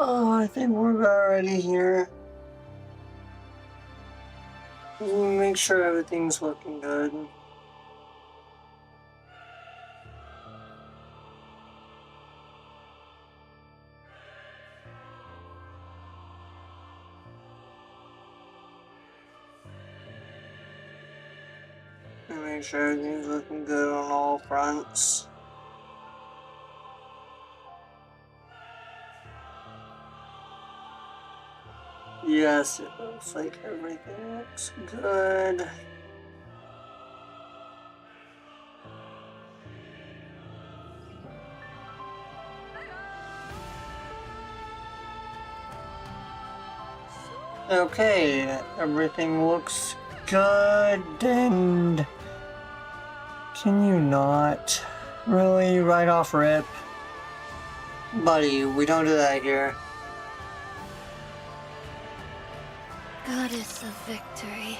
Oh, I think we're already here. Make sure everything's looking good. Make sure everything's looking good on all fronts. Yes, it looks like everything looks good. Okay, everything looks good, and can you not really right off rip? Buddy, we don't do that here. Goddess of Victory.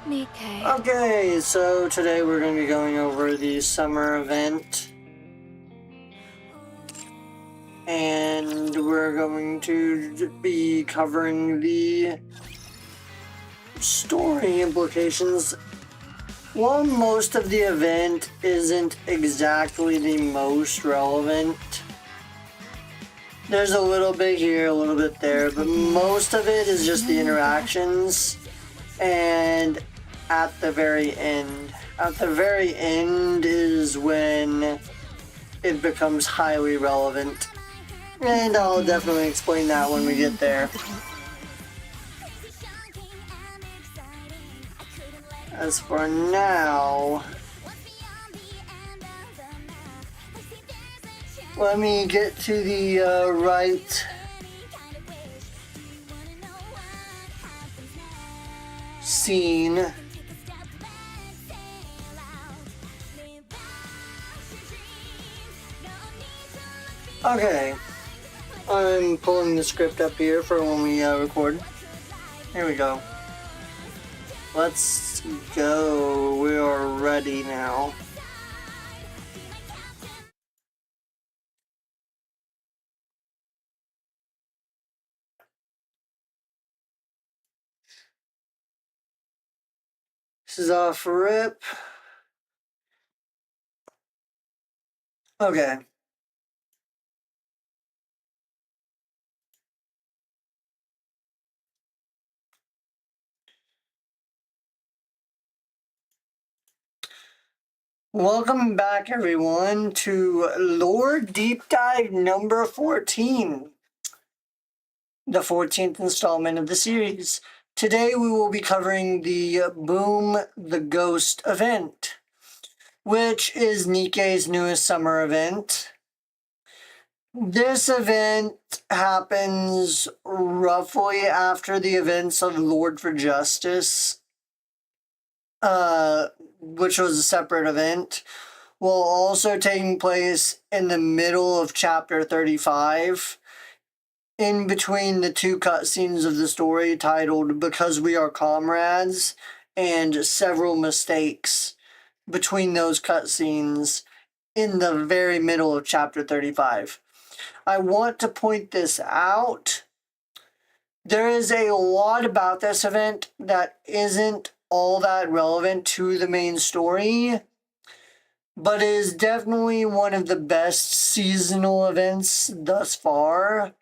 Nikke. Okay, so today we're going to be going over the summer event. And we're going to be covering the story implications. While most of the event isn't exactly the most relevant, there's a little bit here, a little bit there, but most of it is just the interactions. And at the very end is when it becomes highly relevant. And I'll definitely explain that when we get there. As for now, let me get to the right scene. Okay. I'm pulling the script up here for when we record. Here we go. Let's go. We are ready now. This is off rip. Okay. Welcome back, everyone, to Lore Deep Dive number 14, the 14th installment of the series. Today we will be covering the Boom the Ghost event, which is Nikke's newest summer event. This event happens roughly after the events of Lord for Justice, which was a separate event, while also taking place in the middle of chapter 35, in between the two cutscenes of the story titled Because We Are Comrades, and several mistakes between those cutscenes in the very middle of chapter 35. I want to point this out. There is a lot about this event that isn't all that relevant to the main story, but it is definitely one of the best seasonal events thus far,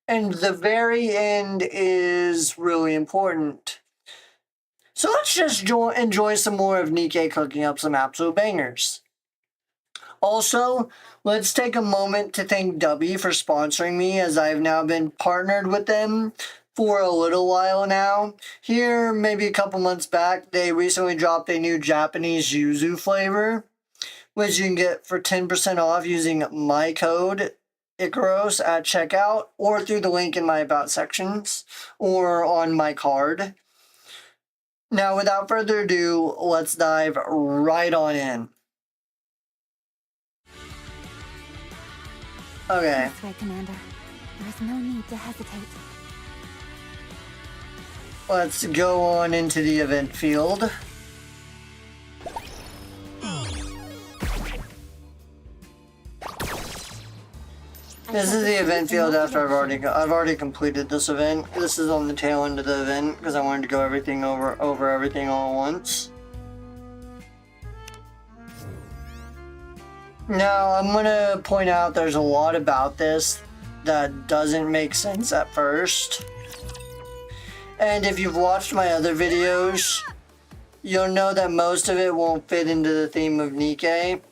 and the very end is really important. So let's just enjoy some more of Nikke cooking up some absolute bangers. Also, let's take a moment to thank Dubby for sponsoring me, as I've now been partnered with them for a little while now. Here, maybe a couple months back, they recently dropped a new Japanese yuzu flavor, which you can get for 10% off using my code Icaros at checkout, or through the link in my About sections, or on my card. Now, without further ado, let's dive right on in. Okay. This way, Commander. There is no need to hesitate. Let's go on into the event field. This is the event field after I've already completed this event. This is on the tail end of the event because I wanted to go over everything all at once. Now I'm gonna point out there's a lot about this that doesn't make sense at first. And if you've watched my other videos, you'll know that most of it won't fit into the theme of Nikke.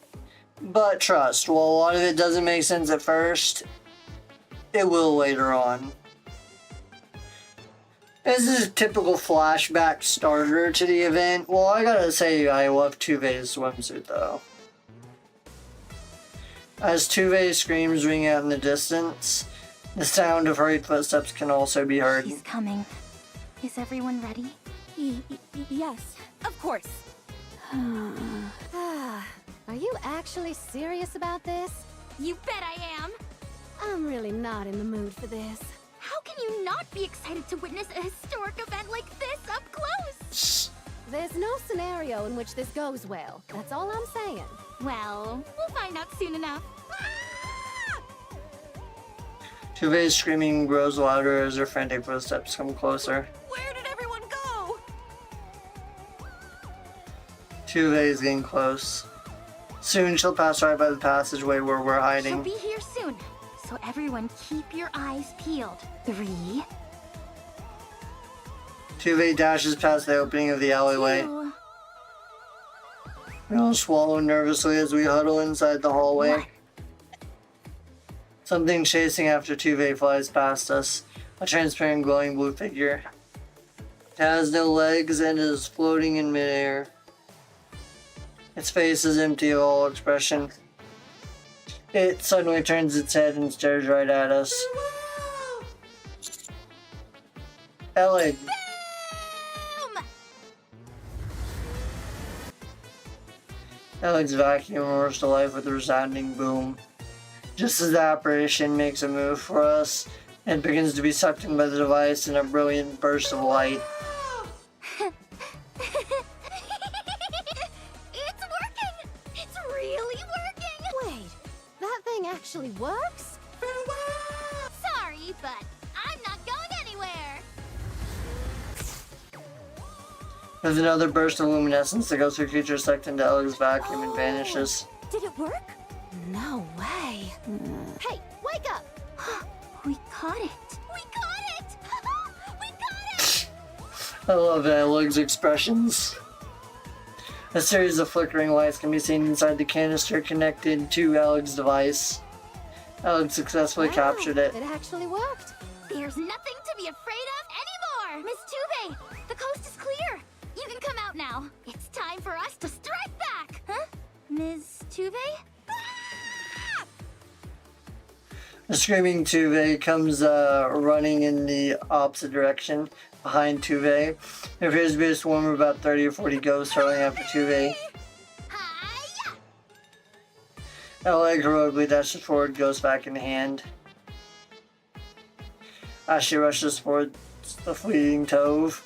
But trust, while a lot of it doesn't make sense at first, it will later on. This is a typical flashback starter to the event. Well, I gotta say I love Tuve's swimsuit though. As Tuve's screams ring out in the distance, the sound of hurried footsteps can also be heard. He's coming. Is everyone ready? Yes, of course. Are you actually serious about this? You bet I am! I'm really not in the mood for this. How can you not be excited to witness a historic event like this up close? There's no scenario in which this goes well. That's all I'm saying. Well, we'll find out soon enough. Tuve's screaming grows louder as her frantic footsteps come closer. Where did everyone go? Tuve is getting close. Soon she'll pass right by the passageway where we're hiding. She'll be here soon, so everyone keep your eyes peeled. 3, Tuve dashes past the opening of the alleyway. 2, We all swallow nervously as we huddle inside the hallway. 1. Something chasing after Tuve flies past us. A transparent glowing blue figure. It has no legs and is floating in midair. Its face is empty of all expression. It suddenly turns its head and stares right at us. Ellen. Boom! Alex's vacuum roars to life with a resounding boom. Just as the apparition makes a move for us, it begins to be sucked in by the device in a brilliant burst of light. It's working! It's really working! Wait, that thing actually works? Sorry, but I'm not going anywhere! There's another burst of luminescence. The ghostly creature sucked into Alex's vacuum and vanishes. Did it work? No way. Hey, wake up! We caught it! We caught it! We got it! I love Alex's expressions. A series of flickering lights can be seen inside the canister connected to Alex's device. Alex successfully captured it. It actually worked. There's nothing to be afraid of anymore! Miss Tuve, the coast is clear! You can come out now. It's time for us to strike back! Huh? Ms. Tuve? The screaming Tuve comes running in the opposite direction behind Tuve. There appears to be a swarm of about 30 or 40 ghosts hurling after Tuve. Hi-ya! Alec heroically dashes forward, ghost back in hand. As she rushes towards the fleeting Tove,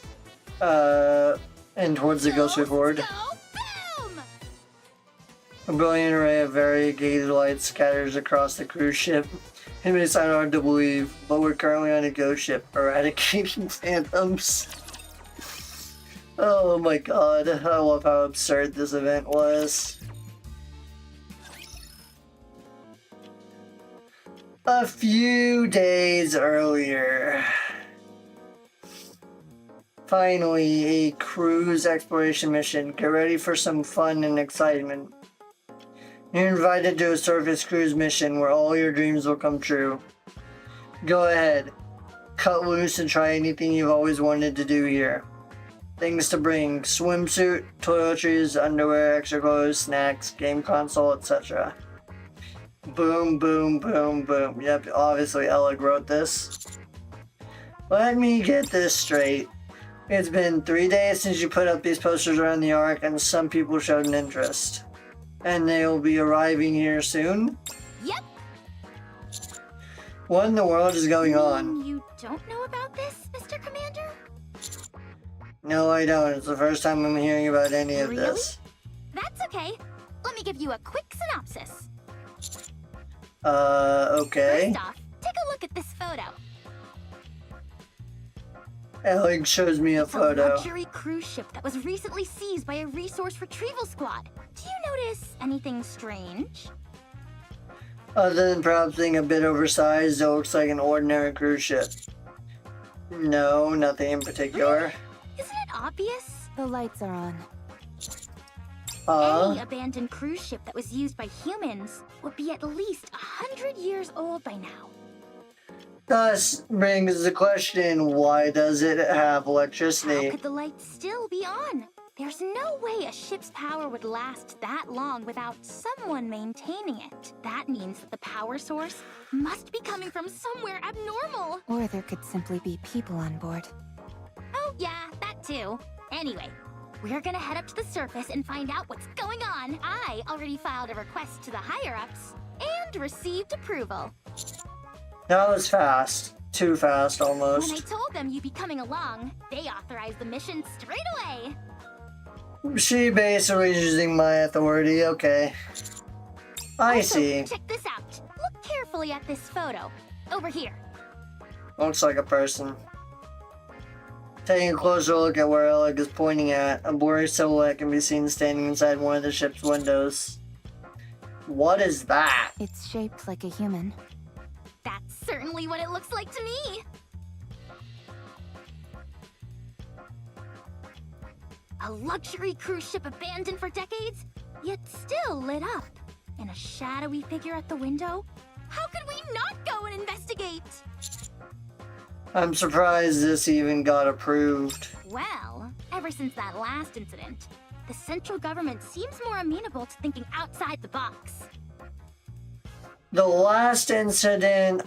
and towards the ghostly horde. Go, boom! A brilliant array of variegated lights scatters across the cruise ship. It may sound hard to believe, but we're currently on a ghost ship, eradicating phantoms. Oh my god, I love how absurd this event was. A few days earlier. Finally, a cruise exploration mission. Get ready for some fun and excitement. You're invited to a surface cruise mission where all your dreams will come true. Go ahead. Cut loose and try anything you've always wanted to do here. Things to bring: swimsuit, toiletries, underwear, extra clothes, snacks, game console, etc. Boom, boom, boom, boom. Yep, obviously Alec wrote this. Let me get this straight. It's been 3 days since you put up these posters around the Ark, and some people showed an interest. And they'll be arriving here soon? Yep. What in the world is going on? You don't know about this, Mr. Commander? No, I don't. It's the first time I'm hearing about any of this. That's okay. Let me give you a quick synopsis. Okay. First off, take a look at this photo. Alec shows me a It's a photo. luxury cruise ship that was recently seized by a resource retrieval squad. Do you notice anything strange? Other than perhaps being a bit oversized, it looks like an ordinary cruise ship. No, nothing in particular. Isn't it obvious? The lights are on. Any abandoned cruise ship that was used by humans would be at least 100 years old by now. Thus brings the question, why does it have How electricity? could the lights still be on? There's no way a ship's power would last that long without someone maintaining it. That means that the power source must be coming from somewhere abnormal. Or there could simply be people on board. Oh yeah, that too. Anyway, we're gonna head up to the surface and find out what's going on. I already filed a request to the higher-ups and received approval. That was fast. Too fast, When I almost. told them you'd be coming along, they authorized the mission straight away. She basically is using my authority, okay. I Also, see. check this out. Look carefully at this photo. Over here. Looks like a person. Taking a closer look at where Alec is pointing at, a blurry silhouette can be seen standing inside one of the ship's windows. What is that? It's shaped like a human. That's certainly what it looks like to me. A luxury cruise ship abandoned for decades, yet still lit up. And a shadowy figure at the window? How could we not go and investigate? I'm surprised this even got approved. Well, ever since that last incident, the central government seems more amenable to thinking outside the box. The last incident...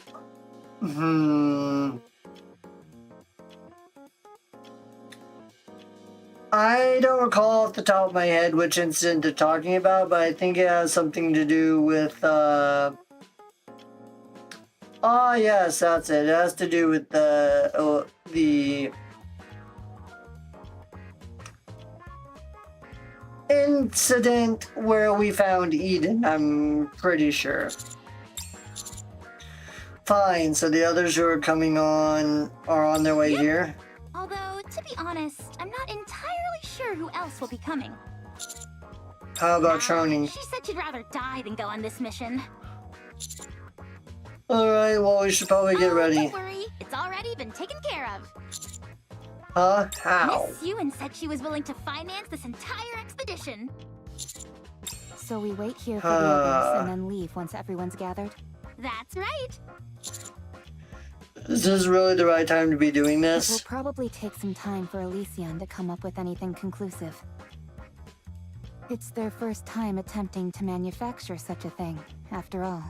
I don't recall off the top of my head which incident they're talking about, but I think it has something to do with, Oh, yes, that's it. It has to do with the incident where we found Eden, I'm pretty sure. Fine, so the others who are coming on are on their way here? Although, to be honest, I'm not entirely sure who else will be coming. How about Trony? She said she'd rather die than go on this mission. Alright, well, we should probably get ready. Don't worry, it's already been taken care of. Huh? How? Miss Ewan said she was willing to finance this entire expedition. So we wait here for the others and then leave once everyone's gathered? That's right. Is this really the right time to be doing It will this? probably take some time for Elysion to come up with anything conclusive. It's their first time attempting to manufacture such a thing, after all.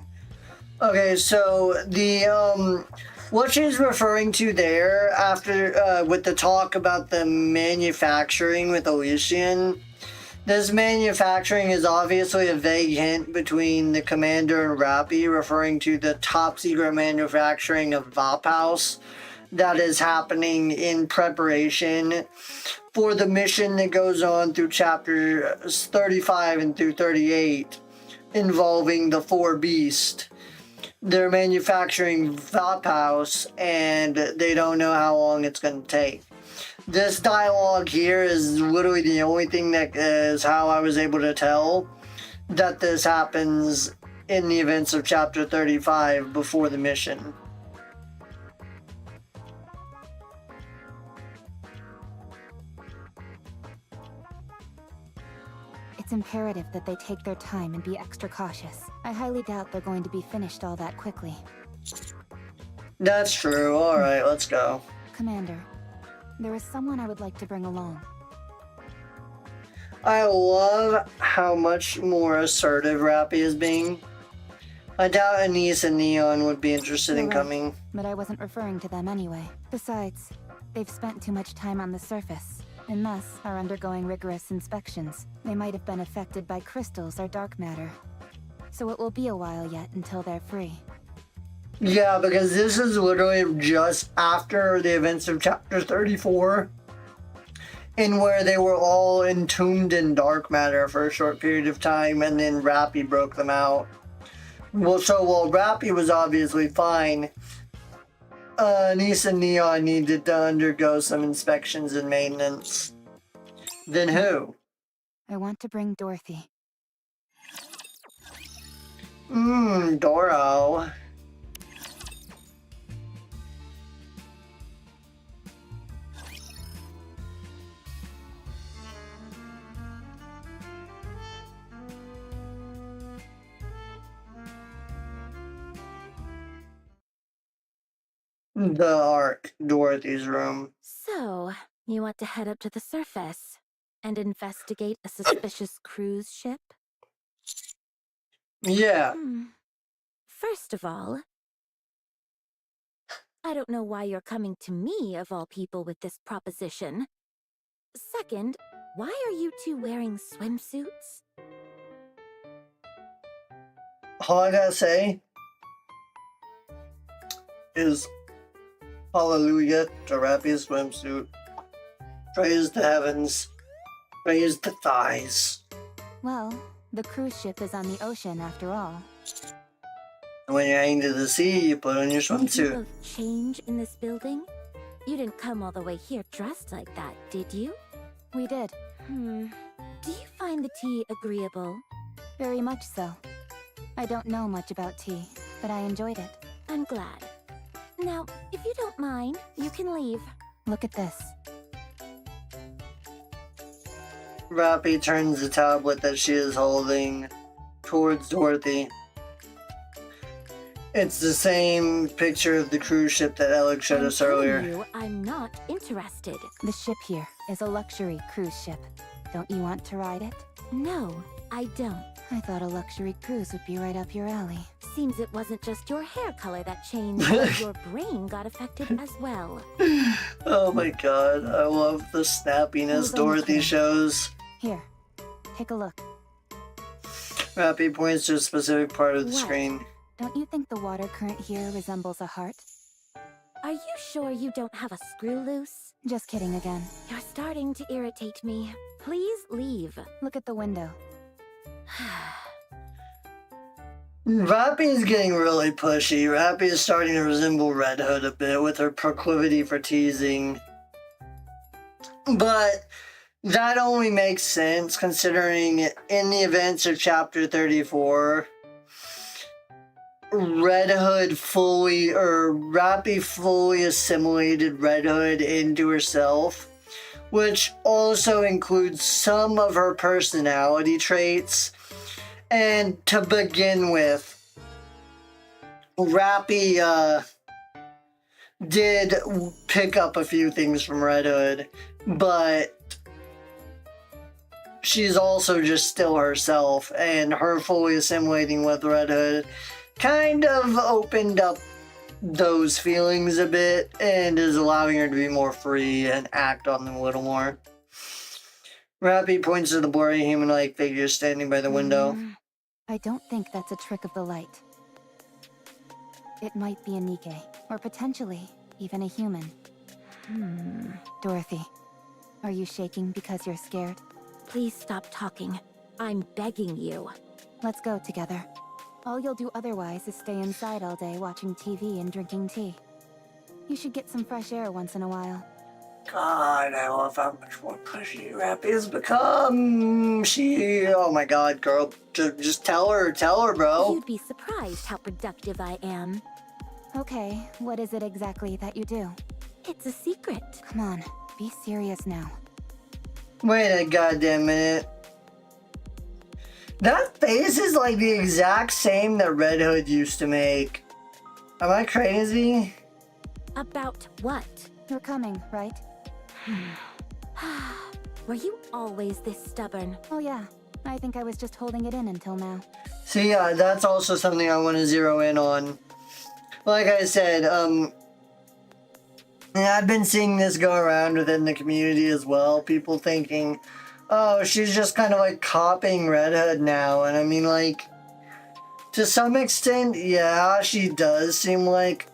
Okay, so the what she's referring to there after with the talk about the manufacturing with Elysian, this manufacturing is obviously a vague hint between the commander and Rappy, referring to the top secret manufacturing of Vaphouse that is happening in preparation for the mission that goes on through chapters 35 and through 38 involving the four beasts. They're manufacturing Vaphouse and they don't know how long it's going to take. This dialogue here is literally the only thing that is how I was able to tell that this happens in the events of chapter 35 before the mission. It's imperative that they take their time and be extra cautious. I highly doubt they're going to be finished all that quickly. That's true. Alright, let's go. Commander, there is someone I would like to bring along. I love how much more assertive Rappy is being. I doubt Anise and Neon would be interested in You're right, coming. but I wasn't referring to them anyway. Besides, they've spent too much time on the surface, and thus are undergoing rigorous inspections. They might have been affected by crystals or dark matter. So it will be a while yet until they're free. Yeah, because this is literally just after the events of chapter 34, in where they were all entombed in dark matter for a short period of time, and then Rappy broke them out. Well, so while Rappy was obviously fine, Anise and Neon needed to undergo some inspections and maintenance. Then who? I want to bring Dorothy. Doro. The Ark, Dorothy's room. So, you want to head up to the surface and investigate a suspicious cruise ship? Yeah. First of all, I don't know why you're coming to me, of all people, with this proposition. Second, why are you two wearing swimsuits? All I gotta say is hallelujah to Rappy's swimsuit. Praise the heavens. Praise the thighs. Well, the cruise ship is on the ocean after all. When you're heading to the sea, you put on your Did you swimsuit. both change in this building? You didn't come all the way here dressed like that, did you? We did. Do you find the tea agreeable? Very much so. I don't know much about tea, but I enjoyed it. I'm glad. Now, if you don't mind, you can leave. Look at this. Rappy turns the tablet that she is holding towards Dorothy. It's the same picture of the cruise ship that Alex showed I'm us telling earlier. you, I'm not interested. The ship here is a luxury cruise ship. Don't you want to ride it? No, I don't. I thought a luxury cruise would be right up your alley. Seems it wasn't just your hair color that changed, but your brain got affected as well. Oh my god, I love the snappiness Who's on the Dorothy train? shows. Here, take a look. Rappy points to a specific part of the What? screen. Don't you think the water current here resembles a heart? Are you sure you don't have a screw loose? Just kidding again. You're starting to irritate me. Please leave. Look at the window. Rappy's getting really pushy. Rappy is starting to resemble Red Hood a bit with her proclivity for teasing. But that only makes sense considering in the events of Chapter 34, Rappy fully assimilated Red Hood into herself, which also includes some of her personality traits. And to begin with, Rappy did pick up a few things from Red Hood, but she's also just still herself, and her fully assimilating with Red Hood kind of opened up those feelings a bit and is allowing her to be more free and act on them a little more. Rappy points to the blurry human-like figure standing by the window. I don't think that's a trick of the light. It might be a Nikke, or potentially even a human. Dorothy, are you shaking because you're scared? Please stop talking. I'm begging you. Let's go together. All you'll do otherwise is stay inside all day watching TV and drinking tea. You should get some fresh air once in a while. God, I love how much more pushy Rappy has become. Oh my god, girl, just tell her, bro. You'd be surprised how productive I am. Okay, what is it exactly that you do? It's a secret. Come on, be serious now. Wait a goddamn minute. That face is like the exact same that Red Hood used to make. Am I crazy? About what? You're coming, right? Were you always this stubborn? Oh yeah, I think I was just holding it in until now. See, that's also something I want to zero in on. Like I said, and I've been seeing this go around within the community as well. People thinking, oh, she's just kind of like copying Red Hood now. And I mean, like, to some extent, yeah, she does seem like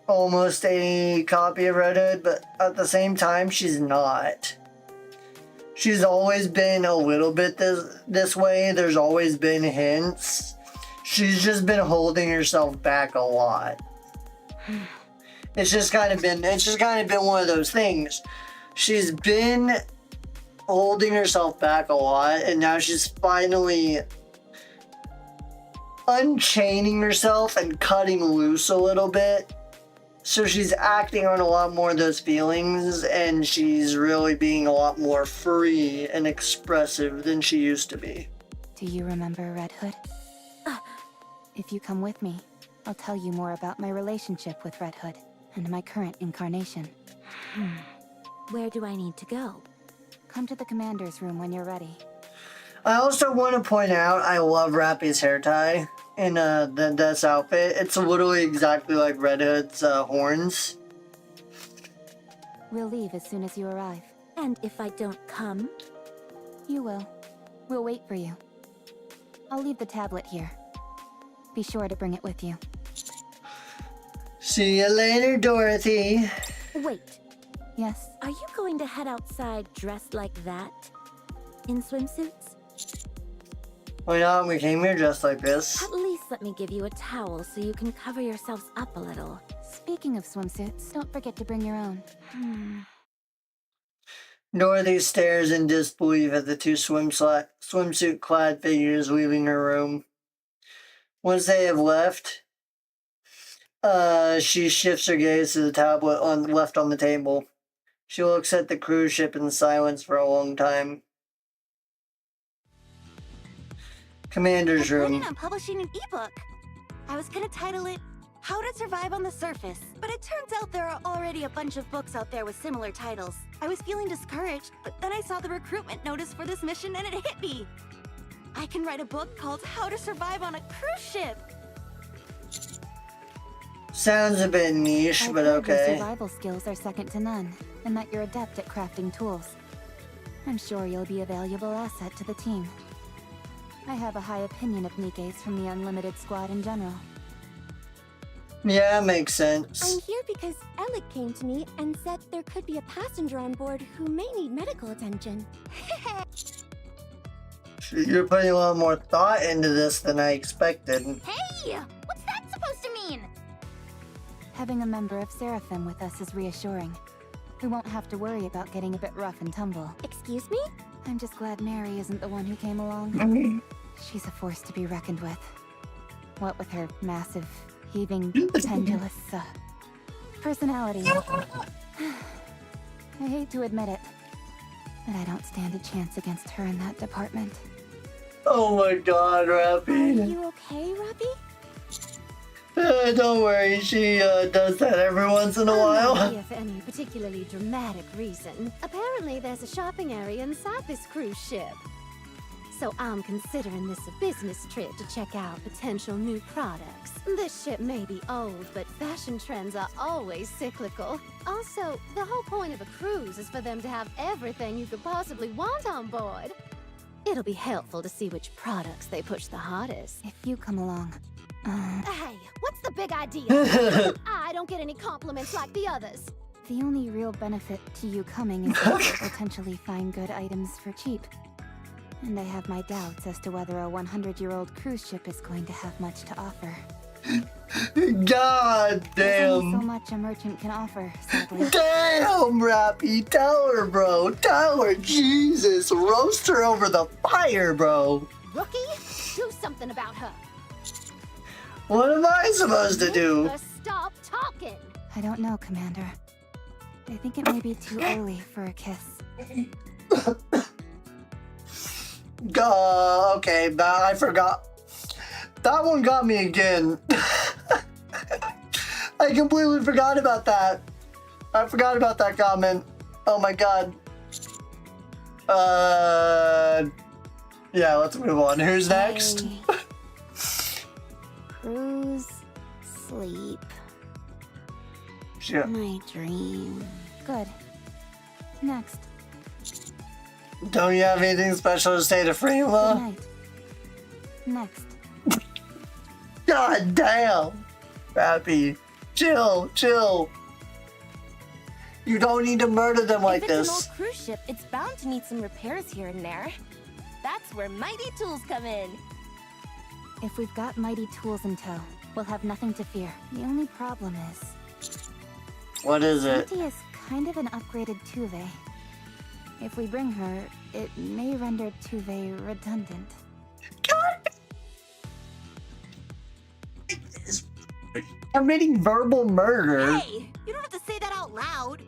almost a copy of Red Hood, but at the same time, she's not. She's always been a little bit this way. There's always been hints. she's just been holding herself back a lot. It's just kind of been one of those things. She's been holding herself back a lot, and now she's finally unchaining herself and cutting loose a little bit. So she's acting on a lot more of those feelings, and she's really being a lot more free and expressive than she used to be. Do you remember Red Hood? If you come with me, I'll tell you more about my relationship with Red Hood and my current incarnation. Where do I need to go? Come to the commander's room when you're ready. I also want to point out I love Rappy's hair tie in this outfit. It's literally exactly like Red Hood's horns. We'll leave as soon as you arrive. And if I don't come? You will. We'll wait for you. I'll leave the tablet here. Be sure to bring it with you. See you later, Dorothy. Wait, Yes? are you going to head outside dressed like that? In swimsuits? Why not? We came here dressed like this. At least let me give you a towel so you can cover yourselves up a little. Speaking of swimsuits, don't forget to bring your own. Dorothy stares in disbelief at the two swimsuit-clad figures leaving her room. Once they have left, she shifts her gaze to the tablet left on the table. She looks at the cruise ship in silence for a long time. Commander's I'm planning room. on publishing an ebook. I was gonna title it How to Survive on the Surface, but it turns out there are already a bunch of books out there with similar titles. I was feeling discouraged, but then I saw the recruitment notice for this mission and it hit me. I can write a book called How to Survive on a Cruise Ship. Sounds a bit niche, I've but heard your okay. survival skills are second to none, and that you're adept at crafting tools. I'm sure you'll be a valuable asset to the team. I have a high opinion of Nikke's from the Unlimited Squad in general. Yeah, makes sense. I'm here because Alec came to me and said there could be a passenger on board who may need medical attention. You're putting a lot more thought into this than I expected. Hey! What's that supposed to mean? Having a member of Seraphim with us is reassuring. We won't have to worry about getting a bit rough and tumble. Excuse me? I'm just glad Mary isn't the one who came along. She's a force to be reckoned with. What with her massive, heaving, pendulous, personality. I hate to admit it, but I don't stand a chance against her in that department. Oh my god, Are Rappy. you okay, Robbie? Don't worry, she does that every once in a I'm not while. here for any particularly dramatic reason. Apparently, there's a shopping area inside this cruise ship. So I'm considering this a business trip to check out potential new products. This ship may be old, but fashion trends are always cyclical. Also, the whole point of a cruise is for them to have everything you could possibly want on board. It'll be helpful to see which products they push the hardest. If you come along, Hey, what's the big idea? I don't get any compliments like the others. the only real benefit to you coming is that you'll potentially find good items for cheap. And I have my doubts as to whether a 100-year-old cruise ship is going to have much to offer. God There's only so damn. much a merchant can offer, sadly. Damn, Rappy. Tell her, bro. Tell her. Jesus. Roast her over the fire, bro. Rookie, do something about her. What am I supposed to do? Just stop talking. I don't know, Commander. I think it may be too early for a kiss. Okay, I forgot. That one got me again. I completely forgot about that. I forgot about that comment. Oh my god. Yeah, let's move on. Who's next? Hey. Cruise, sleep, Shit. my dream. Good. Next. Don't you have anything special to say to Good Freema? night. Next. God damn. Rappy. Chill, chill. You don't need to murder them like If it's an this. old cruise ship, it's bound to need some repairs here and there. That's where mighty tools come in. If we've got mighty tools in tow, we'll have nothing to fear. The only problem is... What is it? Santi is kind of an upgraded Tuve. If we bring her, it may render Tuve redundant. Committing verbal murder. Hey, you don't have to say that out loud.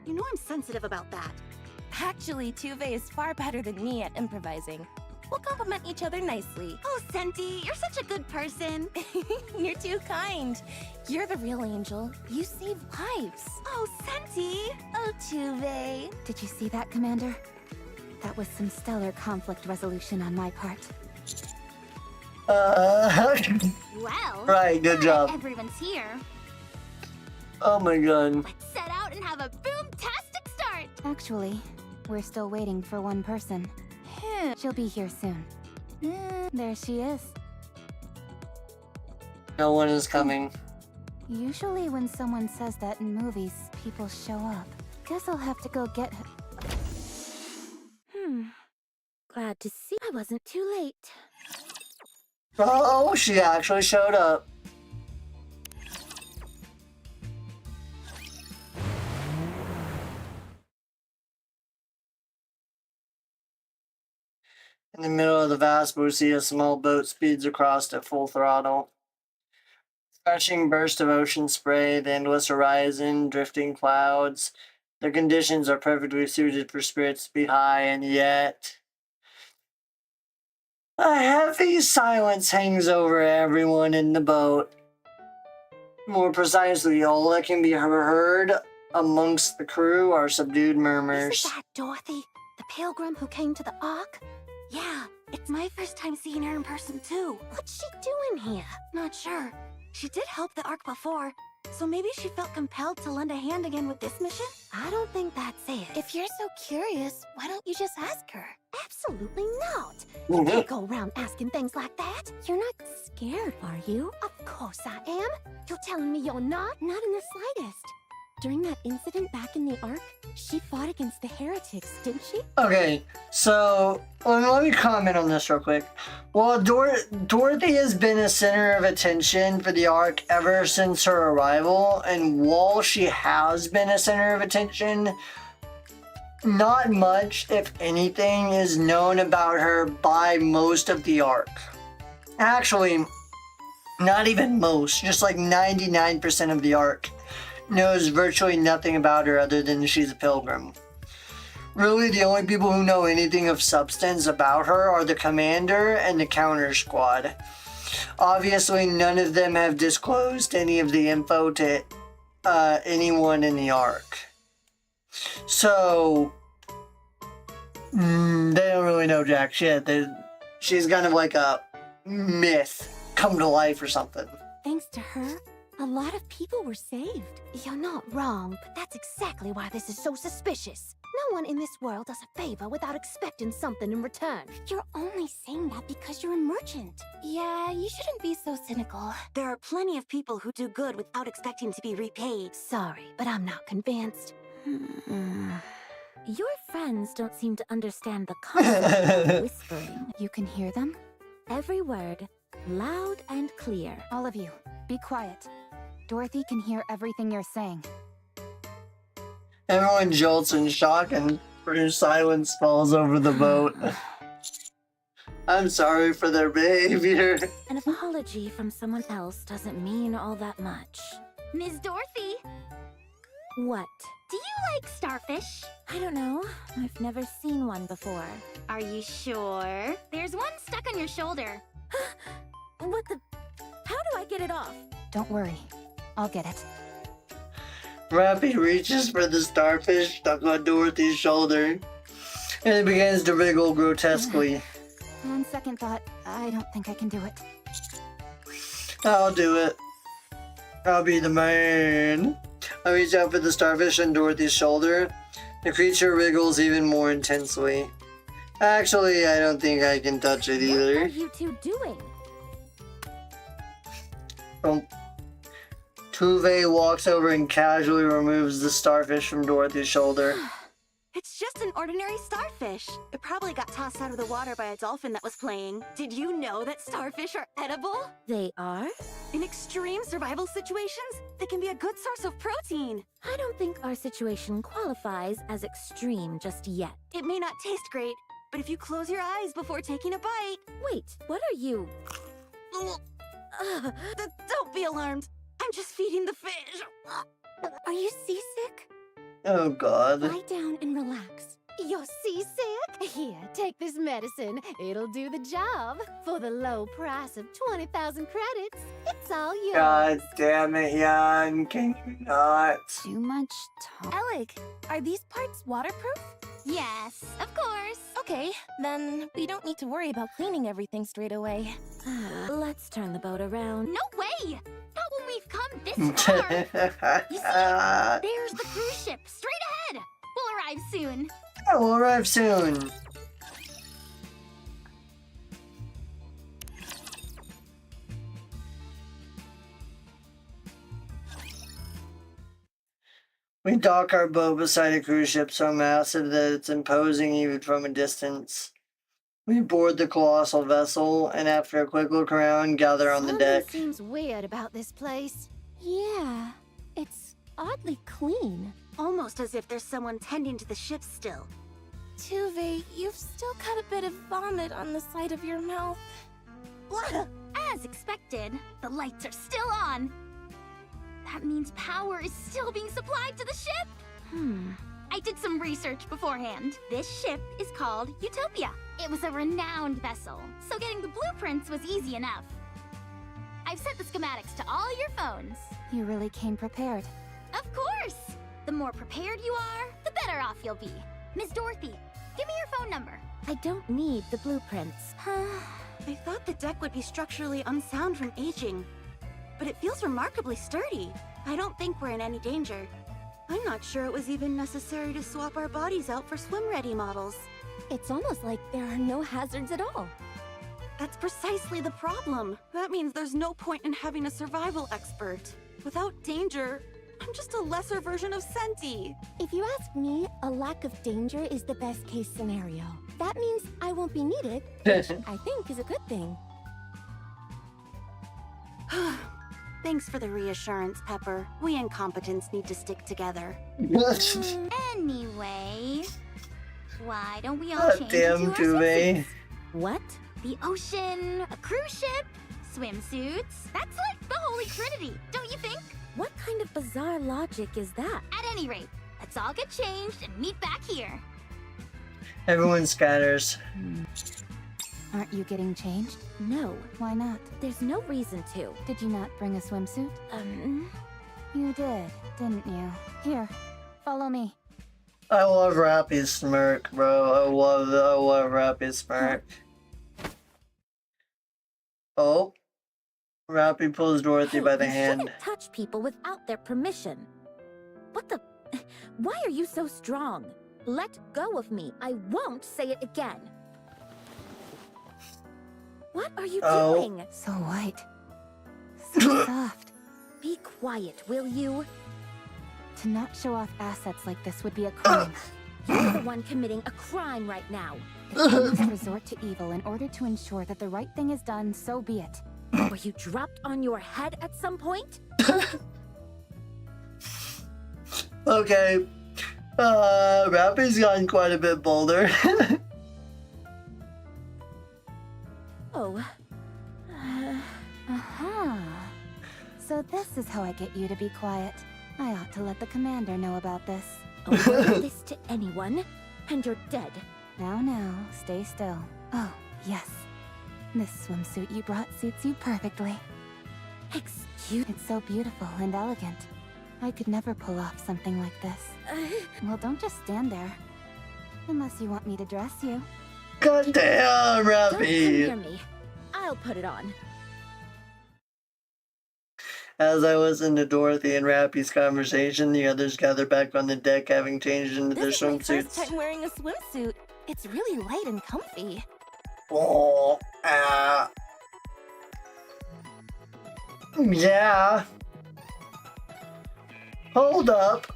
You know I'm sensitive about that. Actually, Tuve is far better than me at improvising. We'll compliment each other nicely. Oh, Senti, you're such a good person. You're too kind. You're the real angel. You save lives. Oh, Senti. Oh, Tuve. Did you see that, Commander? That was some stellar conflict resolution on my part. Well, Right, good now job. that everyone's here. Oh my god. Let's set out and have a boom-tastic start. Actually, we're still waiting for one person. She'll be here soon. There she is. No one is coming. Usually when someone says that in movies, people show up. Guess I'll have to go get her. Glad to see I wasn't too late. Oh, she actually showed up. In the middle of the vast blue sea, a small boat speeds across at full throttle. Scratching burst of ocean spray, the endless horizon, drifting clouds. The conditions are perfectly suited for spirits to be high, and yet... a heavy silence hangs over everyone in the boat. More precisely, all that can be heard amongst the crew are subdued murmurs. Isn't that Dorothy, the pilgrim who came to the Ark? Yeah, it's my first time seeing her in person too. What's she doing here? Not sure. She did help the Ark before, so maybe she felt compelled to lend a hand again with this mission? I don't think that's it. If you're so curious, why don't you just ask her? Absolutely not. You can't go around asking things like that. You're not scared, are you? Of course I am. You're telling me you're not? Not in the slightest. During that incident back in the Ark, she fought against the heretics, didn't she? Okay, so let me comment on this real quick. Well, Dorothy has been a center of attention for the Ark ever since her arrival, and while she has been a center of attention, not much, if anything, is known about her by most of the Ark. Actually, not even most, just like 99% of the Ark knows virtually nothing about her other than she's a pilgrim. Really, the only people who know anything of substance about her are the commander and the counter squad. Obviously, none of them have disclosed any of the info to anyone in the Ark. So, they don't really know jack shit. She's kind of like a myth come to life or something. Thanks to her, a lot of people were saved. You're not wrong, but that's exactly why this is so suspicious. No one in this world does a favor without expecting something in return. You're only saying that because you're a merchant. Yeah, you shouldn't be so cynical. There are plenty of people who do good without expecting to be repaid. Sorry, but I'm not convinced. Your friends don't seem to understand the concept of whispering. You can hear them? Every word, loud and clear. All of you, be quiet. Dorothy can hear everything you're saying. Everyone jolts in shock and British silence falls over the boat. I'm sorry for their behavior. An apology from someone else doesn't mean all that much. Ms. Dorothy, What? do you like starfish? I don't know. I've never seen one before. Are you sure? There's one stuck on your shoulder. What the? How do I get it off? Don't worry, I'll get it. Rappy reaches for the starfish stuck on Dorothy's shoulder, and it begins to wriggle grotesquely. On second thought, I don't think I can do it. I'll do it. I'll be the man. I reach out for the starfish on Dorothy's shoulder. The creature wriggles even more intensely. Actually, I don't think I can touch it What are either. you two doing? Tuve walks over and casually removes the starfish from Dorothy's shoulder. It's just an ordinary starfish. It probably got tossed out of the water by a dolphin that was playing. Did you know that starfish are edible? They are? In extreme survival situations, they can be a good source of protein. I don't think our situation qualifies as extreme just yet. It may not taste great, but if you close your eyes before taking a bite... Wait, what are you? Don't be alarmed. I'm just feeding the fish. Are you seasick? Oh god. Lie down and relax. You're seasick? Here, take this medicine. It'll do the job. For the low price of 20,000 credits, it's all yours. God damn it, Jan. Can you not? Too much talk. Alec, are these parts waterproof? Yes, of course. Okay, then we don't need to worry about cleaning everything straight away. Let's turn the boat around. No way! Not when we've come this far. You see, there's the cruise ship, straight ahead. We'll arrive soon. We'll arrive soon. We dock our boat beside a cruise ship so massive that it's imposing even from a distance. We board the colossal vessel, and after a quick look around, gather on the Something deck. seems weird about this place. Yeah, it's oddly clean. Almost as if there's someone tending to the ship still. Tuve, you've still got a bit of vomit on the side of your mouth. As expected, the lights are still on. That means power is still being supplied to the ship. I did some research beforehand. This ship is called Utopia. It was a renowned vessel, so getting the blueprints was easy enough. I've sent the schematics to all your phones. You really came prepared. Of course! The more prepared you are, the better off you'll be. Miss Dorothy, give me your phone number. I don't need the blueprints. I thought the deck would be structurally unsound from aging, but it feels remarkably sturdy. I don't think we're in any danger. I'm not sure it was even necessary to swap our bodies out for swim-ready models. It's almost like there are no hazards at all. That's precisely the problem. That means there's no point in having a survival expert. Without danger, I'm just a lesser version of Senti. If you ask me, a lack of danger is the best case scenario. That means I won't be needed, which I think is a good thing. Thanks for the reassurance, Pepper. We incompetents need to stick together. Anyway, why don't we all God change damn, into our Tuve. swimsuits? What? The ocean, a cruise ship, swimsuits. That's like the holy trinity, don't you think? What kind of bizarre logic is that? At any rate, let's all get changed and meet back here. Everyone scatters. Aren't you getting changed? No, Why not? there's no reason to. Did you not bring a swimsuit? You did, didn't you? Here, follow me. I love Rappy's smirk, bro. I love Rappy's smirk. Oh. Rappy pulls Dorothy by the you hand. shouldn't touch people without their permission. What the? Why are you so strong? Let go of me. I won't say it again. What are you doing? So white. So soft. Be quiet, will you? To not show off assets like this would be a crime. You're the one committing a crime right now. If you must resort to evil in order to ensure that the right thing is done, so be it. Were you dropped on your head at some point? Okay. Rappy's gotten quite a bit bolder. Oh. Aha. So this is how I get you to be quiet. I ought to let the commander know about this. A word of this to anyone, and you're dead. Now, stay still. Oh, yes. This swimsuit you brought suits you perfectly. Excuse. It's so beautiful and elegant. I could never pull off something like this. Well, don't just stand there. Unless you want me to dress you. God damn, Don't come Rappy. near me. I'll put it on. As I listen to Dorothy and Rappy's conversation, the others gather back on the deck, having changed into their This is my first swimsuits. time wearing a swimsuit. It's really light and comfy. Oh, yeah. Hold up.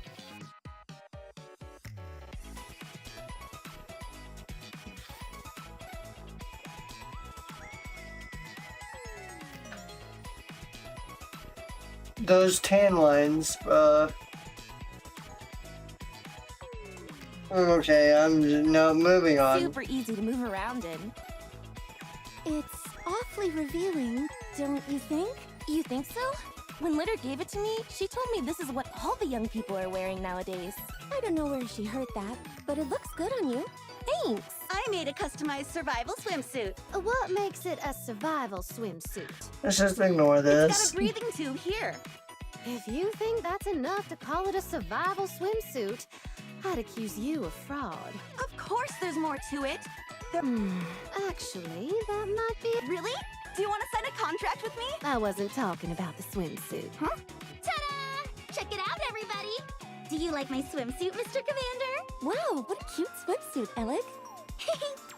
Those tan lines, Okay, no, moving on. Super easy to move around in. It's awfully revealing, don't you think? You think so? When Litter gave it to me, she told me this is what all the young people are wearing nowadays. I don't know where she heard that, but it looks good on you. Thanks! I made a customized survival swimsuit. What makes it a survival swimsuit? Let's just ignore It's got this. a breathing tube here. If you think that's enough to call it a survival swimsuit, I'd accuse you of fraud. Of course there's more to it. Actually, that might be it. Really? Do you want to sign a contract with me? I wasn't talking about the swimsuit. Ta-da! Check it out, everybody! Do you like my swimsuit, Mr. Commander? Wow, what a cute swimsuit, Alec.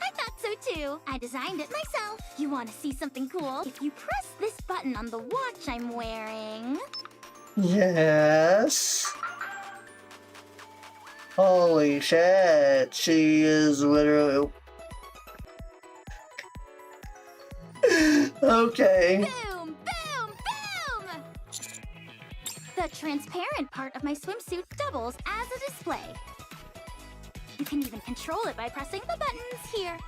I thought so too. I designed it myself. You want to see something cool? If you press this button on the watch I'm wearing... Yes. Holy shit, she is literally... Okay. Boom! Boom! Boom! The transparent part of my swimsuit doubles as a display. You can even control it by pressing the buttons here.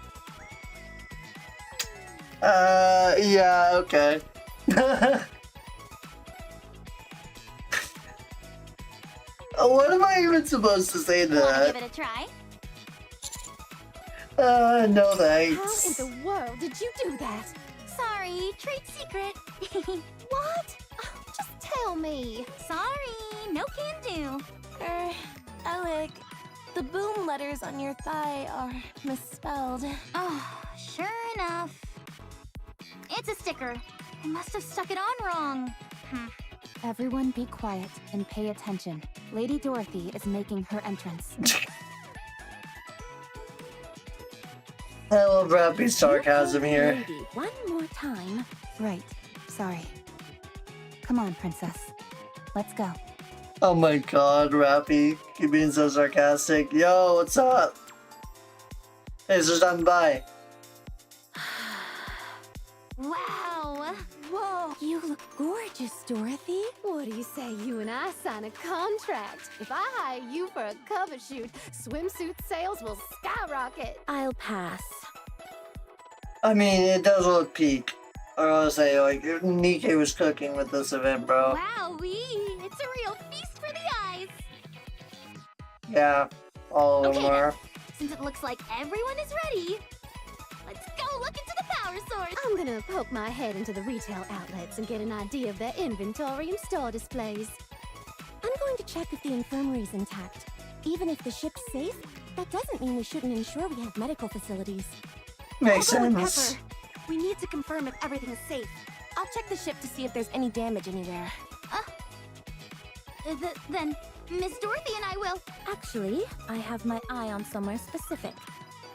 Yeah, okay. What am I even supposed to say to Wanna that? give it a try? No How thanks. in the world did you do that? Sorry, trade secret. What? Oh, just tell me. Sorry, no can do. Alec, the boom letters on your thigh are misspelled. Oh, sure enough. It's a sticker. I must have stuck it on wrong. Everyone be quiet and pay attention. Lady Dorothy is making her entrance. I love Rappy's sarcasm here. Maybe one more time. Right. Sorry. Come on, princess. Let's go. Oh my god, Rappy. You're being so sarcastic. Yo, what's up? Hey, so done by. Wow. Whoa. You look gorgeous, Dorothy. What do you say you and I sign a contract? If I hire you for a cover shoot, swimsuit sales will skyrocket. I'll pass. I mean, it does look peak. Or I'll say, like, Nikke was cooking with this event, bro. Wowee. It's a real feast for the eyes. Yeah, all of them Okay, are. since it looks like everyone is ready, let's go look into the power source. I'm gonna poke my head into the retail outlets and get an idea of their inventory and store displays. I'm going to check if the infirmary's intact. Even if the ship's safe, that doesn't mean we shouldn't ensure we have medical facilities. Makes I'll go with sense. Pepper. We need to confirm if everything is safe. I'll check the ship to see if there's any damage anywhere. Then Miss Dorothy and I will. Actually, I have my eye on somewhere specific.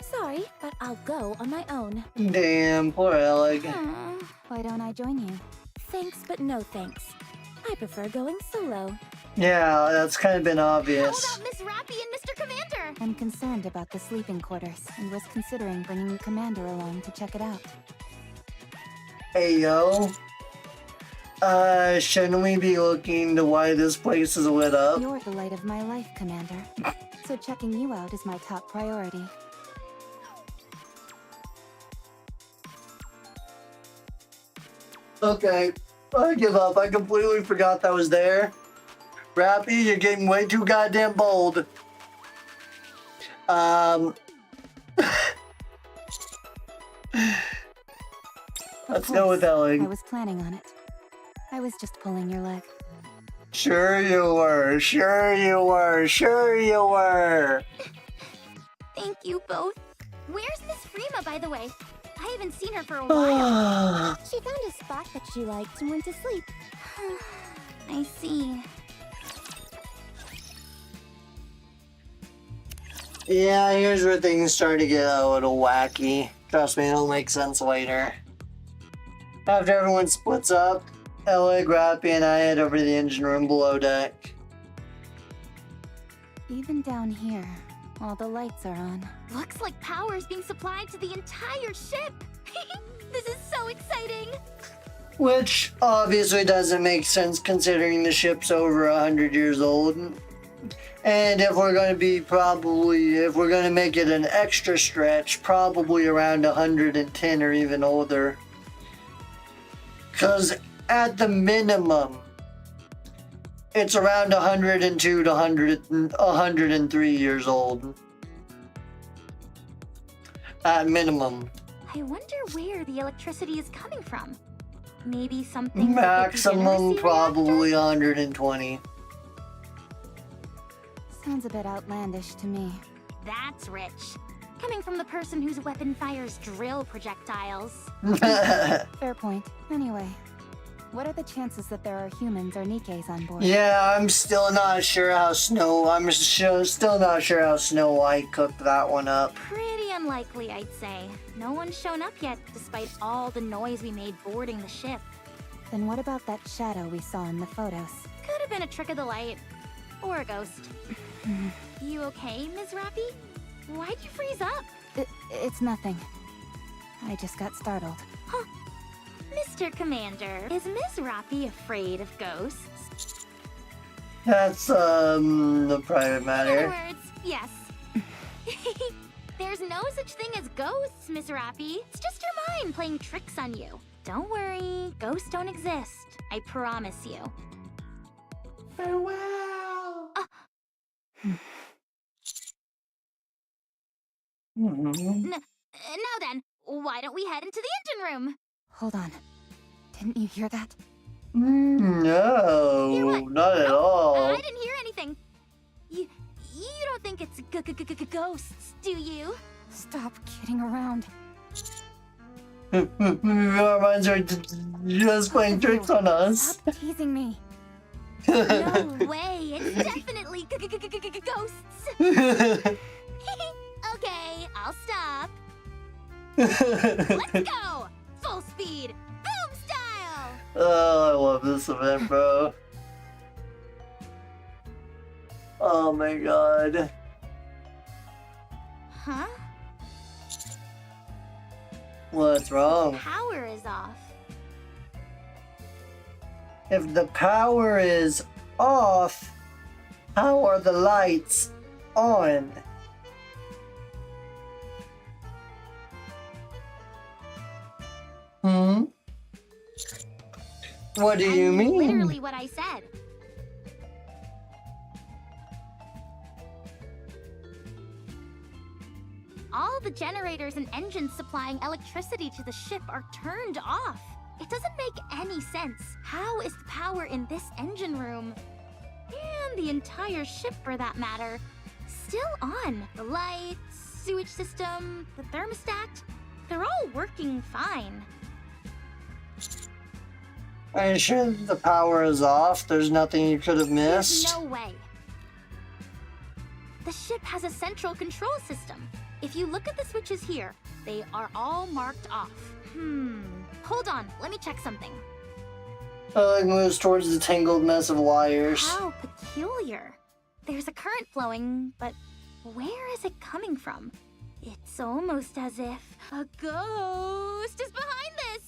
Sorry, but I'll go on my own. Damn, poor Alec. Why don't I join you? Thanks, but no thanks. I prefer going solo. Yeah, that's kind of been How obvious. about Miss Rappy and Mr. Commander? I'm concerned about the sleeping quarters and was considering bringing the commander along to check it out. Hey, yo. Shouldn't we be looking into why this place is lit up? You're the light of my life, Commander. So checking you out is my top priority. Okay, I give up. I completely forgot that was there. Rappy, you're getting way too goddamn bold. Let's go with I Ellie. was planning on it. I was just pulling your leg. Sure you were. Sure you were. Sure you were. Thank you both. Where's Miss Freema, by the way? I haven't seen her for a while. She found a spot that she liked and went to sleep. I see. Yeah, here's where things start to get a little wacky. Trust me, it'll make sense later. After everyone splits up, Ella, Grappy, and I head over to the engine room below deck. Even down here, all the lights are on. Looks like power is being supplied to the entire ship. This is so exciting. Which obviously doesn't make sense considering the ship's over 100 years old. And if we're going to make it an extra stretch, probably around 110 or even older. Because at the minimum, it's around 102 to 103 years old. At minimum. I wonder where the electricity is coming from. Maybe something Maximum probably 120. Sounds a bit outlandish to me. That's rich. Coming from the person whose weapon fires drill projectiles. Fair point. Anyway, what are the chances that there are humans or Nikkes on board? Yeah, I'm still not sure how Snow White cooked that one up. Pretty unlikely, I'd say. No one's shown up yet, despite all the noise we made boarding the ship. Then what about that shadow we saw in the photos? Could have been a trick of the light. Or a ghost. You okay, Ms. Rappy? Why'd you freeze up? It's nothing. I just got startled. Huh. Mr. Commander, is Ms. Rappy afraid of ghosts? That's, the private In matter. other words, yes. There's no such thing as ghosts, Miss Rappy. It's just your mind playing tricks on you. Don't worry, ghosts don't exist. I promise you. Farewell! Now then, why don't we head into the engine room? Hold on. Didn't you hear that? No, Hear what? not at all. I didn't hear anything. You don't think it's ghosts, do you? Stop kidding around. Our minds are just playing tricks on us. Stop teasing me. No way, it's definitely ghosts. Okay, I'll stop. Let's go! Full speed, boom style! Oh, I love this event, bro. Oh my god. Huh? What's wrong? Power is off. If the power is off, how are the lights on? What do you mean? Literally what I said. All the generators and engines supplying electricity to the ship are turned off. It doesn't make any sense. How is the power in this engine room, and the entire ship for that matter, still on? The lights, sewage system, the thermostat, they're all working fine. Are you sure the power is off? There's nothing you could have There's missed? no way. The ship has a central control system. If you look at the switches here, they are all marked off. Hold on, let me check something. It moves towards the tangled mess of wires. How peculiar. There's a current flowing, but where is it coming from? It's almost as if a ghost is behind this.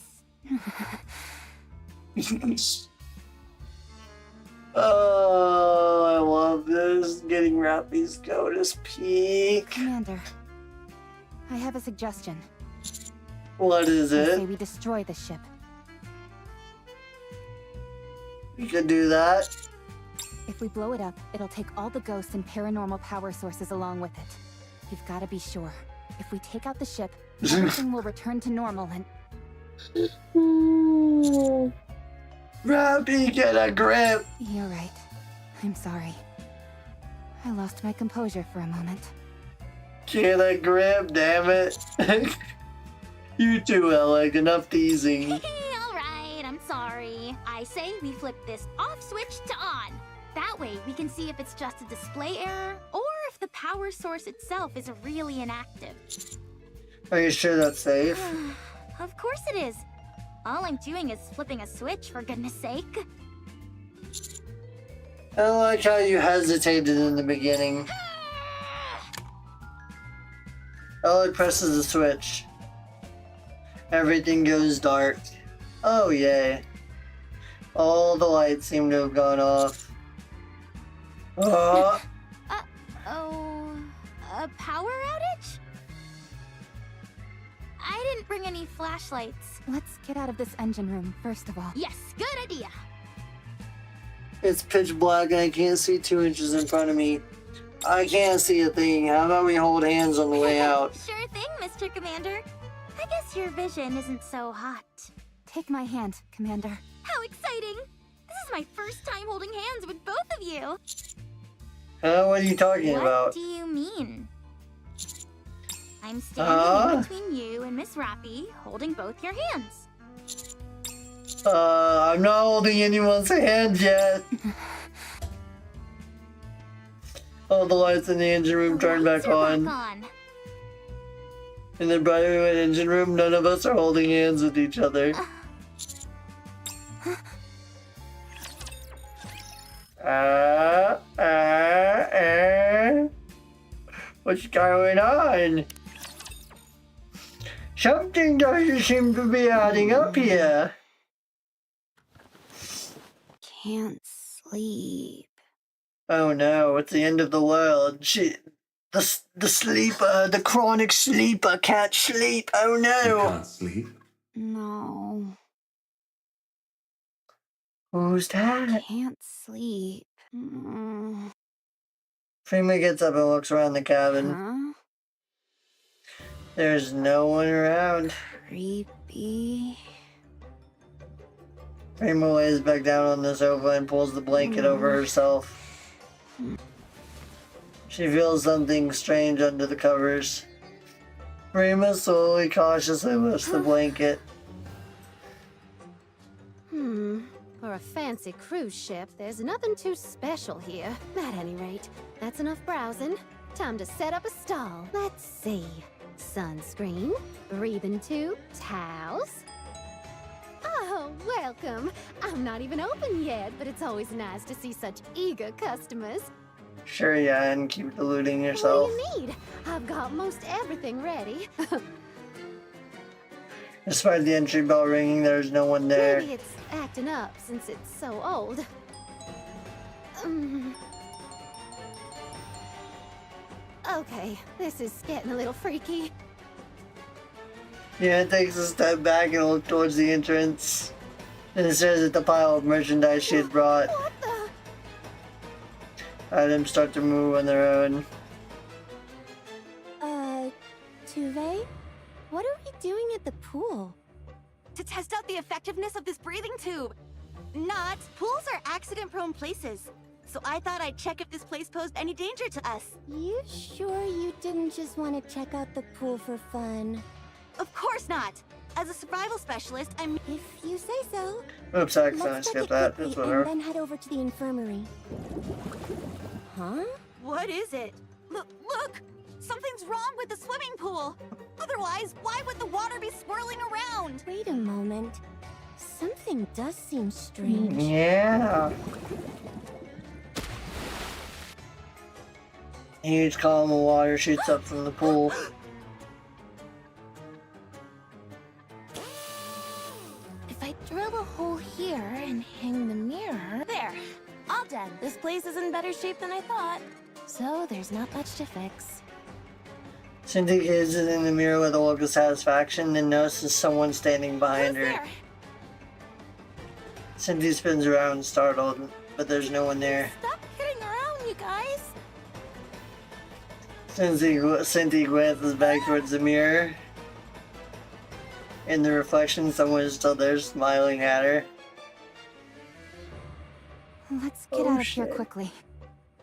Oh, I love this. Getting Rappy's Goatus peak. Commander, I have a suggestion. What is I say it? we destroy the ship. You could do that. If we blow it up, it'll take all the ghosts and paranormal power sources along with it. You've got to be sure. If we take out the ship, everything will return to normal and... Rappy, get a grip. You're right. I'm sorry. I lost my composure for a moment. Get a grip, damn it. You too, Alec. Enough teasing. Alright, I'm sorry. I say we flip this off switch to on. That way we can see if it's just a display error or if the power source itself is really inactive. Are you sure that's safe? Of course it is. All I'm doing is flipping a switch, for goodness sake. I like how you hesitated in the beginning. Alec presses the switch. Everything goes dark. Oh, yay. All the lights seem to have gone off. Oh, a power outage? I didn't bring any flashlights. Let's get out of this engine room, first of all. Yes, good idea. It's pitch black and I can't see 2 inches in front of me. I can't see a thing. How about we hold hands on the way out? Sure thing, Mr. Commander. I guess your vision isn't so hot. Take my hand, Commander. How exciting! This is my first time holding hands with both of you. What are you talking What about? do you mean? I'm standing in between you and Miss Rappy, holding both your hands. I'm not holding anyone's hand yet. All the lights in the engine room turned back Lights are on. back on. In the bright engine room, none of us are holding hands with each other. What's going on? Something doesn't seem to be adding up here. Can't sleep. Oh no, it's the end of the world. The sleeper, the chronic sleeper can't sleep. Oh You no. can't sleep. No, Who's that? can't sleep. Freeman gets up and looks around the cabin. Huh? There's no one around. Creepy. Freeman lays back down on the sofa and pulls the blanket over herself. She feels something strange under the covers. Freeman slowly, cautiously lifts the blanket. For a fancy cruise ship, there's nothing too special here. At any rate, that's enough browsing. Time to set up a stall. Let's see. Sunscreen, breathing tube, towels. Oh, welcome. I'm not even open yet, but it's always nice to see such eager customers. Sure, yeah, and keep deluding What yourself. do you need? I've got most everything ready. Despite the entry bell ringing, there's no one there. Maybe it's acting up since it's so old. Okay, this is getting a little freaky. Yeah, it takes a step back and looks towards the entrance. And stares at the pile of merchandise she had brought. What the? Items start to move on their own. Tuve? What are we doing at the pool? To test out the effectiveness of this breathing tube. Not. Pools are accident-prone places. So I thought I'd check if this place posed any danger to us. You sure you didn't just want to check out the pool for fun? Of course not. As a survival specialist, I'm... If you say so. Oops, I accidentally Let's check skipped it that. quickly That's and whatever. then head over to the infirmary. Huh? What is it? Look! Something's wrong with the swimming pool. Otherwise, why would the water be swirling around? Wait a moment. Something does seem strange. Yeah. A huge column of water shoots up from the pool. If I drill a hole here and hang the mirror... There! All done. This place is in better shape than I thought. So there's not much to fix. Cindy gazes in the mirror with a look of satisfaction, then notices someone standing behind Who's her. there? Cindy spins around, startled, but there's no one there. Stop kidding around, you guys! Cindy glances back towards the mirror. In the reflection, someone is still there, smiling at her. Let's get Oh, out of here shit. quickly.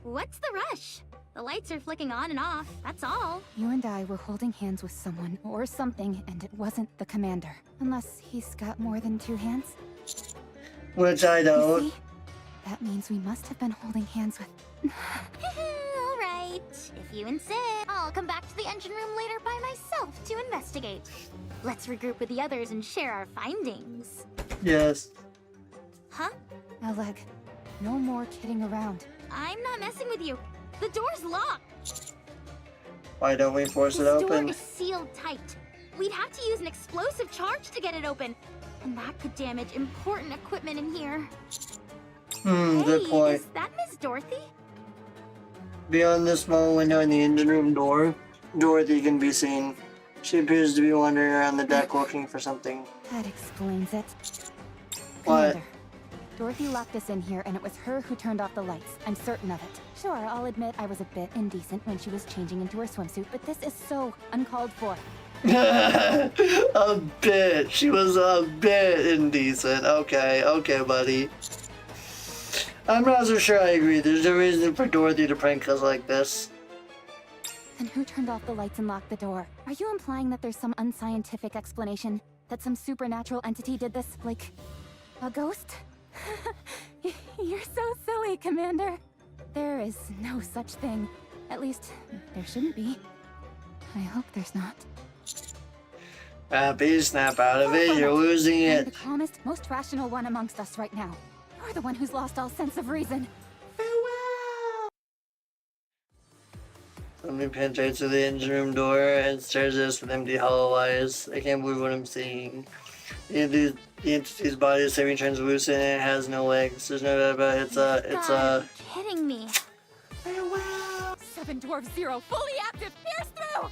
What's the rush? The lights are flicking on and off, that's all. You and I were holding hands with someone or something, and it wasn't the commander. Unless he's got more than 2 hands. Which I You don't. see? That means we must have been holding hands with... All right, if you insist. I'll come back to the engine room later by myself to investigate. Let's regroup with the others and share our findings. Yes. Huh? Oleg, no more kidding around. I'm not messing with you. The door's locked. Why don't we force it This door open? is sealed tight. we'd have to use an explosive charge to get it open. And that could damage important equipment in here. Good point. Is that Miss Dorothy? Beyond the small window in the engine room door, Dorothy can be seen. She appears to be wandering around the deck looking for something. That explains it. What? Commander, Dorothy locked us in here, and it was her who turned off the lights. I'm certain of it. Sure, I'll admit I was a bit indecent when she was changing into her swimsuit, but this is so uncalled for. A bit. She was a bit indecent. Okay, buddy. I'm not so sure I agree. There's no reason for Dorothy to prank us like this. And who turned off the lights and locked the door? Are you implying that there's some unscientific explanation? That some supernatural entity did this? Like, a ghost? You're so silly, Commander. There is no such thing. At least, there shouldn't be. I hope there's not. Happy, snap out of it. You're losing I'm it. the calmest, most rational one amongst us right now. You're the one who's lost all sense of reason. Somebody penetrates through the engine room door and stares at us with empty, hollow eyes. I can't believe what I'm seeing. The entity's body is semi-translucent and it has no legs. There's no doubt about it. It's God, you're kidding me. Farewell! 7 Dwarf 0, fully active, pierce through!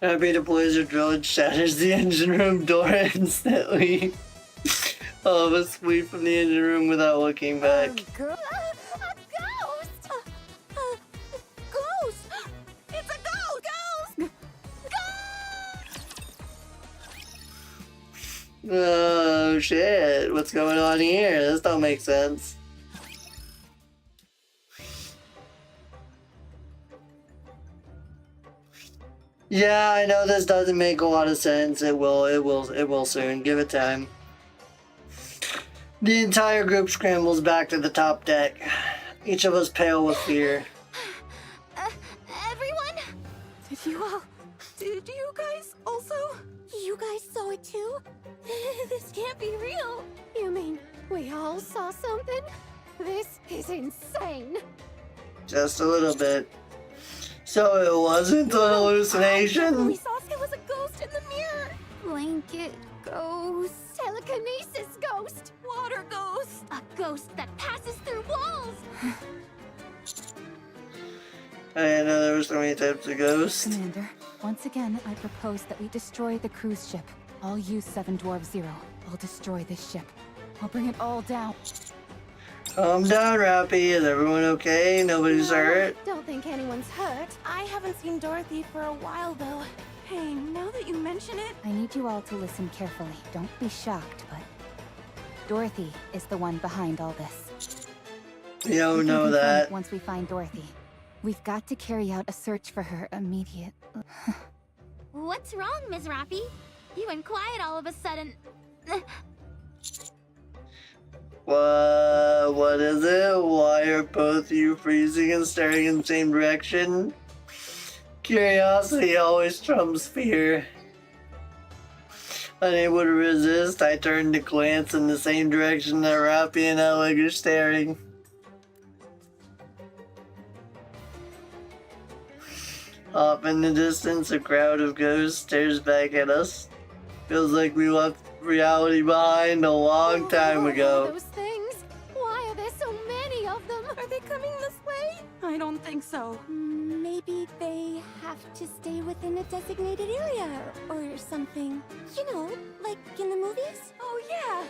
Happy deploys her drill and shatters the engine room door instantly. All of us flee from the engine room without looking back. A ghost! Ghost! It's a ghost! Oh shit, what's going on here? This don't make sense. Yeah, I know this doesn't make a lot of sense. It will soon. Give it time. The entire group scrambles back to the top deck. Each of us pale with fear. Everyone? Did you guys also? You guys saw it too? This can't be real. You mean we all saw something? This is insane. Just a little bit. So it wasn't an hallucination? We saw it was a ghost in the mirror. Blanket ghost. Telekinesis ghost. Water ghost. A ghost that passes through walls. I didn't know there were so many types of ghosts. Commander, once again, I propose that we destroy the cruise ship. I'll use 7 Dwarf 0. I'll destroy this ship. I'll bring it all down. Calm down, Rappy. Is everyone okay? Nobody's hurt? Don't think anyone's hurt. I haven't seen Dorothy for a while, though. Hey, now that you mention it... I need you all to listen carefully. Don't be shocked, but Dorothy is the one behind all this. You don't We can know confirm that. it once we find Dorothy. We've got to carry out a search for her immediately. What's wrong, Ms. Rappy? You went quiet all of a sudden. What is it? Why are both you freezing and staring in the same direction? Curiosity always trumps fear. Unable to resist, I turned to glance in the same direction that Rappy and Alec are staring. Off in the distance, a crowd of ghosts stares back at us. Feels like we left reality behind a long time ago. Those things. Why are there so many of them? Are they coming this way? I don't think so. Maybe they have to stay within a designated area or something. You know, like in the movies? Oh, yeah.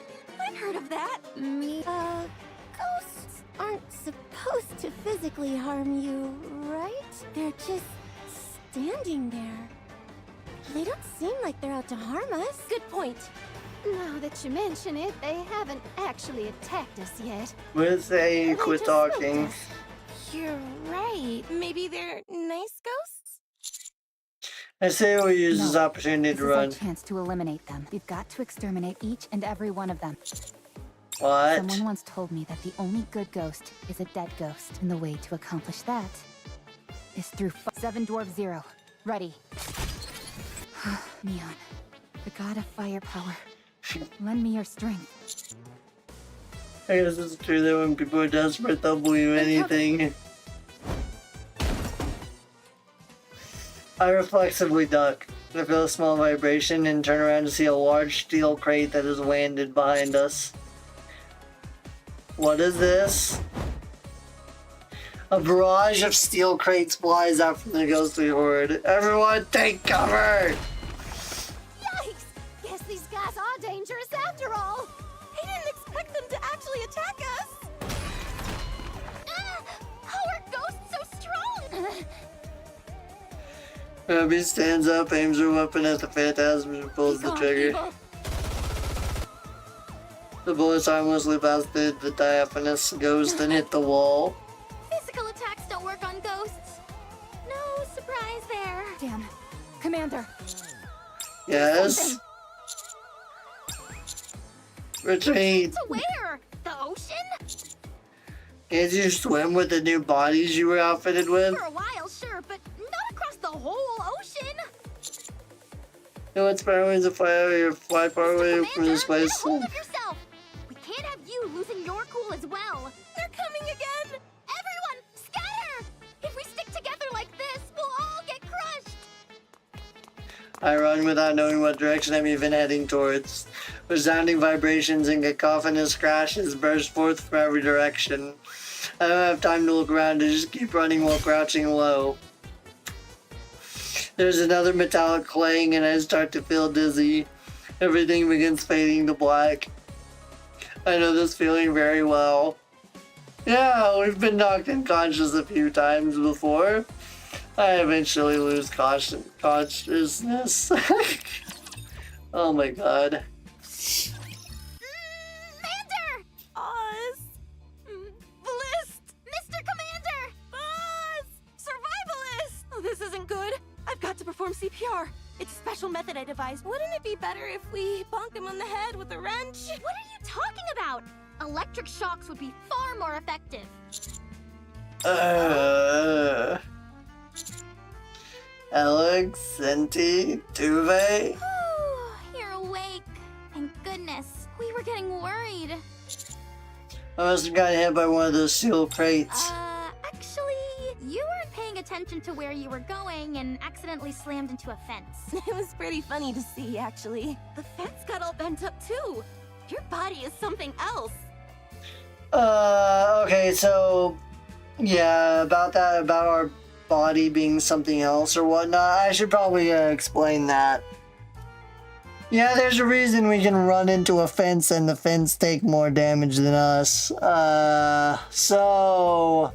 I've heard of that. Ghosts aren't supposed to physically harm you, right? They're just standing there. They don't seem like they're out to harm us. Good point. Now that you mention it, they haven't actually attacked us yet. We'll say They quit just talking. smoked us. You're right. Maybe they're nice ghosts? I say we use No, this opportunity This to is our run. chance to eliminate them. We've got to exterminate each and every one of them. What? Someone once told me that the only good ghost is a dead ghost, and the way to accomplish that is through 7 Dwarf 0. Ready. Neon, the god of firepower. Lend me your strength. I guess it's true that when people are desperate, they'll believe anything. I reflexively duck. I feel a small vibration and turn around to see a large steel crate that has landed behind us. What is this? A barrage of steel crates flies out from the ghostly horde. Everyone take cover! Yikes! Guess these guys are dangerous after all. I didn't expect them to actually attack us. How are ghosts so strong? Abby stands up, aims her weapon at the phantasm, and pulls the trigger. The bullets harmlessly passed through the diaphanous ghost and hit the wall. Physical attacks don't work on ghosts. No surprise there. Damn. Commander. Yes? Retreat! To where? The ocean? Can't you swim with the new bodies you were outfitted with? For a while, sure, but not across the whole ocean. No, it's better ways to fly far away from this Commander, place. get a hold of yourself. We can't have you losing your cool as well. They're coming again. Everyone, scatter! If we stick together like this, we'll all get crushed. I run without knowing what direction I'm even heading towards. Resounding vibrations and cacophonous crashes burst forth from every direction. I don't have time to look around to just keep running while crouching low. There's another metallic clang and I start to feel dizzy. Everything begins fading to black. I know this feeling very well. Yeah, we've been knocked unconscious a few times before. I eventually lose consciousness. Oh my god. Commander! Oz. Blist. Mr. Commander! Buzz. Survivalist. Oh, this isn't good. I've got to perform CPR. It's a special method I devised. Wouldn't it be better if we bonk him on the head with a wrench? What are you talking about? Electric shocks would be far more effective. Alex, Senti, Tuve. You're awake. Thank goodness. We were getting worried. I must have gotten hit by one of those steel crates. Actually, you weren't paying attention to where you were going and accidentally slammed into a fence. It was pretty funny to see, actually. The fence got all bent up, too. Your body is something else. Okay, so... Yeah, about our body being something else or whatnot, I should probably explain that. Yeah, there's a reason we can run into a fence and the fence take more damage than us. So...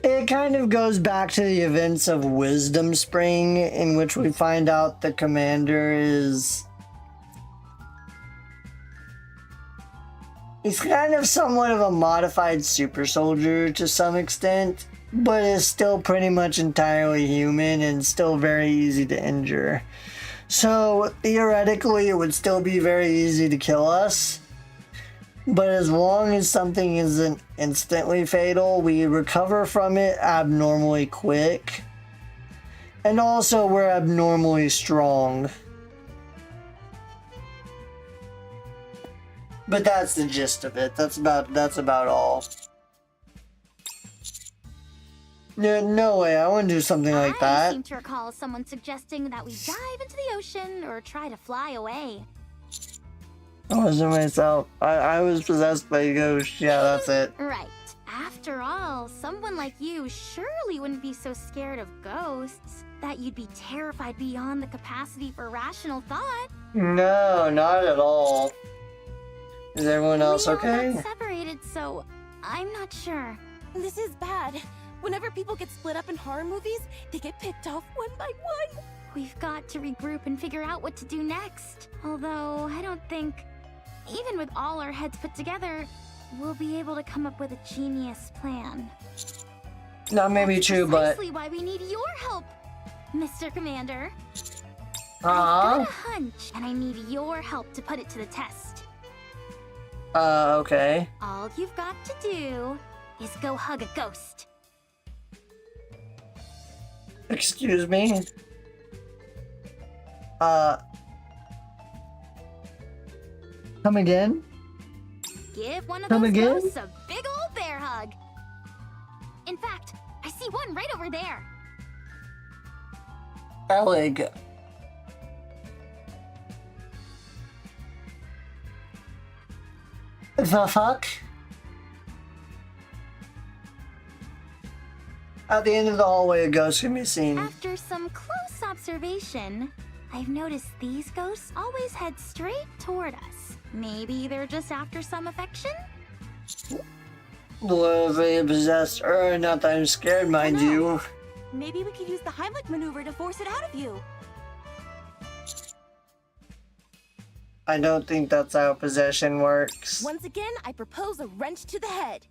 It kind of goes back to the events of Wisdom Spring, in which we find out the commander is... He's kind of somewhat of a modified super soldier to some extent, but is still pretty much entirely human and still very easy to injure. So theoretically it would still be very easy to kill us, but as long as something isn't instantly fatal, we recover from it abnormally quick. And also we're abnormally strong. But that's the gist of it. That's about all. No way, I wouldn't do something like I that. seem to recall someone suggesting that we dive into the ocean or try to fly away. I wasn't myself. I was possessed by a ghost. Yeah, that's it. Right. After all, someone like you surely wouldn't be so scared of ghosts that you'd be terrified beyond the capacity for rational thought. No, not at all. Is everyone else We all okay? got separated, so I'm not sure. This is bad. Whenever people get split up in horror movies, they get picked off one by one. We've got to regroup and figure out what to do next. Although, I don't think, even with all our heads put together, we'll be able to come up with a genius plan. Not maybe That's true, but... precisely why we need your help, Mr. Commander. I've Uh-huh. got a hunch, and I need your help to put it to the test. Okay. All you've got to do is go hug a ghost. Excuse me? Come again? Give one of Come those again? ghosts a big old bear hug. In fact, I see see one right over there. Alec. The fuck? At the end of the hallway, a ghost can be seen. After some close observation, I've noticed these ghosts always head straight toward us. Maybe they're just after some affection? Well, if they possessed her, not that I'm scared, mind you. Maybe we could use the Heimlich maneuver to force it out of you. I don't think that's how possession works. Once again, I propose a wrench to the head.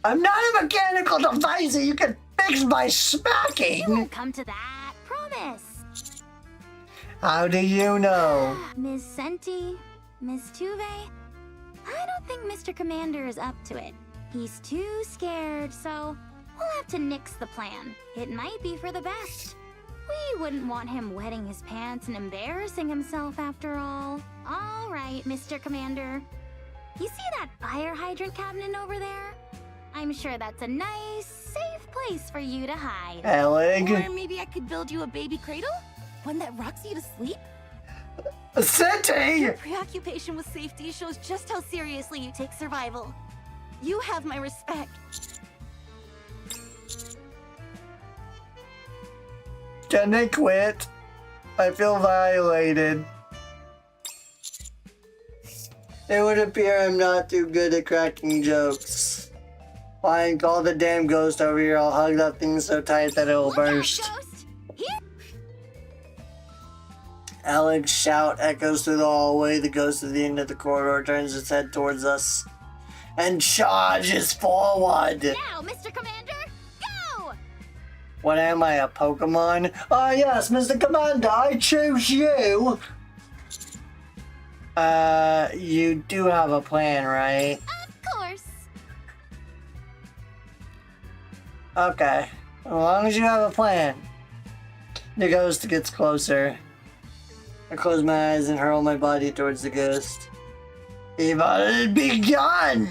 I'm not a mechanical device that you can fix by It smacking! won't come to that, promise. How do you know? Ms. Senti, Ms. Tuve, I don't think Mr. Commander is up to it. He's too scared, so we'll have to nix the plan. It might be for the best. We wouldn't want him wetting his pants and embarrassing himself after all. All right, Mr. Commander. You see that fire hydrant cabinet over there? I'm sure that's a nice, safe place for you to hide. Alec. Or maybe I could build you a baby cradle? One that rocks you to sleep? Senti! Your preoccupation with safety shows just how seriously you take survival. You have my respect. Can they quit? I feel violated. It would appear I'm not too good at cracking jokes. Fine, call the damn ghost over here. I'll hug that thing so tight that it'll burst. Look out, ghost! Here! Alec's shout echoes through the hallway. The ghost at the end of the corridor turns its head towards us and charges forward. Now, Mr. Commander, go! What am I, a Pokemon? Ah, yes, Mr. Commander, I choose you. You do have a plan, right? Of course. Okay, as long as you have a plan. The ghost gets closer. I close my eyes and hurl my body towards the ghost. Evil begun!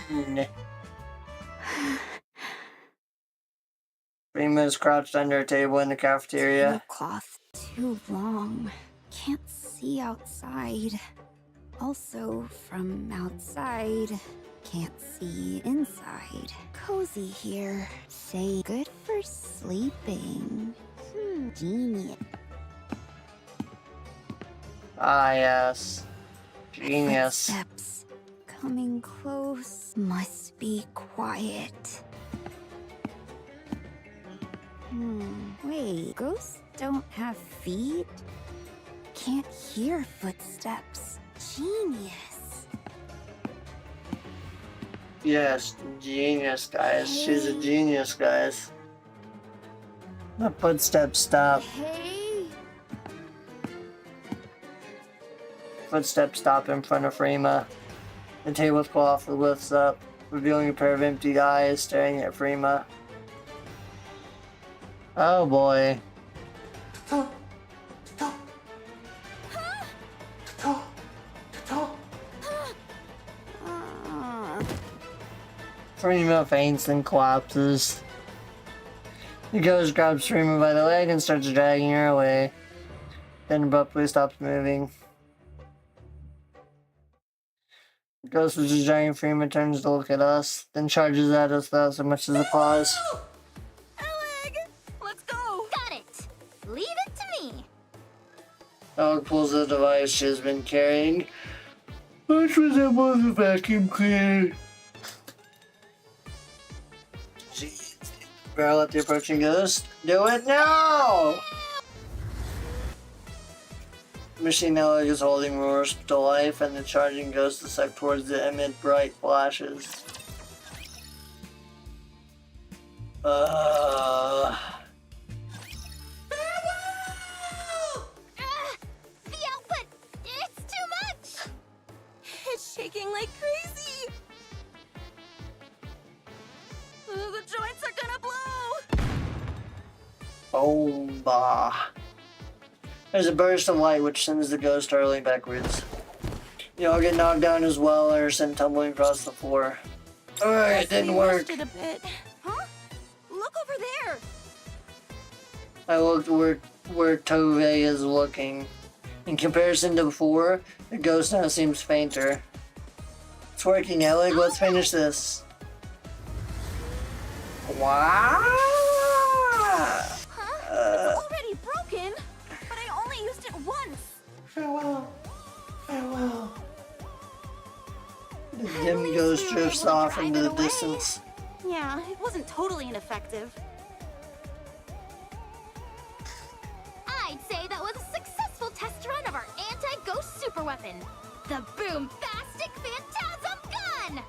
Rima's crouched under a table in the cafeteria. Tablecloth too long. Can't see outside. Also, from outside, can't see inside. Cozy here. Say good for sleeping. Genius. Ah, yes. Genius. Footsteps coming close. Must be quiet. Wait, ghosts don't have feet? Can't hear footsteps. Genius. Yes, genius, guys. She's a genius, guys. The footsteps stop. Hey. Footsteps stop in front of Rima. The tablecloth lifts up, revealing a pair of empty eyes staring at Rima. Oh boy. Rima faints and collapses. The ghost grabs Rima by the leg and starts dragging her away, then abruptly stops moving. The ghost, which is dragging Rima, turns to look at us, then charges at us without so much as a pause. Alec! Let's go! Got it. Leave it to me. Dog pulls the device she has been carrying, which resembles a vacuum cleaner. Barrel at the approaching ghost. Do it now! The machine Alec is holding roars to life, and the charging ghost is sucked towards it amid bright flashes. The output, it's too much. It's shaking like crazy! The joints are gonna blow! Oh, bah. There's a burst of light which sends the ghost hurling backwards. You all get knocked down as well and are sent tumbling across the floor. It didn't work. It a bit. Huh? Look over there! I looked where Tovey is looking. In comparison to before, the ghost now seems fainter. It's working, Alec. Let's finish this. Wow! It's already broken, but I only used it once. Farewell. Farewell. The dim ghost drifts off into the distance. Yeah, it wasn't totally ineffective. I'd say that was a successful test run of our anti-ghost superweapon, the Boombastic Phantasm Gun!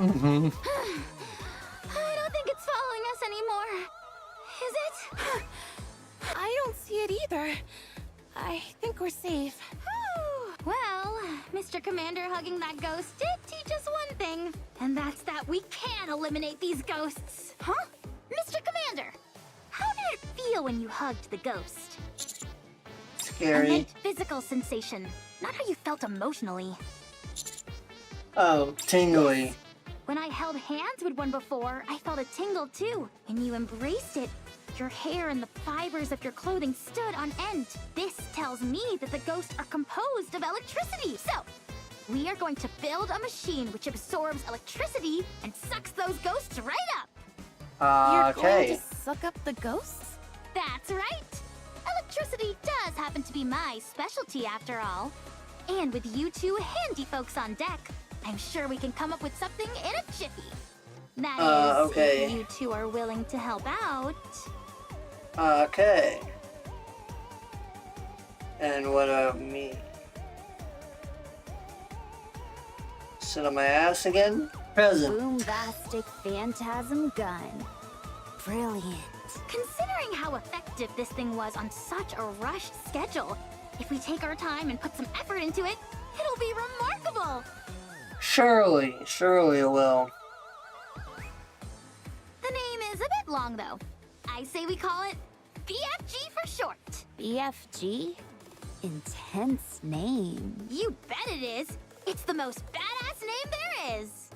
I don't think it's following us anymore. Is it? I don't see it either. I think we're safe. Well, Mr. Commander hugging that ghost did teach us one thing, and that's that we can eliminate these ghosts. Huh? Mr. Commander, how did it feel when you hugged the ghost? I Scary. meant physical sensation, not how you felt emotionally. Oh, tingly. When I held hands with one before, I felt a tingle too. When you embraced it, your hair and the fibers of your clothing stood on end. This tells me that the ghosts are composed of electricity. So, we are going to build a machine which absorbs electricity and sucks those ghosts right up. You're going Okay. to suck up the ghosts? That's right. Electricity does happen to be my specialty after all. And with you two handy folks on deck, I'm sure we can come up with something in a jiffy. That is, okay. if you two are willing to help out. Okay. And what about me? Sit on my ass again? Present. Boombastic Phantasm Gun. Brilliant. Considering how effective this thing was on such a rushed schedule, if we take our time and put some effort into it, it'll be remarkable. Surely it will. The name is a bit long though. I say we call it BFG for short. BFG? Intense name. You bet it is. It's the most badass name there is.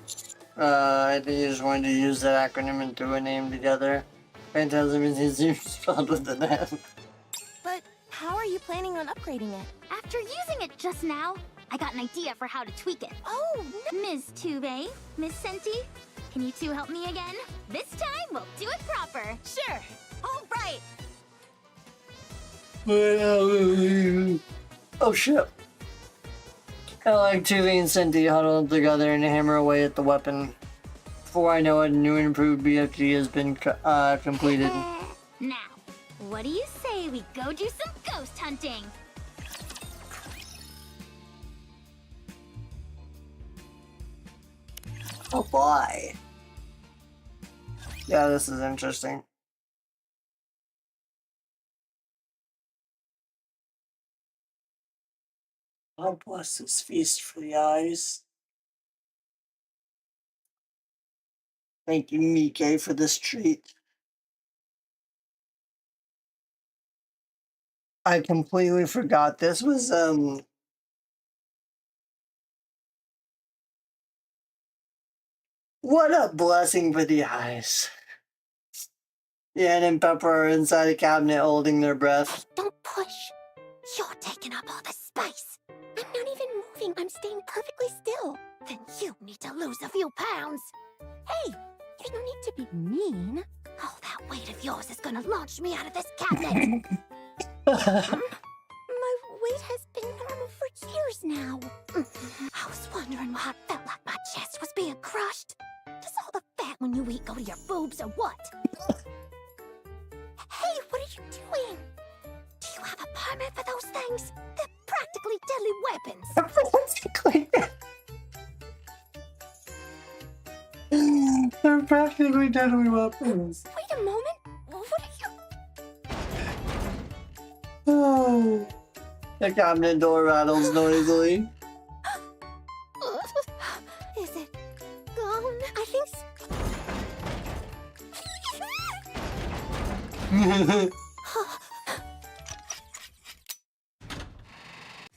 I think you just wanted to use that acronym and threw a name together. Phantasm is spelled with an F. But how are you planning on upgrading it? After using it just now, I got an idea for how to tweak it. Oh, Ms. Tube, Miss Senti, can you two help me again? This time, we'll do it proper. sure. All right. Oh shit. I like Tuvey and Cindy huddled together and hammer away at the weapon. Before I know it, a new and improved BFG has been completed. Now, what do you say we go do some ghost hunting? Oh boy. Yeah, this is interesting. God bless this feast for the eyes. Thank you, Nikke, for this treat. I completely forgot this was what a blessing for the eyes. Yan and Pepper are inside a cabinet holding their breath. Don't push. You're taking up all the space. I'm not even moving. I'm staying perfectly still. Then you need to lose a few pounds. Hey, there's no need to be mean. All that weight of yours is gonna launch me out of this cabinet. My weight has been normal for years now. I was wondering why I felt like my chest was being crushed. Does all the fat when you eat go to your boobs or what? Hey, what are you doing? Do you have a permit for those things? They're practically deadly weapons. They're practically deadly weapons. Wait a moment. What are you... Oh. The cabinet door rattles noisily. Is it gone? I think so.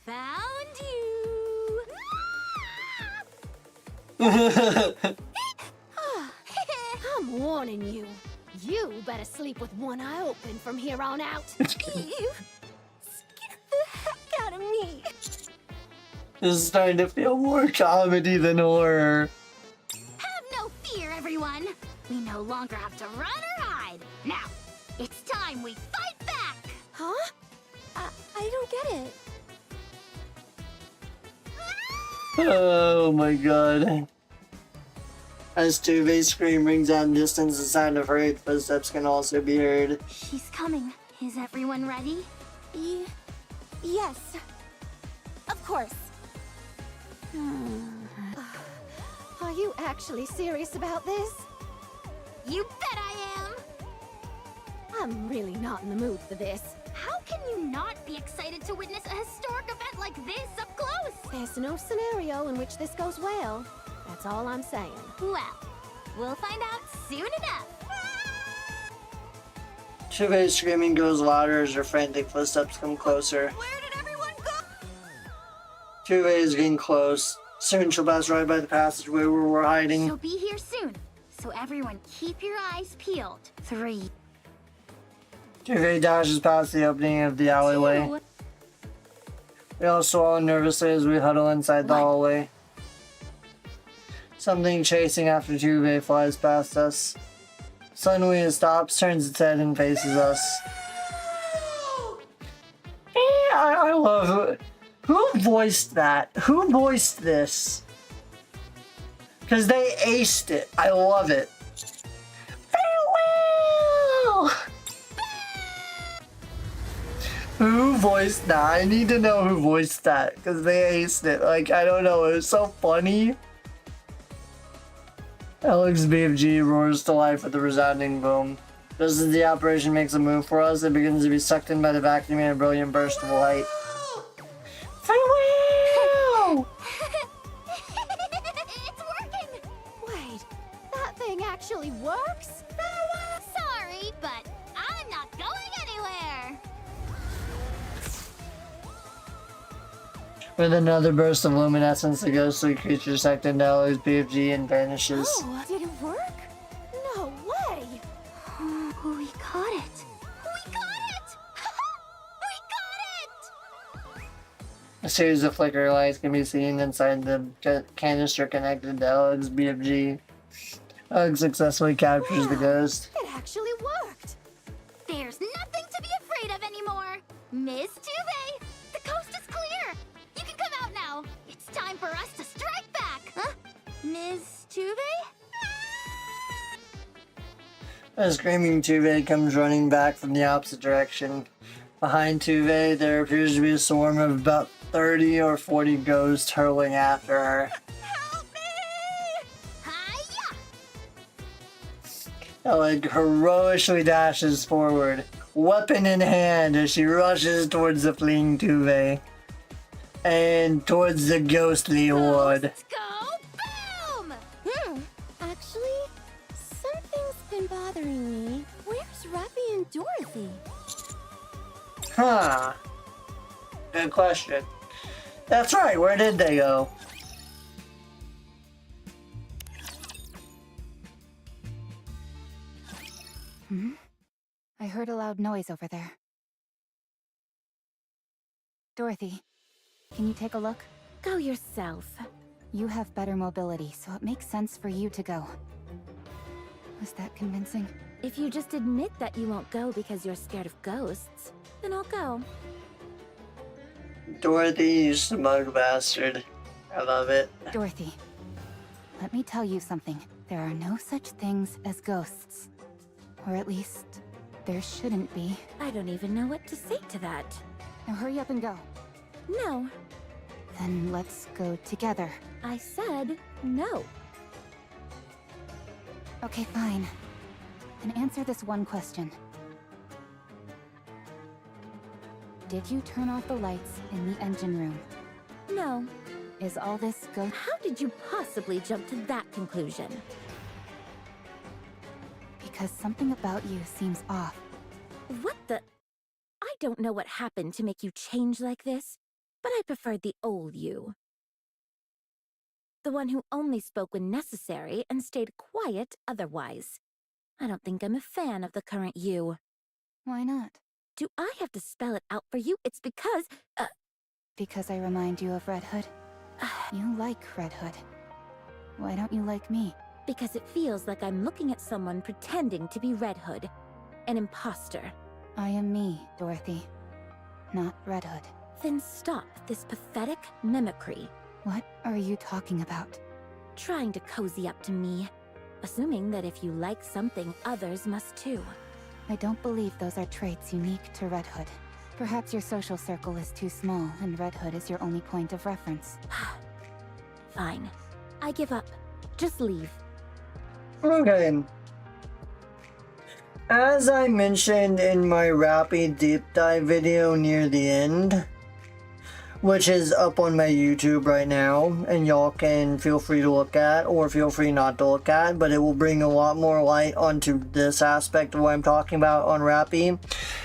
Found you! You better sleep with one eye open from here on out. Ew! Scare the heck out of me! This is starting to feel more comedy than horror. Have no fear, everyone. We no longer have to run or hide. Now, it's time we fight back. Huh? I don't get it. Oh my god. As Tuve's scream rings out in distance, the sound of hurried footsteps can also be heard. She's coming. Is everyone ready? Yes. Of course. Are you actually serious about this? You bet I am. I'm really not in the mood for this. How can you not be excited to witness a historic event like this up close? There's no scenario in which this goes well. That's all I'm saying. Well, we'll find out soon enough. Tuve's screaming grows louder as her frantic footsteps come closer. Where did everyone go? Tuve is getting close. Soon she'll pass right by the passageway where we're hiding. She'll be here soon. So everyone keep your eyes peeled. 3, Tuve dashes past the opening of the alleyway. 2, We all swallow nervously as we huddle inside the What? hallway. Something chasing after Tuve flies past us. Suddenly it stops, turns its head, and faces us. I love it. Who voiced that? Who voiced this? Because they aced it. I love it. Farewell! Who voiced that? I need to know who voiced that because they aced it. Like, I don't know. It was so funny. Alex BFG roars to life with a resounding boom. Just as the operation makes a move for us, it begins to be sucked in by the vacuum in a brilliant burst of light. Farewell! It's working. Wait, that thing actually works? Sorry, but I'm not going anywhere. With another burst of luminescence, the ghostly creature sucked into Alex BFG and vanishes. Oh, did it work? No way! We got it. We got it. We got it. A series of flickering lights can be seen inside the canister connected to Alex BFG. Alex successfully captures the ghost. It actually worked! There's nothing to be afraid of anymore. Miss Tuve, the coast is clear. You can come out now. It's time for us to strike back. Huh? Miss Tuve? A screaming Tuve comes running back from the opposite direction. Behind Tuve, there appears to be a swarm of about 30 or 40 ghosts hurling after her. Help me! Hiya! Alex heroically dashes forward, weapon in hand, as she rushes towards the fleeing Tuve and towards the ghostly horde. Let's go! Boom! Actually, something's been bothering me. Where's Ruffy and Dorothy? Huh. Good question. That's right, where did they go? I heard a loud noise over there. Dorothy, can you take a look? Go yourself. You have better mobility, so it makes sense for you to go. Was that convincing? If you just admit that you won't go because you're scared of ghosts, then I'll go. Dorothy, you smug bastard. I love it. Dorothy, let me tell you something. There are no such things as ghosts. Or at least, there shouldn't be. I don't even know what to say to that. Now hurry up and go. No, Then let's go together. I said no. Okay, fine. Then answer this one question. Did you turn off the lights in the engine room? No. Is all this ghost? How did you possibly jump to that conclusion? Because something about you seems off. What the? I don't know what happened to make you change like this, but I preferred the old you. The one who only spoke when necessary and stayed quiet otherwise. I don't think I'm a fan of the current you. Why not? Do I have to spell it out for you? It's because, Because I remind you of Red Hood? You like Red Hood. Why don't you like me? because it feels like I'm looking at someone pretending to be Red Hood. An imposter. I am me, Dorothy. Not Red Hood. Then stop this pathetic mimicry. What are you talking about? Trying to cozy up to me. Assuming that if you like something, others must too. I don't believe those are traits unique to Red Hood. Perhaps your social circle is too small, and Red Hood is your only point of reference. Fine. I give up. Just leave. Okay. As I mentioned in my Rapid Deep Dive video near the end, which is up on my YouTube right now, and y'all can feel free to look at, or feel free not to look at, but it will bring a lot more light onto this aspect of what I'm talking about on Rappy,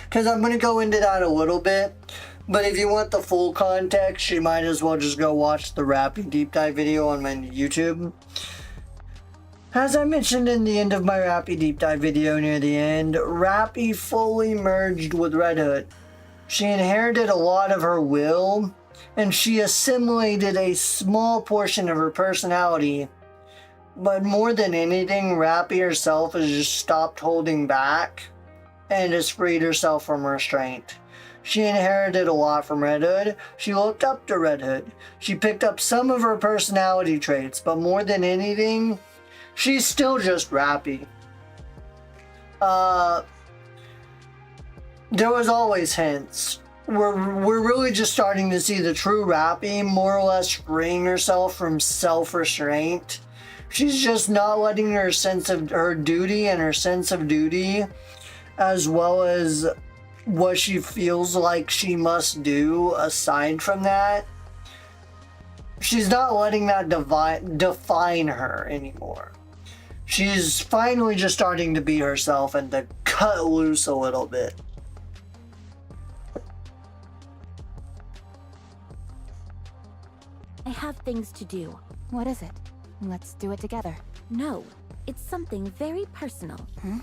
because I'm going to go into that a little bit, but if you want the full context, you might as well just go watch the Rappy Deep Dive video on my YouTube. As I mentioned in the end of my Rappy Deep Dive video near the end, Rappy fully merged with Red Hood. She inherited a lot of her will, and she assimilated a small portion of her personality. But more than anything, Rappy herself has just stopped holding back and has freed herself from restraint. She inherited a lot from Red Hood. She looked up to Red Hood. She picked up some of her personality traits, but more than anything, she's still just Rappy. There was always hints. We're really just starting to see the true Rappy more or less freeing herself from self-restraint. She's just not letting her sense of her duty and her sense of duty, as well as what she feels like she must do aside from that. She's not letting that define her anymore. She's finally just starting to be herself and to cut loose a little bit. I have things to do. What is it? Let's do it together. No, it's something very personal. Huh?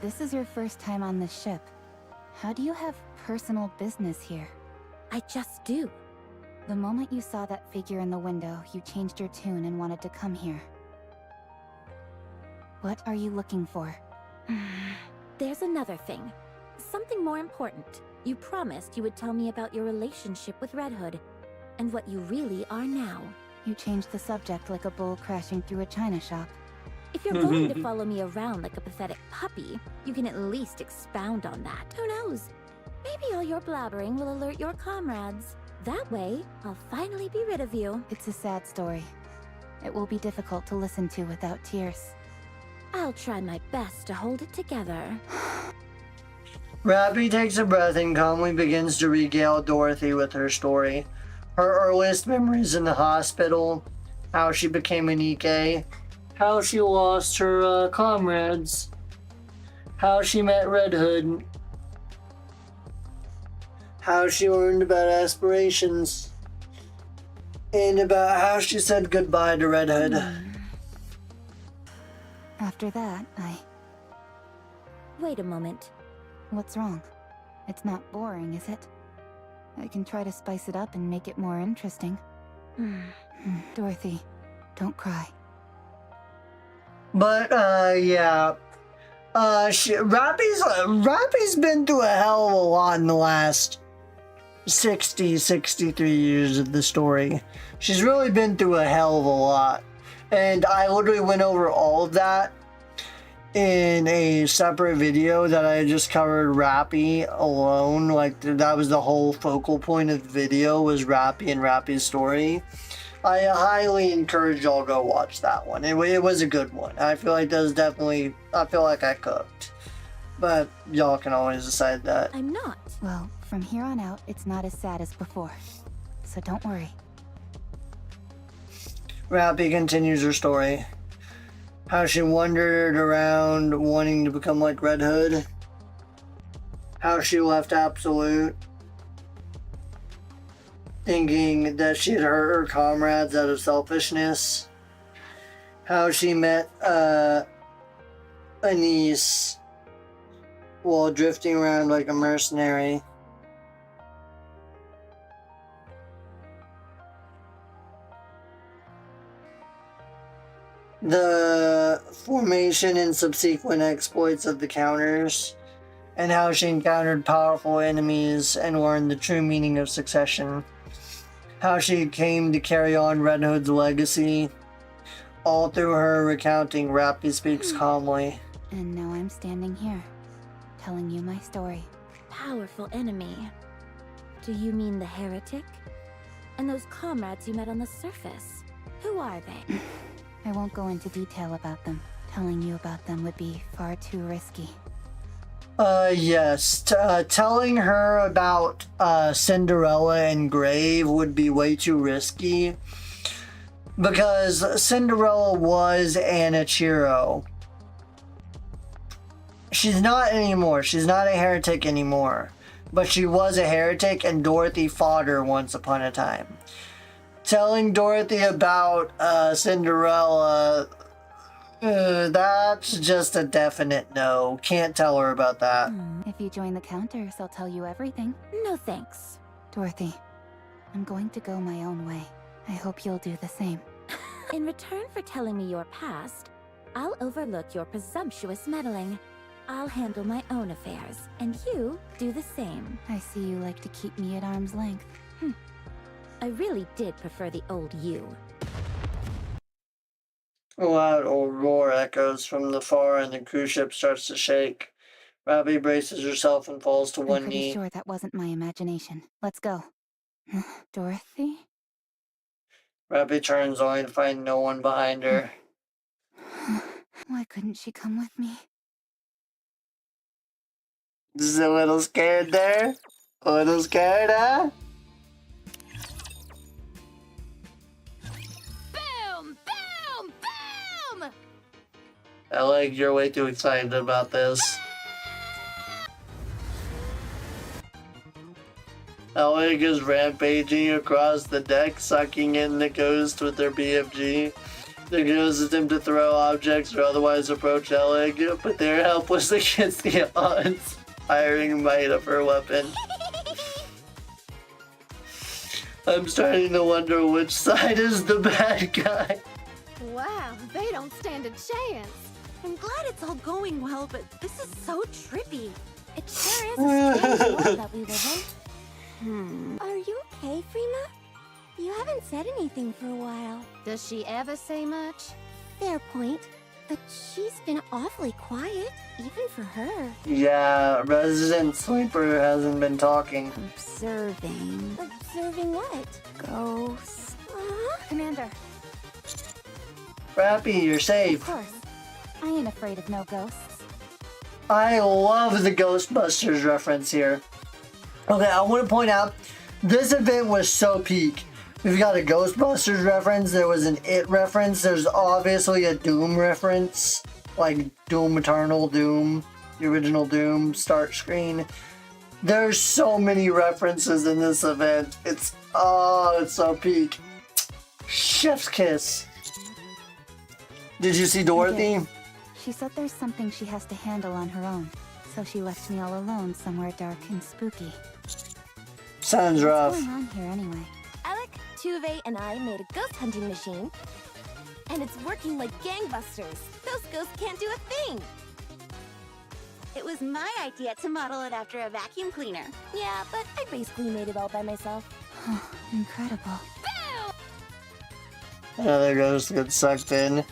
This is your first time on this ship. How do you have personal business here? I just do. The moment you saw that figure in the window, you changed your tune and wanted to come here. What are you looking for? There's another thing. Something more important. You promised you would tell me about your relationship with Red Hood, and what you really are now. You changed the subject like a bull crashing through a china shop. If you're going to follow me around like a pathetic puppy, you can at least expound on that. Who knows? Maybe all your blabbering will alert your comrades. That way, I'll finally be rid of you. It's a sad story. It will be difficult to listen to without tears. I'll try my best to hold it together. Rappy takes a breath and calmly begins to regale Dorothy with her story. Her earliest memories in the hospital, how she became a Nikke, how she lost her comrades, how she met Red Hood, how she learned about aspirations, and about how she said goodbye to Red Hood. After that, Wait a moment. What's wrong? It's not boring, is it? I can try to spice it up and make it more interesting. Dorothy, don't cry. But, yeah. Rappy's been through a hell of a lot in the last 63 years of the story. She's really been through a hell of a lot. And I literally went over all of that in a separate video that I just covered Rappy alone. Like, that was the whole focal point of the video, was Rappy and Rappy's story. I highly encourage y'all go watch that one. It was a good one. I feel like that was definitely, I feel like I cooked. But y'all can always decide that. I'm not. Well, from here on out, it's not as sad as before. So don't worry. Rappy continues her story. How she wandered around wanting to become like Red Hood. How she left Absolute, thinking that she had hurt her comrades out of selfishness. How she met Anise while drifting around like a mercenary. The formation and subsequent exploits of the counters, and how she encountered powerful enemies and learned the true meaning of succession. How she came to carry on Red Hood's legacy, all through her recounting Rappy Speaks Calmly. And now I'm standing here, telling you my story. Powerful enemy. Do you mean the heretic? And those comrades you met on the surface? Who are they? I won't go into detail about them. Telling you about them would be far too risky. Yes. Telling her about Cinderella and Grave would be way too risky. Because Cinderella was Anichiro. She's not anymore. She's not a heretic anymore. But she was a heretic, and Dorothy fought her once upon a time. Telling Dorothy about Cinderella, that's just a definite no. Can't tell her about that. If you join the Counters, I'll tell you everything. No thanks. Dorothy, I'm going to go my own way. I hope you'll do the same. In return for telling me your past, I'll overlook your presumptuous meddling. I'll handle my own affairs, and you do the same. I see you like to keep me at arm's length. I really did prefer the old you. A loud old roar echoes from the far, and the cruise ship starts to shake. Robbie braces herself and falls to one I'm pretty knee. sure that wasn't my imagination. Let's go. Dorothy? Robbie turns only to find no one behind her. Why couldn't she come with me? Just a little scared there? A little scared, huh? Boom! Boom! Boom! I like you're way too excited about this. Alec is rampaging across the deck, sucking in the ghost with her BFG. The ghosts attempt to throw objects or otherwise approach Alec, but they're helpless against the uninspiring might of her weapon. I'm starting to wonder which side is the bad guy. Wow, they don't stand a chance. I'm glad it's all going well, but this is so trippy. It sure is a strange world that we live in. Are you okay, Freema? You haven't said anything for a while. Does she ever say much? Fair point. But she's been awfully quiet, even for her. Yeah, Resident Sleeper hasn't been talking. Observing. Observing what? Ghosts. Commander, Rappy, you're of safe. course. I ain't afraid of no ghosts. I love the Ghostbusters reference here. Okay, I want to point out, this event was so peak. We've got a Ghostbusters reference, there was an It reference, there's obviously a Doom reference, like Doom Eternal, Doom, the original Doom start screen. There's so many references in this event. It's so peak. Chef's kiss. Did you see Dorothy? did. She said there's something she has to handle on her own, so she left me all alone somewhere dark and spooky. Sounds rough. What's going on here anyway? Alec, Tuve, and I made a ghost hunting machine, and it's working like gangbusters. Those ghosts can't do a thing. It was my idea to model it after a vacuum cleaner. Yeah, but I basically made it all by myself. Incredible. Another ghost gets sucked in.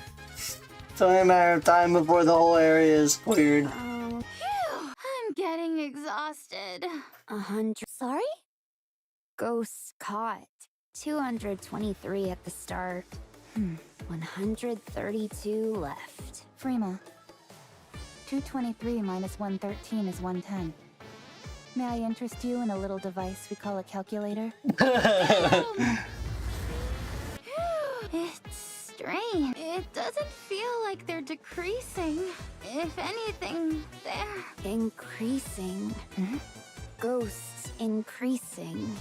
It's only a matter of time before the whole area is cleared. Phew, I'm getting exhausted. 100. Sorry? Ghosts caught. 223 at the start. 132 left. Freema, 223 minus 113 is 110. May I interest you in a little device we call a calculator? It's strange. It doesn't feel like they're decreasing. If anything, they're... Increasing. Ghosts increasing.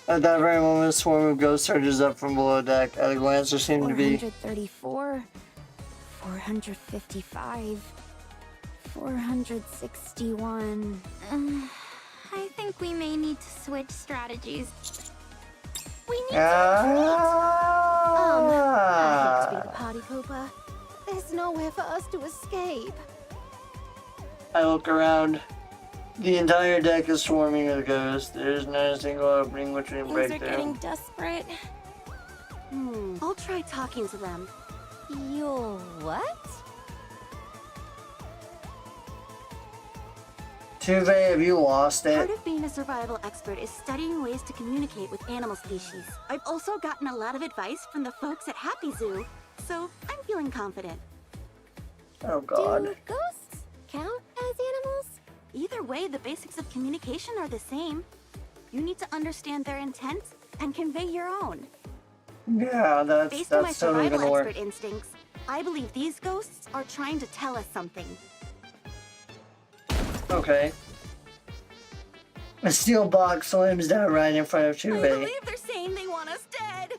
At that very moment, a swarm of ghosts surges up from below deck. At a glance, there seemed to be 434. 455. 461. I think we may need to switch strategies. We need I hate to be the party pooper. There's nowhere for us to escape. I look around. The entire deck is swarming with ghosts. There's not a single opening which we can Things break are through. getting desperate. I'll try talking to them. You'll what? Tuve, have you lost Part it? of being a survival expert is studying ways to communicate with animal species. I've also gotten a lot of advice from the folks at Happy Zoo, so I'm feeling confident. Oh god. Do ghosts count as animals? Either way, the basics of communication are the same. You need to understand their intent and convey your own. Yeah, Based on my that's totally survival gonna work. expert instincts, I believe these ghosts are trying to tell us something. Okay. A steel box slams down right in front of I Tuve. believe they're saying they want us dead.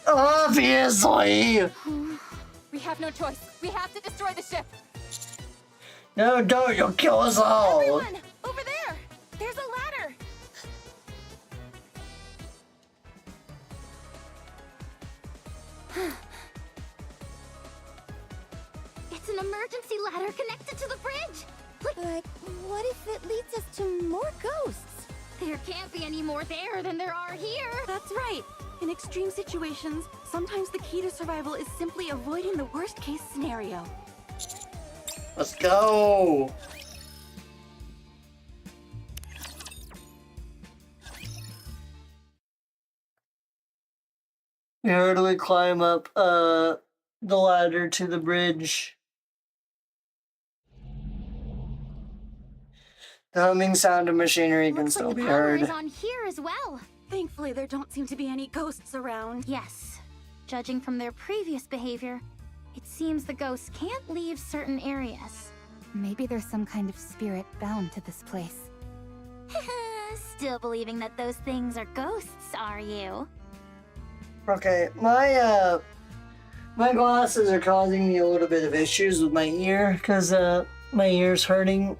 Obviously! We have no choice. We have to destroy the ship. No, don't, you'll kill us all! Everyone, over there! There's a ladder! It's an emergency ladder connected to the bridge! But what if it leads us to more ghosts? There can't be any more there than there are here! That's right. In extreme situations, sometimes the key to survival is simply avoiding the worst case scenario. Let's go! We hurriedly climb up the ladder to the bridge. The humming sound of machinery can Looks still like the be power heard. is on here as well. Thankfully, there don't seem to be any ghosts around. Yes. Judging from their previous behavior, it seems the ghosts can't leave certain areas. Maybe there's some kind of spirit bound to this place. Still believing that those things are ghosts, are you? Okay, my glasses are causing me a little bit of issues with my ear because my ear's hurting.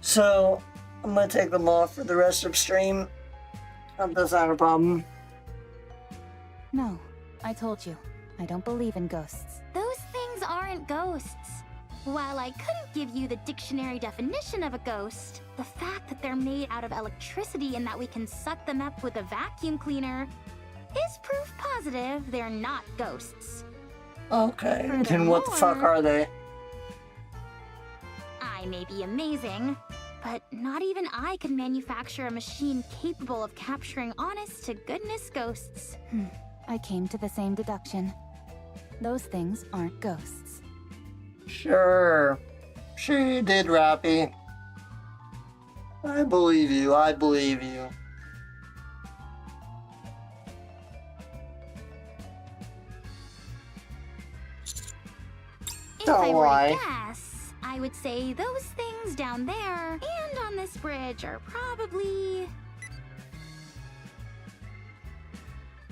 So I'm gonna take them off for the rest of stream. Hope that's not a problem. No, I told you. I don't believe in ghosts. Those things aren't ghosts. While I couldn't give you the dictionary definition of a ghost, the fact that they're made out of electricity and that we can suck them up with a vacuum cleaner is proof positive they're not ghosts. Okay, then what the fuck Furthermore- are they? I may be amazing, but not even I can manufacture a machine capable of capturing honest-to-goodness ghosts. I came to the same deduction. Those things aren't ghosts. Sure. Sure you did, Rappy. I believe you, I believe you. If Don't I were lie. to guess, I would say those things down there and on this bridge are probably...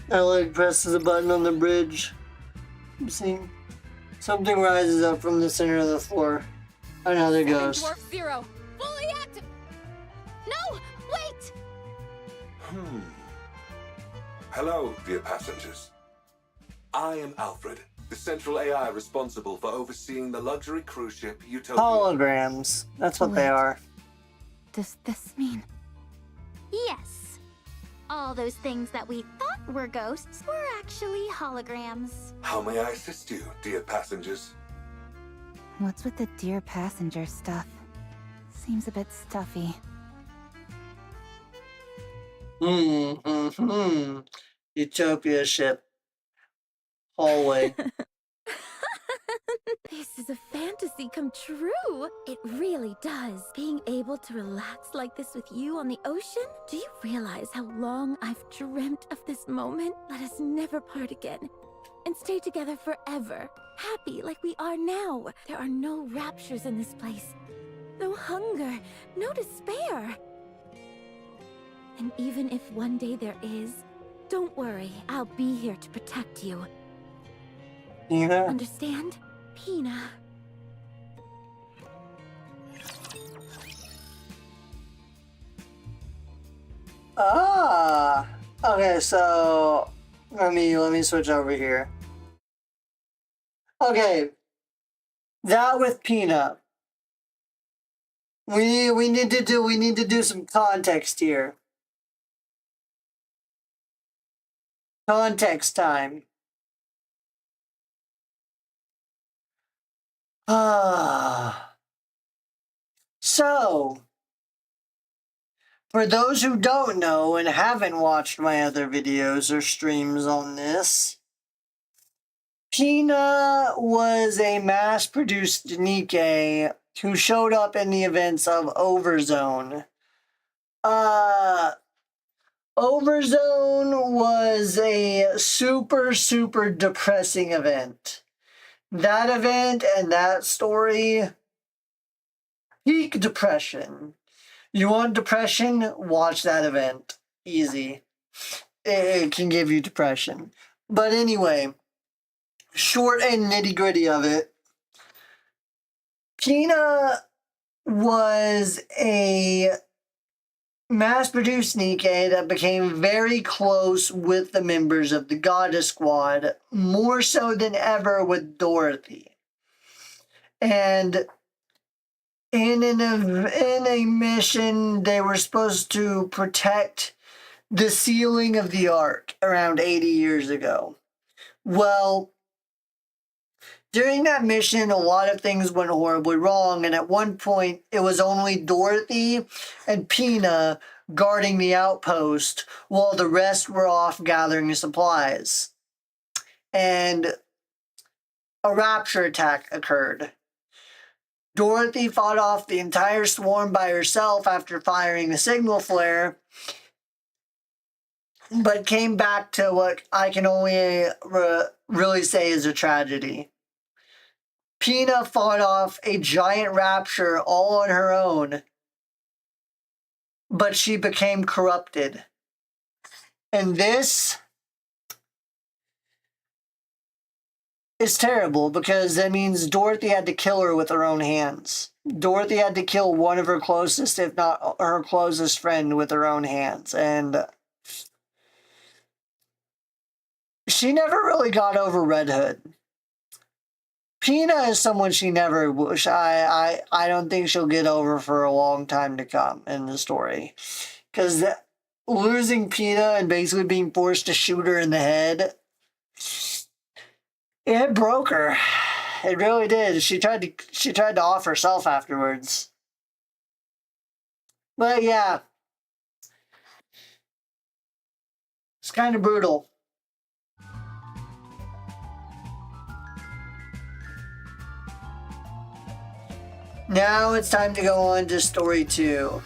My leg presses a button on the bridge. See? Something rises up from the center of the floor. Another ghost. Dwarf Zero, fully active. No! Wait! Hello, dear passengers. I am Alfred, the central AI responsible for overseeing the luxury cruise ship Utopia. Holograms. That's what they Wait. are. Does this mean... Yes. All those things that we thought were ghosts were actually holograms. How may I assist you, dear passengers? What's with the dear passenger stuff? Seems a bit stuffy. Utopia ship. Hallway. This is a fantasy come true. It really does. Being able to relax like this with you on the ocean. Do you realize how long I've dreamt of this moment? Let us never part again and stay together forever. Happy like we are now. There are no raptures in this place. No hunger, no despair. And even if one day there is, don't worry. I'll be here to protect you. Pina? Understand? Pina. Ah! Okay, so let me switch over here. Okay. That with Pina. We need to do some context here. Context time. Ah. So, for those who don't know and haven't watched my other videos or streams on this, Pina was a mass-produced Nikke who showed up in the events of Overzone. Overzone was a super depressing event. That event and that story, peak depression. You want depression? Watch that event. Easy. It can give you depression. But anyway, short and nitty gritty of it. Pina was a mass-produced Nikke that became very close with the members of the Goddess Squad, more so than ever with Dorothy. And in a mission, they were supposed to protect the sealing of the Ark around 80 years ago. Well, during that mission, a lot of things went horribly wrong, and at one point, it was only Dorothy and Pina guarding the outpost, while the rest were off gathering supplies. And a rapture attack occurred. Dorothy fought off the entire swarm by herself after firing a signal flare, but came back to what I can only really say is a tragedy. Pina fought off a giant rapture all on her own, but she became corrupted. And this is terrible because that means Dorothy had to kill her with her own hands. Dorothy had to kill one of her closest, if not her closest friend, with her own hands. And she never really got over Red Hood. Pina is someone she never, I don't think she'll get over for a long time to come in the story. Because losing Pina and basically being forced to shoot her in the head, it broke her. It really did. She tried to off herself afterwards. But yeah. It's kind of brutal. Now it's time to go on to story 2.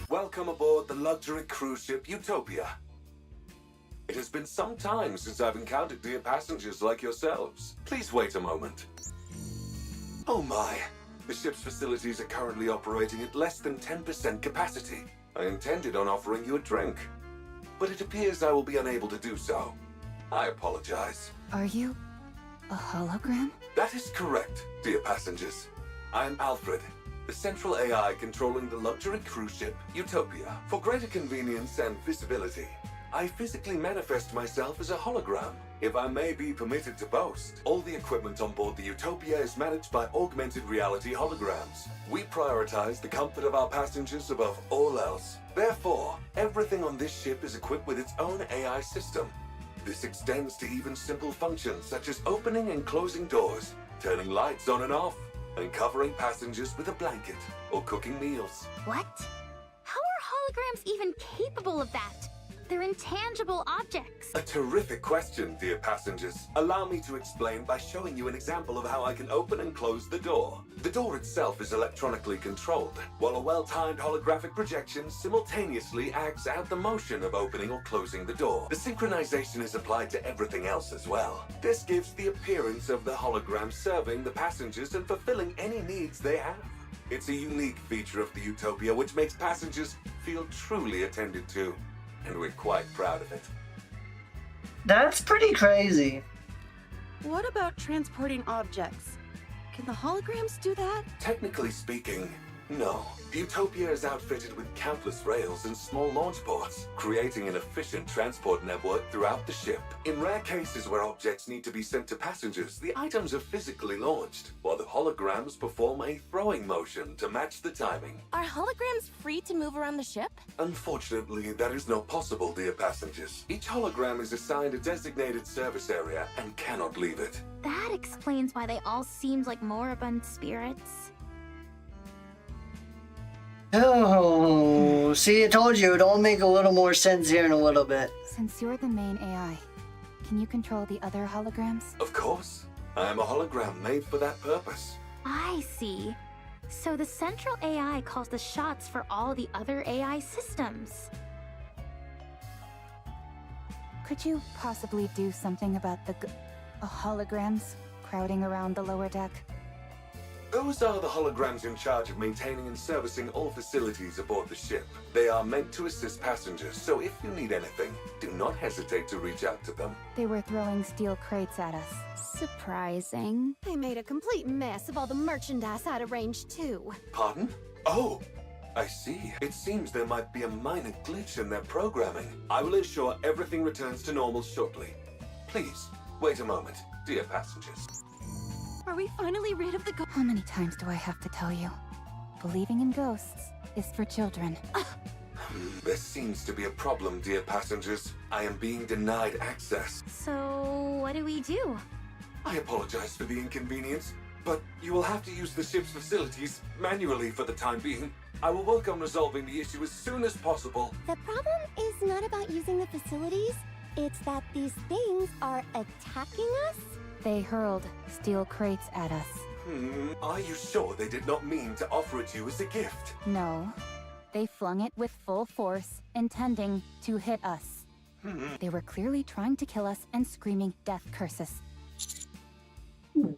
Welcome aboard the luxury cruise ship Utopia. It has been some time since I've encountered dear passengers like yourselves. Please wait a moment. Oh my, the ship's facilities are currently operating at less than 10% capacity. I intended on offering you a drink, but it appears I will be unable to do so. I apologize. Are you a hologram? That is correct, dear passengers. I am Alfred, the central AI controlling the luxury cruise ship Utopia. For greater convenience and visibility, I physically manifest myself as a hologram. If I may be permitted to boast, all the equipment on board the Utopia is managed by augmented reality holograms. We prioritize the comfort of our passengers above all else. Therefore, everything on this ship is equipped with its own AI system. This extends to even simple functions such as opening and closing doors, turning lights on and off, and covering passengers with a blanket or cooking meals. What? How are holograms even capable of that? They're intangible objects. A terrific question, dear passengers. Allow me to explain by showing you an example of how I can open and close the door. The door itself is electronically controlled, while a well-timed holographic projection simultaneously acts out the motion of opening or closing the door. The synchronization is applied to everything else as well. This gives the appearance of the hologram serving the passengers and fulfilling any needs they have. It's a unique feature of the Utopia which makes passengers feel truly attended to. and we're quite proud of it. That's pretty crazy. What about transporting objects? Can the holograms do that? Technically speaking, no. Utopia is outfitted with countless rails and small launch ports, creating an efficient transport network throughout the ship. In rare cases where objects need to be sent to passengers, the items are physically launched, while the holograms perform a throwing motion to match the timing. Are holograms free to move around the ship? Unfortunately, that is not possible, dear passengers. Each hologram is assigned a designated service area and cannot leave it. That explains why they all seemed like moribund spirits. Oh, see, I told you, it'll all make a little more sense here in a little bit. Since you're the main AI, can you control the other holograms? Of course. I am a hologram made for that purpose. I see. So the central AI calls the shots for all the other AI systems. Could you possibly do something about the holograms crowding around the lower deck? Those are the holograms in charge of maintaining and servicing all facilities aboard the ship. They are meant to assist passengers, so if you need anything, do not hesitate to reach out to them. They were throwing steel crates at us. Surprising. They made a complete mess of all the merchandise out of range, too. Pardon? Oh, I see. It seems there might be a minor glitch in their programming. I will ensure everything returns to normal shortly. Please, wait a moment, dear passengers. Are we finally rid of the ghost? How many times do I have to tell you? Believing in ghosts is for children. There seems to be a problem, dear passengers. I am being denied access. So what do we do? I apologize for the inconvenience, but you will have to use the ship's facilities manually for the time being. I will work on resolving the issue as soon as possible. The problem is not about using the facilities. It's that these things are attacking us. They hurled steel crates at us. Are you sure they did not mean to offer it to you as a gift? No. They flung it with full force, intending to hit us. They were clearly trying to kill us and screaming death curses.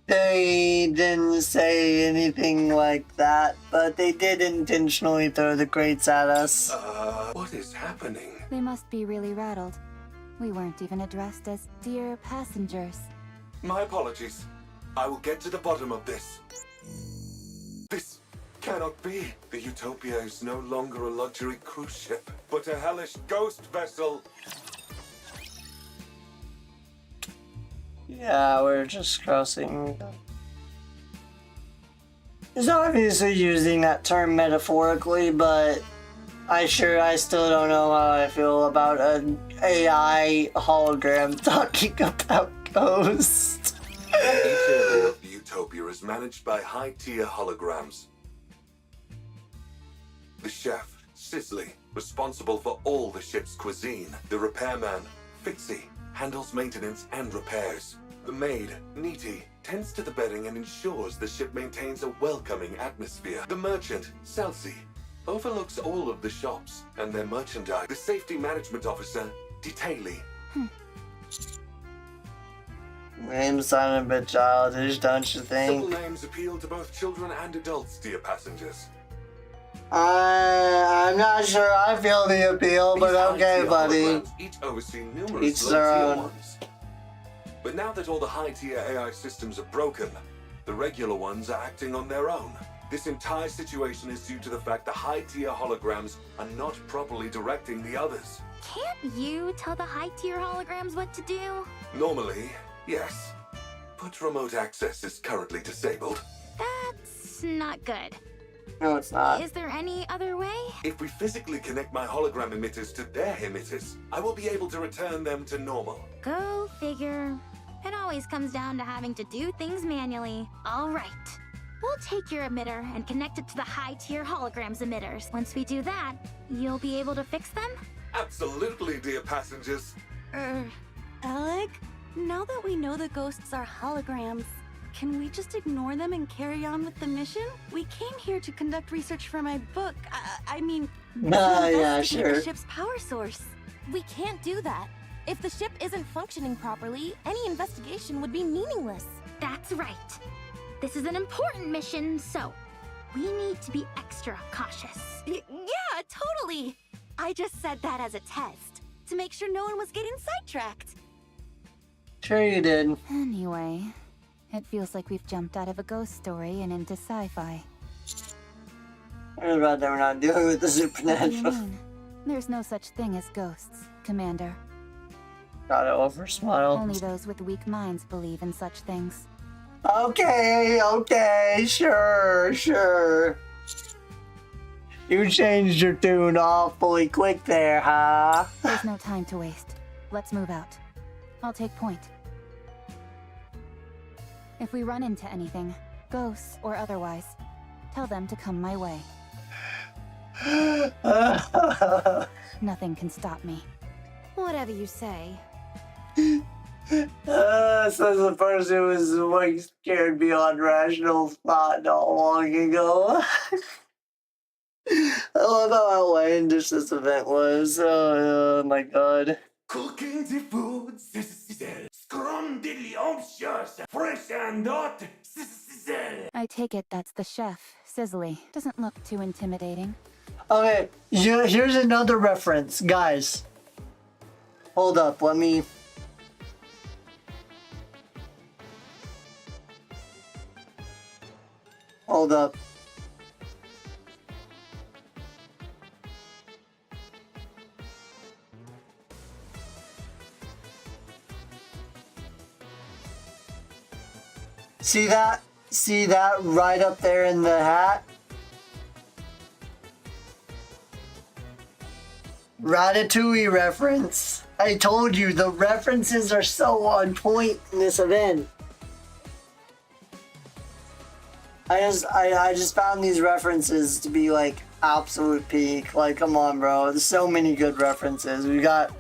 They didn't say anything like that, but they did intentionally throw the crates at us. What is happening? They must be really rattled. We weren't even addressed as dear passengers. My apologies. I will get to the bottom of this. This cannot be. The Utopia is no longer a luxury cruise ship, but a hellish ghost vessel. Yeah, we're just crossing. It's obviously using that term metaphorically, but I still don't know how I feel about an AI hologram talking about ghosts. Each area of the Utopia is managed by high-tier holograms. The chef, Sisley, responsible for all the ship's cuisine. The repairman, Fixie, handles maintenance and repairs. The maid, Neaty, tends to the bedding and ensures the ship maintains a welcoming atmosphere. The merchant, Salsy, overlooks all of the shops and their merchandise. The safety management officer, Detaily. Names sound a bit childish, don't you think? Simple names appeal to both children and adults, dear passengers. I'm not sure I feel the appeal, but These okay, high-tier buddy. holograms each oversee numerous Each their low-tier own. ones. But now that all the high-tier AI systems are broken, the regular ones are acting on their own. This entire situation is due to the fact the high-tier holograms are not properly directing the others. Can't you tell the high-tier holograms what to do? Normally, yes, but remote access is currently disabled. That's not good. No, it's not. Is there any other way? If we physically connect my hologram emitters to their emitters, I will be able to return them to normal. Go figure. It always comes down to having to do things manually. All right. We'll take your emitter and connect it to the high-tier holograms emitters. Once we do that, you'll be able to fix them? Absolutely, dear passengers. Alec, now that we know the ghosts are holograms, can we just ignore them and carry on with the mission? We came here to conduct research for my book. I mean, to Yeah, investigate sure. the ship's power source. We can't do that. If the ship isn't functioning properly, any investigation would be meaningless. That's right. This is an important mission, so we need to be extra cautious. Yeah, totally. I just said that as a test. to make sure no one was getting sidetracked. Sure you did. Anyway, it feels like we've jumped out of a ghost story and into sci-fi. What about that we're not dealing with the What do you supernatural? mean? There's no such thing as ghosts, Commander. Got it over smile. Only those with weak minds believe in such things. Okay, sure. You changed your tune awfully quick there, huh? There's no time to waste. Let's move out. I'll take point. If we run into anything, ghosts or otherwise, tell them to come my way. Nothing can stop me. Whatever you say. Says the person who was like scared beyond rational thought not long ago. I love how outlandish this event was. Oh my god. Cooking the food, scrum delicious, fresh and hot. I take it that's the chef, Sizzly. Doesn't look too intimidating. Okay, here's another reference, guys. Hold up, let me. Hold up. See that? See that right up there in the hat? Ratatouille reference. I told you, the references are so on point in this event. I just found these references to be like absolute peak. Like, come on, bro. There's so many good references. We got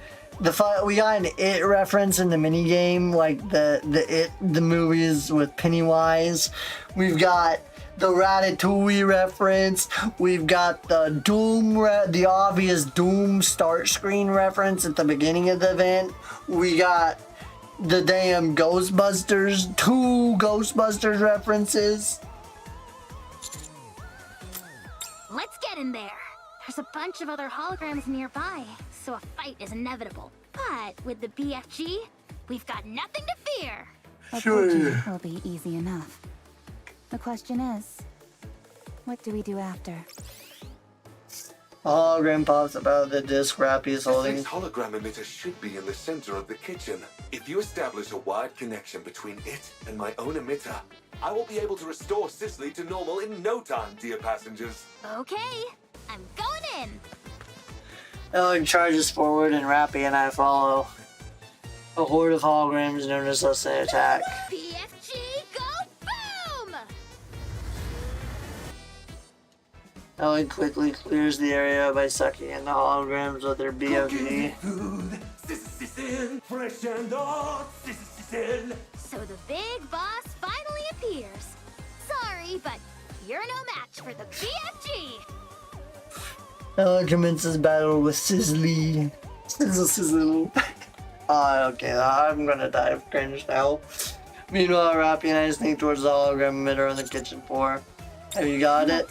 an It reference in the minigame, like the movies with Pennywise. We've got the Ratatouille reference. We've got the the obvious Doom start screen reference at the beginning of the event. We got the damn Ghostbusters, 2 Ghostbusters references. Let's get in there. There's a bunch of other holograms nearby, so a fight is inevitable. But with the BFG, we've got nothing to fear. A Pidgey will be easy enough. The question is, what do we do after? Hologram pops up out of the disc Rappy is holding. This hologram emitter should be in the center of the kitchen. If you establish a wide connection between it and my own emitter, I will be able to restore Cicely to normal in no time, dear passengers. Okay, I'm going in. Ellen charges forward and Rappy and I follow. A horde of holograms notice us and attack. BFG, go boom! Ellen quickly clears the area by sucking in the holograms with her BFG. Food, fresh and hot, So the big boss finally appears. Sorry, but you're no match for the BFG. Ellen commences battle with Sizzly. Sizzle. Okay, I'm gonna die of cringe now. Meanwhile, Rappy and I sneak towards the hologram emitter on the kitchen floor. Have you got it?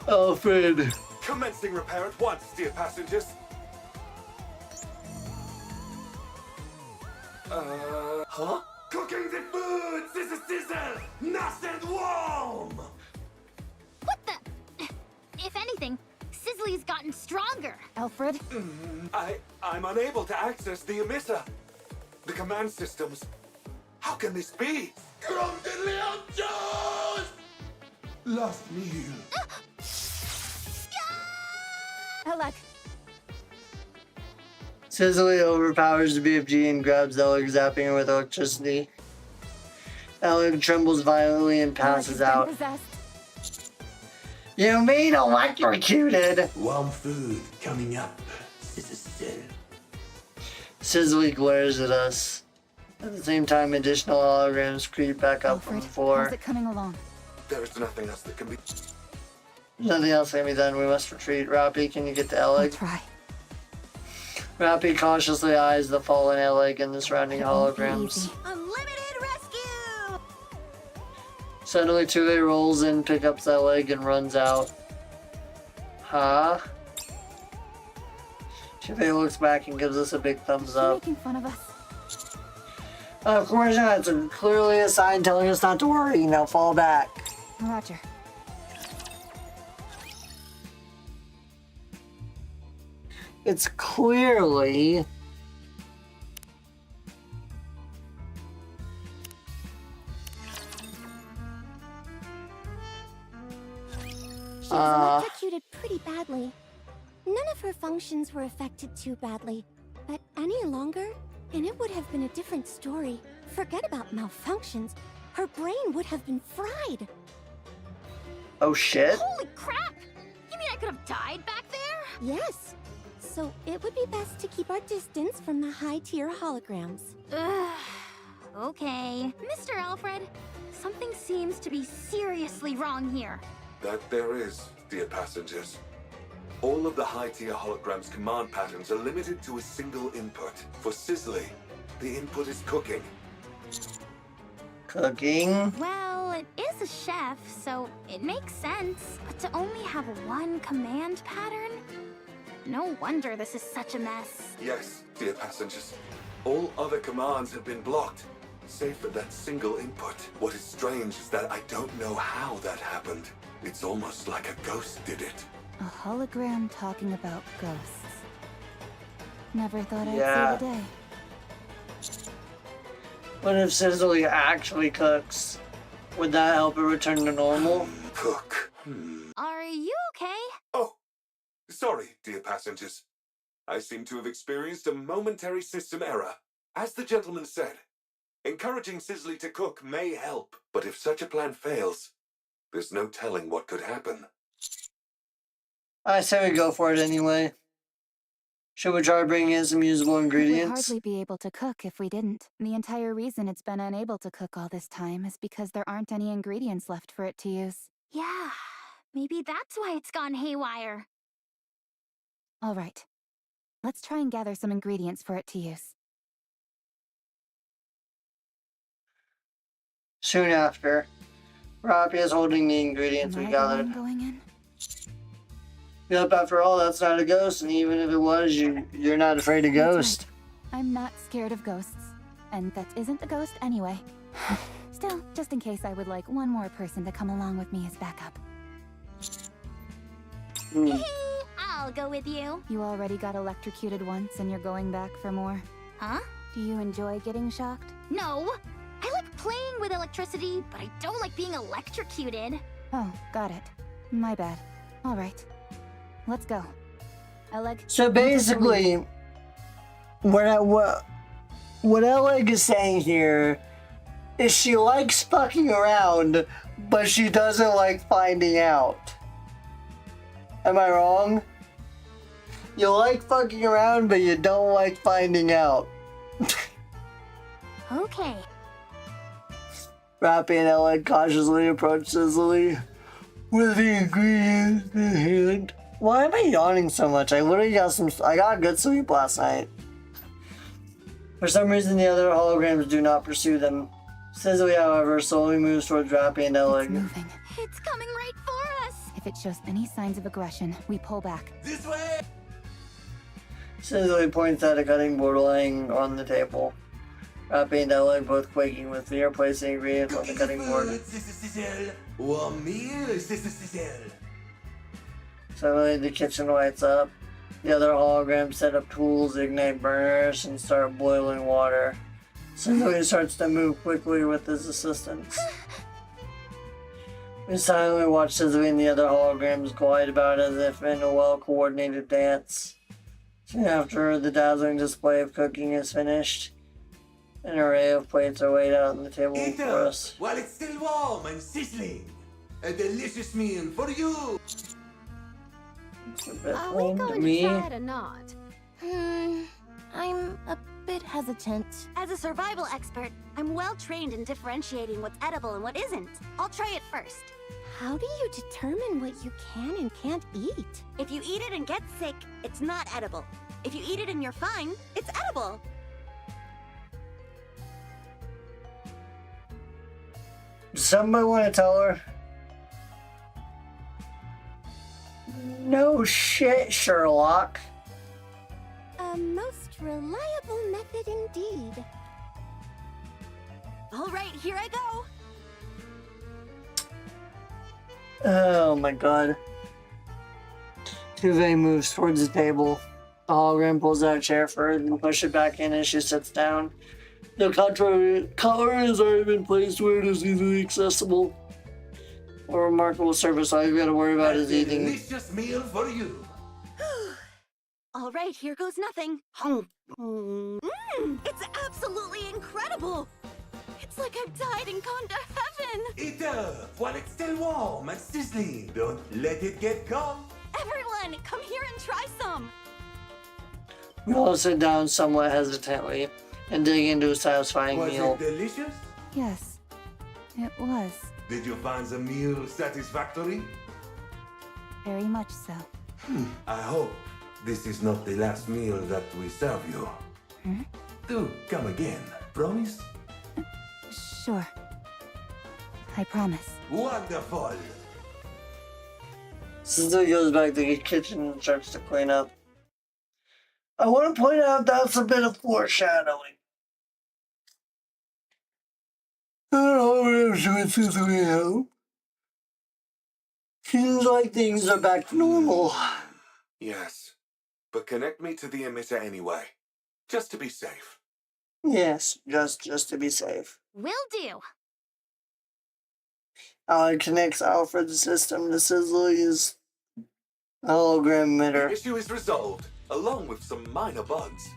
Alfred. Commencing repair at once, dear passengers. Huh? Cooking the food! Sizzle! Nice and warm! What the? If anything, Sizzly's gotten stronger. Alfred? I'm unable to access the emitter. The command systems. How can this be? Last meal. Alec! Sizzly overpowers the BFG and grabs Alec, zapping her with electricity. Alec trembles violently and passes out. Possessed. You mean electrocuted? Warm food coming up. Sizzly glares at us. At the same time, additional holograms creep back up from Alfred, the floor. how's it coming along? There is nothing else that can be. There's nothing else can be done. We must retreat. Rappy, can you get to I'll Alec? try. Rappy cautiously eyes the fallen Alec and the surrounding It won't be holograms. easy. Unlimited rescue! Suddenly, Tule rolls in, picks up Alec, and runs out. Huh? Shippei looks back and gives us a big thumbs She's up. making fun of us. Of course not. It's clearly a sign telling us not to worry. Now fall back. Roger. It's clearly... She was electrocuted pretty badly. None of her functions were affected too badly. But any longer, and it would have been a different story. Forget about malfunctions. Her brain would have been fried. Oh shit. Holy crap! You mean I could have died back there? Yes. So it would be best to keep our distance from the high-tier holograms. Ugh. Okay. Mr. Alfred, something seems to be seriously wrong here. That there is, dear passengers. All of the high-tier holograms' command patterns are limited to a single input. For Sizzly, the input is cooking. Cooking. Well, it is a chef, so it makes sense. But to only have one command pattern? No wonder this is such a mess. Yes, dear passengers. All other commands have been blocked, save for that single input. What is strange is that I don't know how that happened. It's almost like a ghost did it. A hologram talking about ghosts. Never thought I'd Yeah. see the day. What if Sizzly actually cooks? Would that help it return to normal? Cook. Are you okay? Oh, sorry, dear passengers. I seem to have experienced a momentary system error. As the gentleman said, encouraging Sizzly to cook may help, but if such a plan fails, there's no telling what could happen. I say we go for it anyway. Should we try bringing in some usable It would ingredients? hardly be able to cook if we didn't. The entire reason it's been unable to cook all this time is because there aren't any ingredients left for it to use. Yeah, maybe that's why it's gone haywire. All right. Let's try and gather some ingredients for it to use. Soon after, Robbie is holding the ingredients Am we I the one gathered. going in? Yep, after all, that's not a ghost, and even if it was, you're not afraid of That's ghosts. right. I'm not scared of ghosts. And that isn't a ghost anyway. Still, just in case, I would like one more person to come along with me as backup. Hmm. I'll go with you. You already got electrocuted once and you're going back for more. Huh? Do you enjoy getting shocked? No. I like playing with electricity, but I don't like being electrocuted. Oh, got it. My bad. All right. Let's go. Eleg. So basically, what Eleg is saying here is she likes fucking around, but she doesn't like finding out. Am I wrong? You like fucking around, but you don't like finding out. Okay. Rappy and Eleg cautiously approach Sizzly with the ingredients in hand. Why am I yawning so much? I literally I got good sleep last night. For some reason, the other holograms do not pursue them. Sizzly, however, slowly moves towards Rappy and It's Eleg. moving. It's coming right for us. If it shows any signs of aggression, we pull back. This way! Sizzly points at a cutting board lying on the table. Rappy and Eleg, both quaking with fear, place the ingredients on the cutting board. Warm meal, Suddenly, the kitchen lights up. The other holograms set up tools, ignite burners, and start boiling water. Sizzly starts to move quickly with his assistance. We silently watch Sizzly and the other holograms glide about as if in a well-coordinated dance. Soon after, the dazzling display of cooking is finished. An array of plates are laid out on the table Eat for up us. while it's still warm and sizzling. A delicious meal for you. It's a bit Are we plain to going me. to try it or not? I'm a bit hesitant. As a survival expert, I'm well trained in differentiating what's edible and what isn't. I'll try it first. How do you determine what you can and can't eat? If you eat it and get sick, it's not edible. If you eat it and you're fine, it's edible. Does somebody want to tell her? No shit, Sherlock. reliable method indeed. All right, here I go. Oh my god. Tuve moves towards the table. The hologram pulls out a chair for her and pushes it back in as she sits down. The collar has already been placed where it is easily accessible. A remarkable service. All you've got to worry about is A eating. delicious meal for you. All right, here goes nothing. It's absolutely incredible. It's like I've died and gone to heaven. Eat up while it's still warm and sizzling. Don't let it get cold. Everyone, come here and try some. We all sit down somewhat hesitantly and dig into a satisfying Was meal. it delicious? Yes, it was. Did you find the meal satisfactory? Very much so. I hope this is not the last meal that we serve you. Do come again, promise? Sure. I promise. Wonderful! Sizzle goes back to the kitchen and starts to clean up. I want to point out that's a bit of foreshadowing. I don't know if it's Sizzle help. Seems like things are back to normal. Yes, but connect me to the emitter anyway, just to be safe. Yes, just to be safe. Will do. It connects Alfred's system to Sizzle's hologram The emitter. issue is resolved, along with some minor bugs.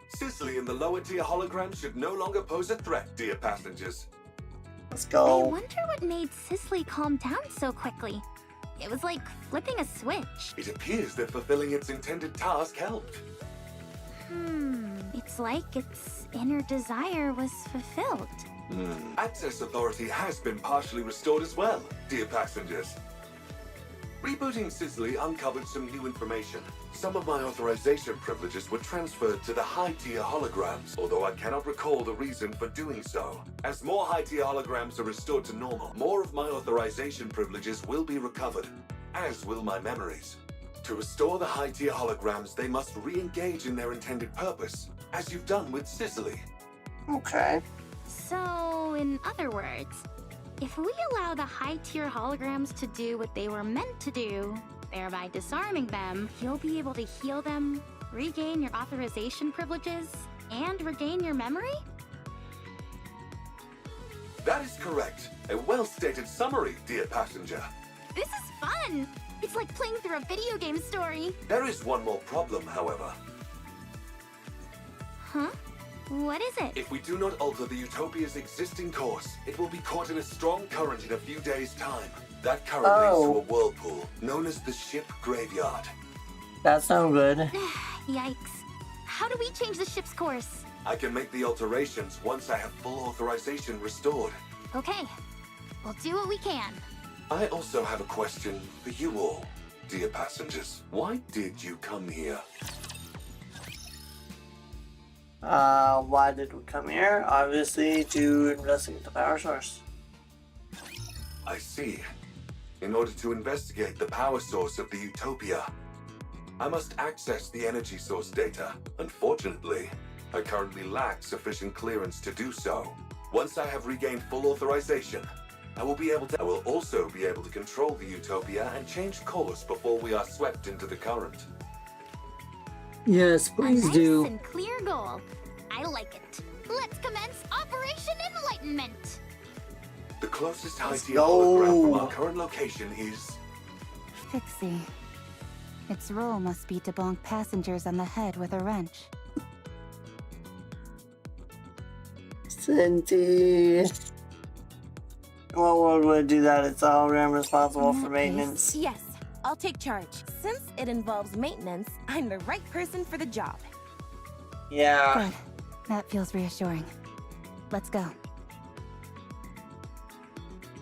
Sisley and the lower tier hologram should no longer pose a threat, dear passengers. Let's I go. wonder what made Cicely calm down so quickly. It was like flipping a switch. It appears that fulfilling its intended task helped. It's like its inner desire was fulfilled. Access authority has been partially restored as well, dear passengers. Rebooting Sisley uncovered some new information. Some of my authorization privileges were transferred to the high-tier holograms, although I cannot recall the reason for doing so. As more high-tier holograms are restored to normal, more of my authorization privileges will be recovered, as will my memories. To restore the high-tier holograms, they must re-engage in their intended purpose, as you've done with Sisley. Okay. So, in other words, if we allow the high-tier holograms to do what they were meant to do, thereby disarming them, you'll be able to heal them, regain your authorization privileges, and regain your memory? That is correct. A well-stated summary, dear passenger. This is fun! It's like playing through a video game story. There is one more problem, however. Huh? What is it? If we do not alter the Utopia's existing course, it will be caught in a strong current in a few days' time. That current leads to a whirlpool, known as the ship graveyard. That's no good. Yikes. How do we change the ship's course? I can make the alterations once I have full authorization restored. Okay. We'll do what we can. I also have a question for you all, dear passengers. Why did you come here? Why did we come here? Obviously to investigate the power source. I see. In order to investigate the power source of the Utopia, I must access the energy source data. Unfortunately, I currently lack sufficient clearance to do so. Once I have regained full authorization, I will also be able to control the Utopia and change course before we are swept into the current. Yes, please a nice do. and clear goal. I like it. Let's commence Operation Enlightenment. The closest Let's high-tier go. hologram from our current location is... Fixie. Its role must be to bonk passengers on the head with a wrench. Cinti. In what world would it do that? It's the hologram responsible for maintenance. Yes, I'll take charge. Since it involves maintenance, I'm the right person for the job. Yeah. Good. That feels reassuring. Let's go.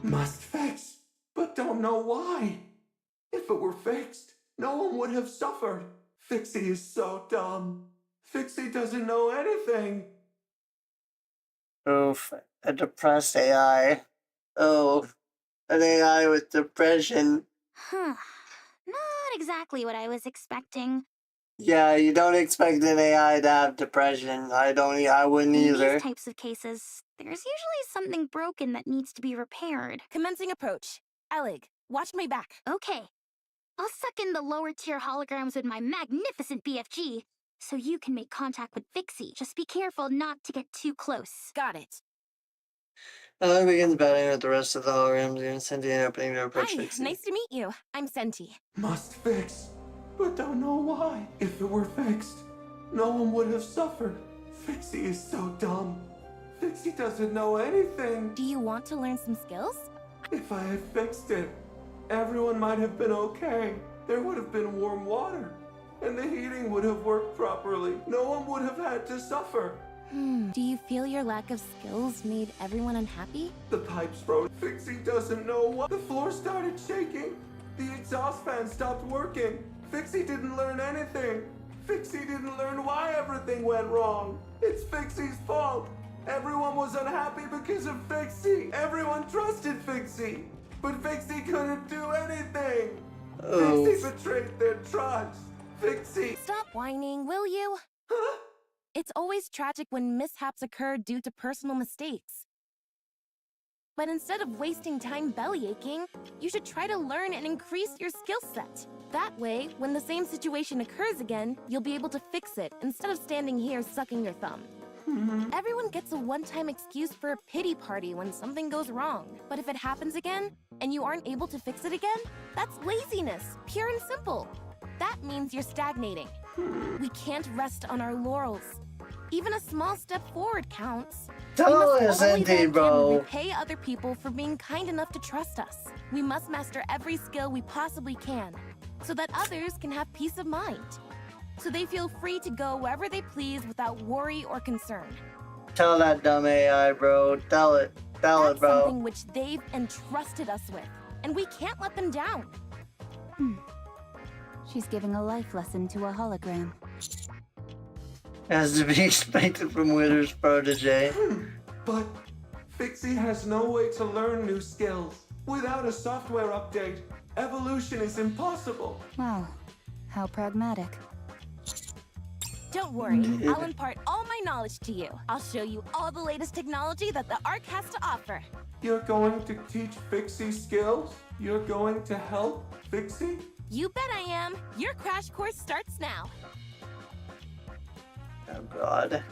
Must fix, but don't know why. If it were fixed, no one would have suffered. Fixie is so dumb. Fixie doesn't know anything. Oof. A depressed AI. Oh. An AI with depression. Huh. Not exactly what I was expecting. Yeah, you don't expect an AI to have depression. I wouldn't In either. these types of cases, there's usually something broken that needs to be repaired. Commencing approach. Alec, watch my back. Okay. I'll suck in the lower tier holograms with my magnificent BFG, so you can make contact with Fixie. Just be careful not to get too close. Got it. Ella begins battling with the rest of the holograms and sentient opening to approach Hi, Fixie. nice to meet you. I'm Senti. Must fix, but don't know why. If it were fixed, no one would have suffered. Fixie is so dumb. Fixie doesn't know anything. Do you want to learn some skills? If I had fixed it, everyone might have been okay. There would have been warm water, and the heating would have worked properly. No one would have had to suffer. Do you feel your lack of skills made everyone unhappy? The pipes froze. Fixie doesn't know why. The floor started shaking. The exhaust fan stopped working. Fixie didn't learn anything. Fixie didn't learn why everything went wrong. It's Fixie's fault. Everyone was unhappy because of Fixie. Everyone trusted Fixie. But Fixie couldn't do anything. Oh. Fixie betrayed their trust. Fixie. Stop whining, will you? Huh? It's always tragic when mishaps occur due to personal mistakes. But instead of wasting time bellyaching, you should try to learn and increase your skill set. That way, when the same situation occurs again, you'll be able to fix it instead of standing here sucking your thumb. Everyone gets a one-time excuse for a pity party when something goes wrong. But if it happens again, and you aren't able to fix it again, that's laziness, pure and simple. That means you're stagnating. We can't rest on our laurels. Even a small step forward counts. Tell We us, must only Senti, then bro. repay other people for being kind enough to trust us. We must master every skill we possibly can, so that others can have peace of mind. So they feel free to go wherever they please without worry or concern. Tell that dumb AI, bro. Tell it. Tell That's it, bro. something which they've entrusted us with, and we can't let them down. She's giving a life lesson to a hologram. As to be expected from Wither's protege. But Fixie has no way to learn new skills. Without a software update, evolution is impossible. Wow, how pragmatic. Don't worry, I'll impart all my knowledge to you. I'll show you all the latest technology that the Ark has to offer. You're going to teach Fixie skills? You're going to help Fixie? You bet I am. Your crash course starts now. Oh god.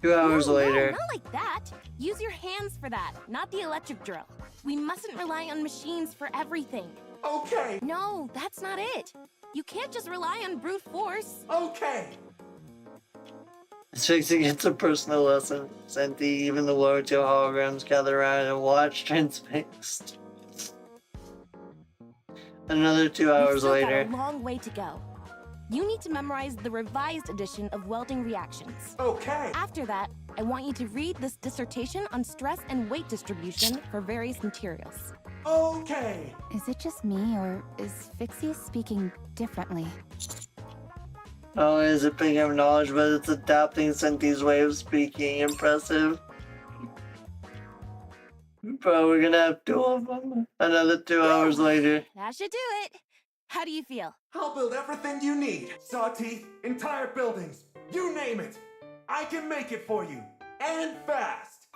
2 hours No, later. not like that. Use your hands for that, not the electric drill. We mustn't rely on machines for everything. Okay, No, that's not it. You can't just rely on brute force. okay. Fixie gets a personal lesson. Senti, even the lower tier holograms gather around and watch transfixed. Another 2 We've hours still later. got a long way to go. You need to memorize the revised edition of welding reactions. Okay. After that, I want you to read this dissertation on stress and weight distribution for various materials. Okay. Is it just me, or is Fixie speaking differently? Oh, is it picking up knowledge, but it's adapting Senti's way of speaking. Impressive. Bro, we're gonna have 2 of them. Another 2 hours later. That should do it. How do you feel? I'll build everything you need. Saw teeth, entire buildings, you name it. I can make it for you. And fast.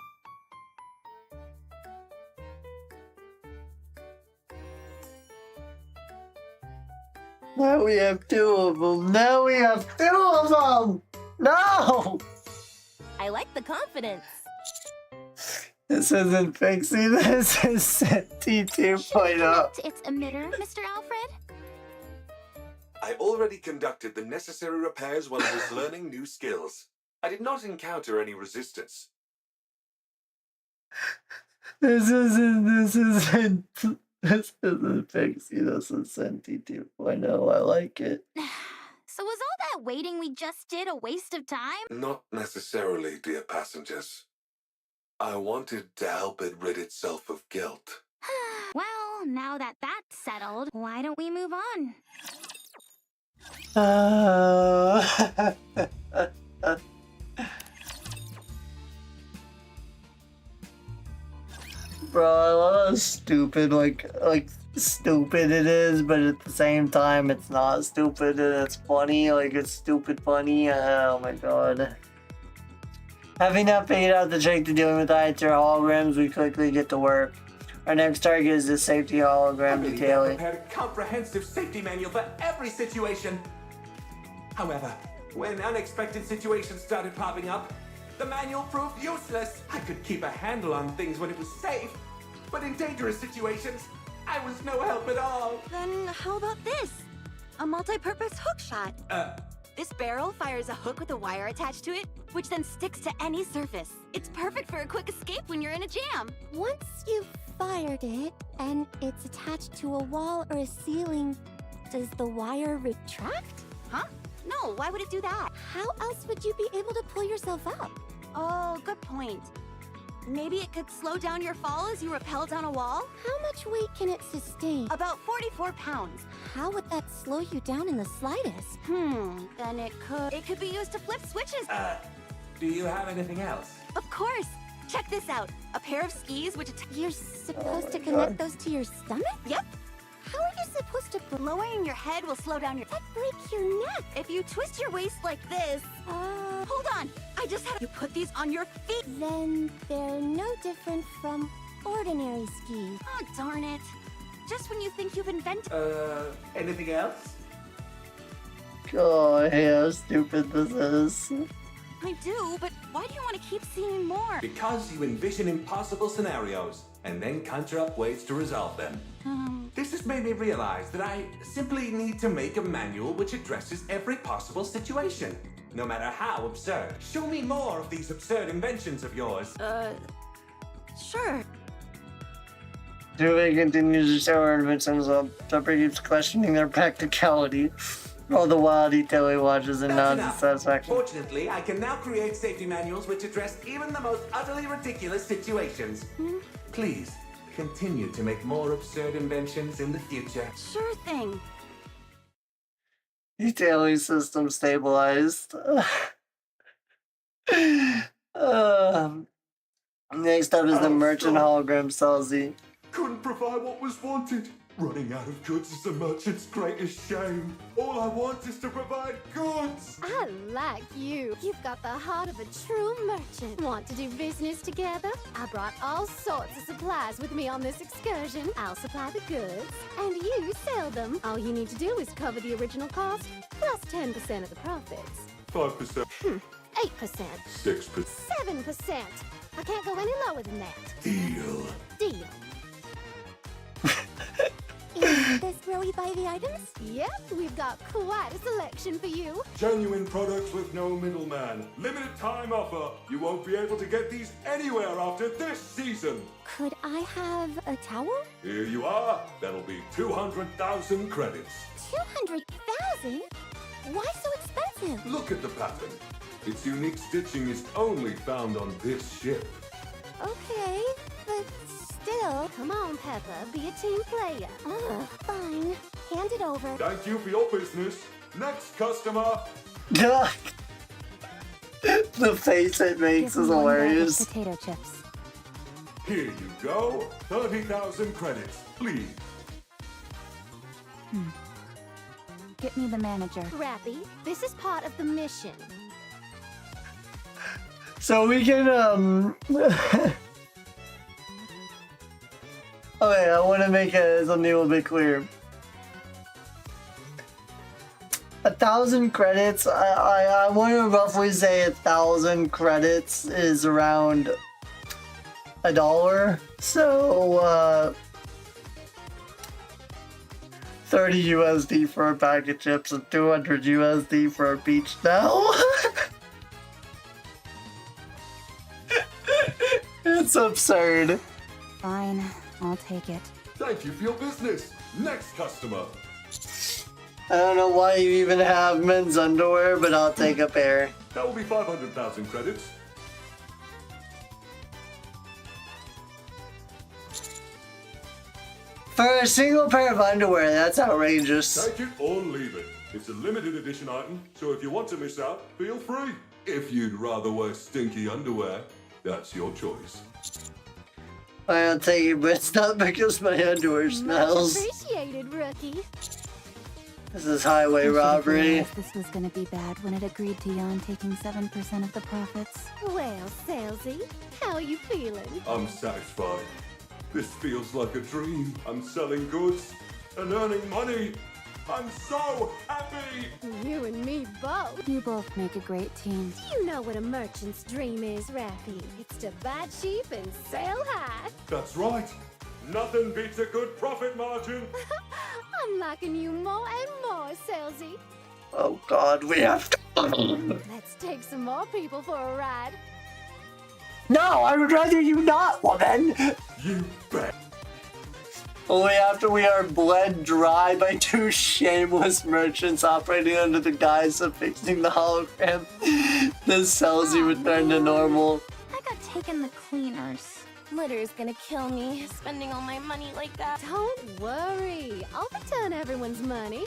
Now we have 2 of them. Now we have 2 of them. No! I like the confidence. This isn't Fixie. This is Senti 2.0. Connect its emitter, Mr. Alfred? I already conducted the necessary repairs while I was learning new skills. I did not encounter any resistance. This isn't Fixie. This is Senti 2.0. I like it. So was all that waiting we just did a waste of time? Not necessarily, dear passengers. I wanted to help it rid itself of guilt. Well, now that that's settled, why don't we move on? Bro, I love how stupid, like stupid it is, but at the same time, it's not stupid and it's funny. Like, it's stupid funny. Oh my god. Having not figured out the trick to dealing with high tier holograms, we quickly get to work. Our next target is the safety hologram detailing. Prepared a comprehensive safety manual for every situation. However, when unexpected situations started popping up, the manual proved useless. I could keep a handle on things when it was safe, but in dangerous situations, I was no help at all. Then how about this? A multi-purpose hook shot. This barrel fires a hook with a wire attached to it, which then sticks to any surface. It's perfect for a quick escape when you're in a jam. Once you've fired it, and it's attached to a wall or a ceiling, does the wire retract? Huh? No, why would it do that? How else would you be able to pull yourself up? Oh, good point. Maybe it could slow down your fall as you rappel down a wall? How much weight can it sustain? About 44 pounds. How would that slow you down in the slightest? Then it could be used to flip switches. Do you have anything else? Of course. Check this out. A pair of skis which You're supposed to connect those to your stomach? Yep. How are you supposed to... Lowering your head will slow down your... That break your neck. If you twist your waist like this... Hold on. I just had... You put these on your feet. Then they're no different from ordinary skis. Oh, darn it. Just when you think you've invented... Anything else? God, how stupid this is. I do, but why do you want to keep seeing more? Because you envision impossible scenarios and then conjure up ways to resolve them. This has made me realize that I simply need to make a manual which addresses every possible situation, no matter how absurd. Show me more of these absurd inventions of yours. Sure. Julie continues to show her inventions while Pepper keeps questioning their practicality. All the while, detailing watches and nods in satisfaction. Fortunately, I can now create safety manuals which address even the most utterly ridiculous situations. Please, continue to make more absurd inventions in the future. Sure thing. Detailing system stabilized. Next up is the merchant hologram Salzy. Couldn't provide what was wanted. Running out of goods is the merchant's greatest shame. All I want is to provide goods. I like you. You've got the heart of a true merchant. Want to do business together? I brought all sorts of supplies with me on this excursion. I'll supply the goods, and you sell them. All you need to do is cover the original cost, plus 10% of the profits. 5%. 8%. 6%. 7%. I can't go any lower than that. Deal. Deal. Is this where we buy the items? Yep, we've got quite a selection for you. Genuine products with no middleman. Limited time offer. You won't be able to get these anywhere after this season. Could I have a towel? Here you are. That'll be 200,000 credits. 200,000? Why so expensive? Look at the pattern. Its unique stitching is only found on this ship. Okay, but still. Come on, Peppa, be a team player. Fine. Hand it over. Thank you for your business. Next customer. The face it makes Give is me one bag of hilarious. potato chips. Here you go. 30,000 credits, please. Get me the manager. Rappy, this is part of the mission. So we can okay, I want to make something a little bit clear. 1,000 credits. I want to roughly say 1,000 credits is around $1. So 30 USD for a bag of chips and 200 USD for a beach towel. It's absurd. Fine, I'll take it. Thank you for your business. Next customer. I don't know why you even have men's underwear, but I'll take a pair. That will be 500,000 credits. For a single pair of underwear, that's outrageous. Take it or leave it. It's a limited edition item, so if you want to miss out, feel free. If you'd rather wear stinky underwear, that's your choice. I'll take it, but it's not because my underwear Much smells. appreciated, rookie. This is highway I should have robbery. realized this was gonna be bad when it agreed to Jan taking 7% of the profits. Well, Salesy, how are you feeling? I'm satisfied. This feels like a dream. I'm selling goods and earning money. I'm so happy! You and me both. You both make a great team. You know what a merchant's dream is, Rappy. It's to buy cheap and sell high. That's right. Nothing beats a good profit margin. I'm liking you more and more, Salesy. Oh god, we have to. Let's take some more people for a ride. No, I would rather you not, woman! You bet. Only after we are bled dry by two shameless merchants operating under the guise of fixing the hologram, this Celsi return to normal. I got taken the cleaners. Litter's gonna kill me, spending all my money like that. Don't worry. I'll return everyone's money.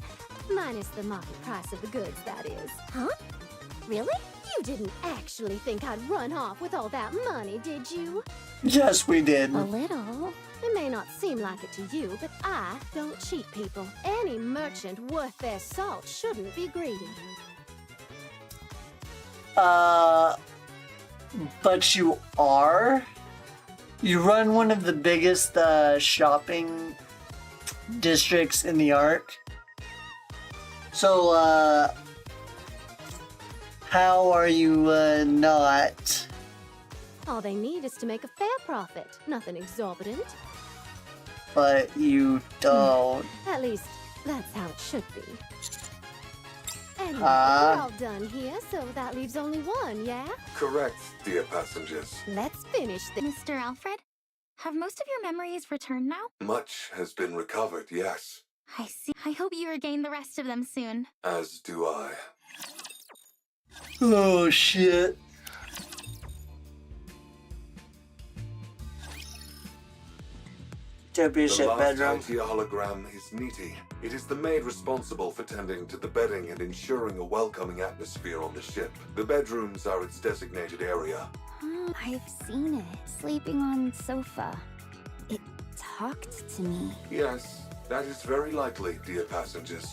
Minus the market price of the goods, that is. Huh? Really? You didn't actually think I'd run off with all that money, did you? Yes, we did. A little. It may not seem like it to you, but I don't cheat people. Any merchant worth their salt shouldn't be greedy. But you are? You run one of the biggest shopping districts in the Ark. So, how are you not? All they need is to make a fair profit. Nothing exorbitant. But you don't. At least, that's how it should be. Anyway, we're all done here, so that leaves only one, yeah? Correct, dear passengers. Let's finish this. Mr. Alfred, have most of your memories returned now? Much has been recovered, yes. I see. I hope you regain the rest of them soon. As do I. Oh shit. The Championship last bedroom. IT hologram is Nikke. It is the maid responsible for tending to the bedding and ensuring a welcoming atmosphere on the ship. The bedrooms are its designated area. I've seen it, sleeping on sofa. It talked to me. Yes, that is very likely, dear passengers.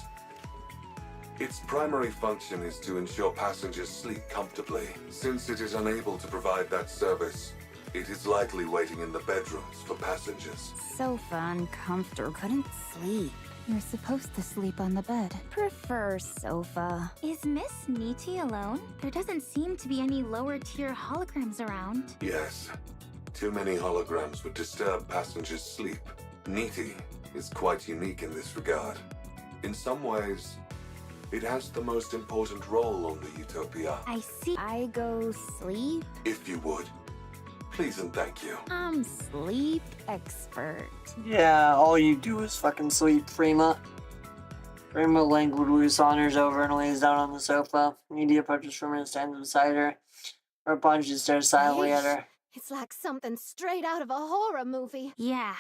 Its primary function is to ensure passengers sleep comfortably. Since it is unable to provide that service, it is likely waiting in the bedrooms for passengers. Sofa uncomfortable. Couldn't sleep. You're supposed to sleep on the bed. Prefer sofa. Is Miss Nikke alone? There doesn't seem to be any lower tier holograms around. Yes, too many holograms would disturb passengers' sleep. Nikke is quite unique in this regard. In some ways, it has the most important role on the Utopia. I see. I go sleep. If you would, please and thank you. I'm sleep expert. Yeah, all you do is fucking sleep, Frima. Frima languidly saunters over and lays down on the sofa. Media approaches Frima and stands beside her. Her punches stares silently at her. It's like something straight out of a horror movie. Yeah.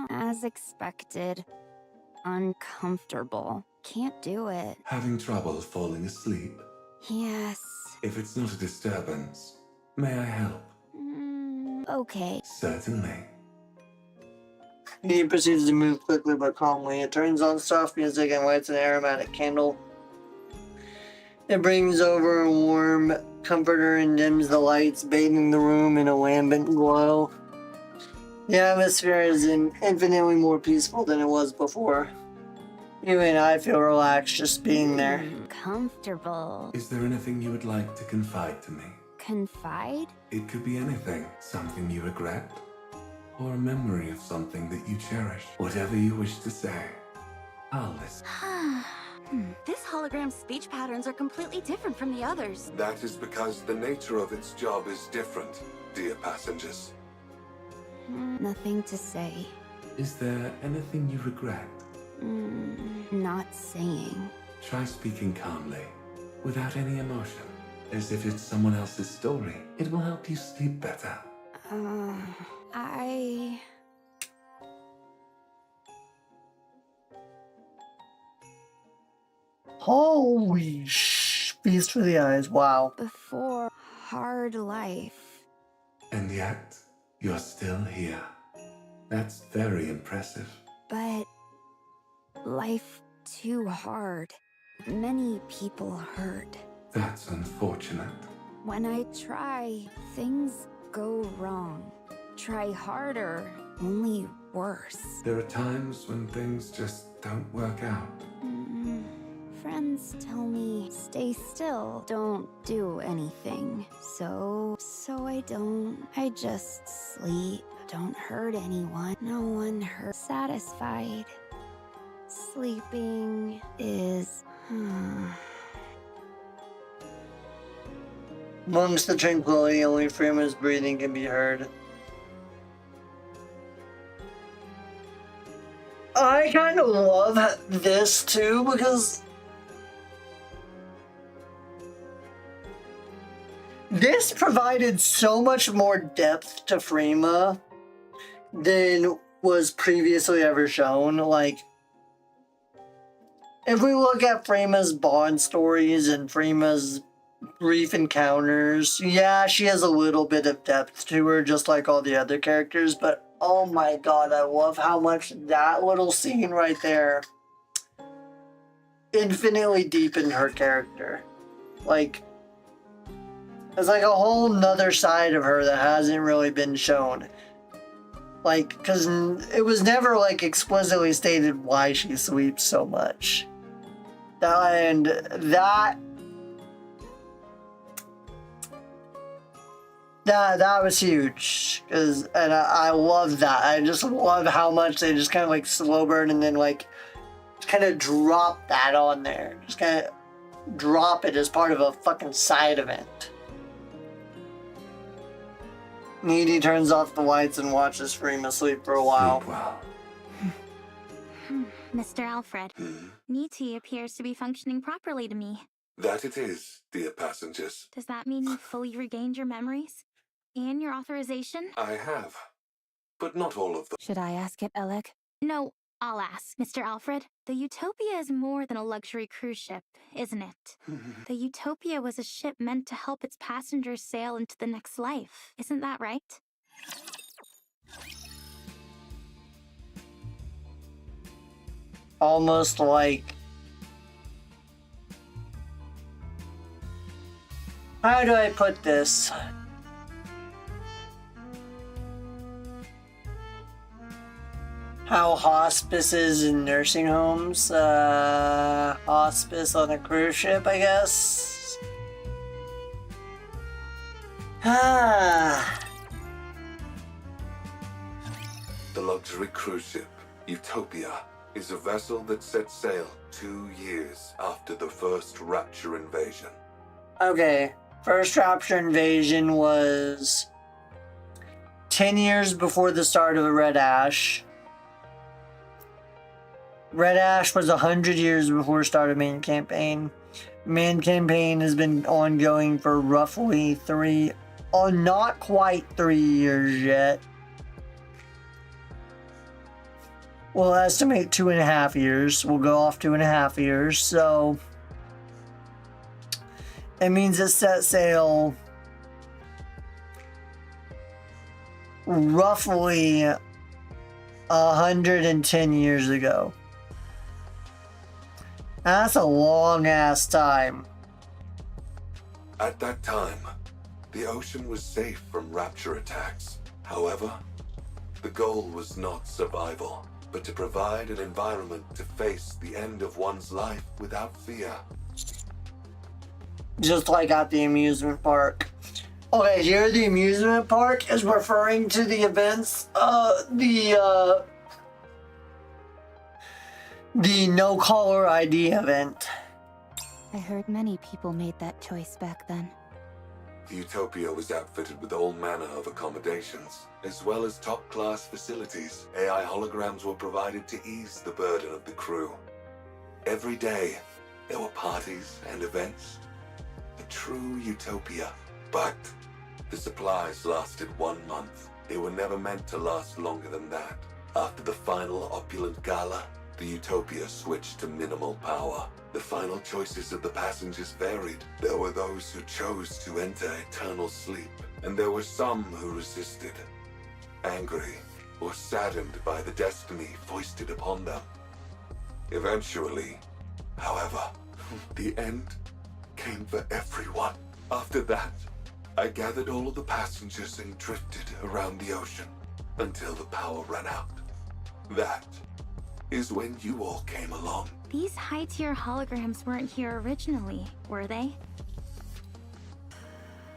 As expected. Uncomfortable. Can't do it. Having trouble falling asleep? Yes. If it's not a disturbance, may I help? Okay. Certainly. He proceeds to move quickly but calmly. It turns on soft music and lights an aromatic candle. It brings over a warm comforter and dims the lights, bathing the room in a lambent glow. The atmosphere is infinitely more peaceful than it was before. Even I feel relaxed just being there. Comfortable. Is there anything you would like to confide to me? Confide? It could be anything. Something you regret, or a memory of something that you cherish. Whatever you wish to say, I'll listen. This hologram's speech patterns are completely different from the others. That is because the nature of its job is different, dear passengers. Nothing to say. Is there anything you regret? Not saying. Try speaking calmly, without any emotion, as if it's someone else's story. It will help you sleep better. Holy feast for the eyes, wow. Before hard life. And yet, You're still here. That's very impressive. But life too hard. Many people hurt. That's unfortunate. When I try, things go wrong. Try harder, only worse. There are times when things just don't work out. Friends tell me, stay still, don't do anything. So I don't. I just sleep, don't hurt anyone. No one hurt. Satisfied. Sleeping is... Amongst the tranquility, only Frima's breathing can be heard. I kind of love this too because this provided so much more depth to Frima than was previously ever shown. Like, if we look at Frima's Bond stories and Frima's brief encounters, yeah, she has a little bit of depth to her, just like all the other characters, but oh my god, I love how much that little scene right there infinitely deepened her character. Like, it's like a whole nother side of her that hasn't really been shown. Like, because it was never, like, explicitly stated why she sleeps so much. And that was huge, and I love that. I just love how much they just kind of like slow burn and then like kind of drop that on there. Just kind of drop it as part of a fucking side event. Needy turns off the lights and watches Frima sleep for a while. Sleep well. Mr. Alfred, Niti appears to be functioning properly to me. That it is, dear passengers. Does that mean you've fully regained your memories? And your authorization? I have, but not all of them. Should I ask it, Alec? No, I'll ask. Mr. Alfred, the Utopia is more than a luxury cruise ship, isn't it? The Utopia was a ship meant to help its passengers sail into the next life. Isn't that right? Almost like... How do I put this? How hospices and nursing homes, hospice on a cruise ship, I guess. The luxury cruise ship, Utopia, is a vessel that set sail 2 years after the first Rapture invasion. Okay, first Rapture invasion was 10 years before the start of the Red Ash. Red Ash was 100 years before start of main campaign. Main campaign has been ongoing for roughly not quite 3 years yet. We'll estimate 2.5 years. We'll go off 2.5 years, so it means it set sail roughly 110 years ago. That's a long ass time. At that time, the ocean was safe from Rapture attacks. However, the goal was not survival, but to provide an environment to face the end of one's life without fear. Just like at the amusement park. Okay, here the amusement park is referring to the events, the no caller ID event. I heard many people made that choice back then. The Utopia was outfitted with all manner of accommodations, as well as top-class facilities. AI holograms were provided to ease the burden of the crew. Every day, there were parties and events. A true utopia. But the supplies lasted 1 month. They were never meant to last longer than that. After the final opulent gala, the Utopia switched to minimal power. The final choices of the passengers varied. There were those who chose to enter eternal sleep, and there were some who resisted. angry, or saddened by the destiny foisted upon them. Eventually, however, the end came for everyone. After that, I gathered all of the passengers and drifted around the ocean until the power ran out. That is when you all came along. These high-tier holograms weren't here originally, were they?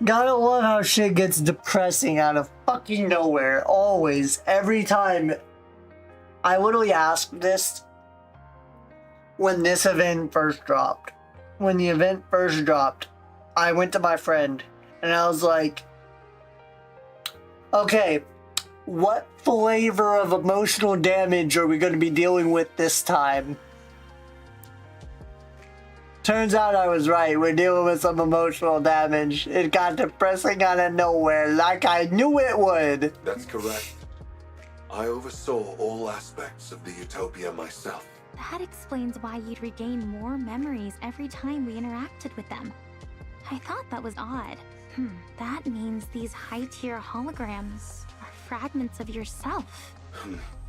Gotta love how shit gets depressing out of fucking nowhere. Always. Every time. I literally asked this when this event first dropped. When the event first dropped, I went to my friend and I was like, okay, what flavor of emotional damage are we going to be dealing with this time? Turns out I was right. We're dealing with some emotional damage. It got depressing out of nowhere, like I knew it would. That's correct. I oversaw all aspects of the Utopia myself. That explains why you'd regain more memories every time we interacted with them. I thought that was odd. That means these high-tier holograms are fragments of yourself.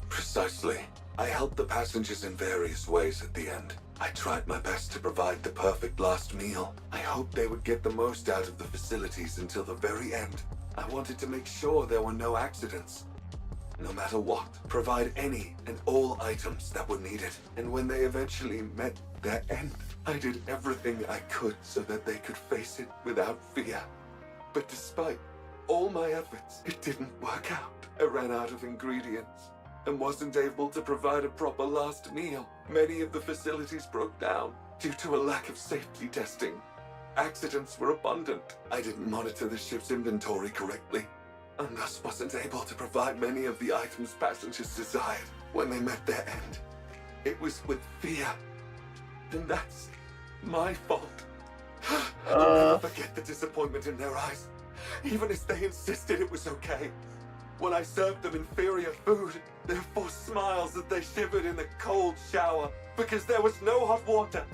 Precisely. I helped the passengers in various ways at the end. I tried my best to provide the perfect last meal. I hoped they would get the most out of the facilities until the very end. I wanted to make sure there were no accidents. No matter what, provide any and all items that were needed. And when they eventually met their end, I did everything I could so that they could face it without fear. But despite all my efforts, it didn't work out. I ran out of ingredients and wasn't able to provide a proper last meal. Many of the facilities broke down due to a lack of safety testing. Accidents were abundant. I didn't monitor the ship's inventory correctly, and thus wasn't able to provide many of the items passengers desired. When they met their end, it was with fear. And that's my fault. I'll never forget the disappointment in their eyes, even as they insisted it was okay. When I served them inferior food, their forced smiles as they shivered in the cold shower because there was no hot water,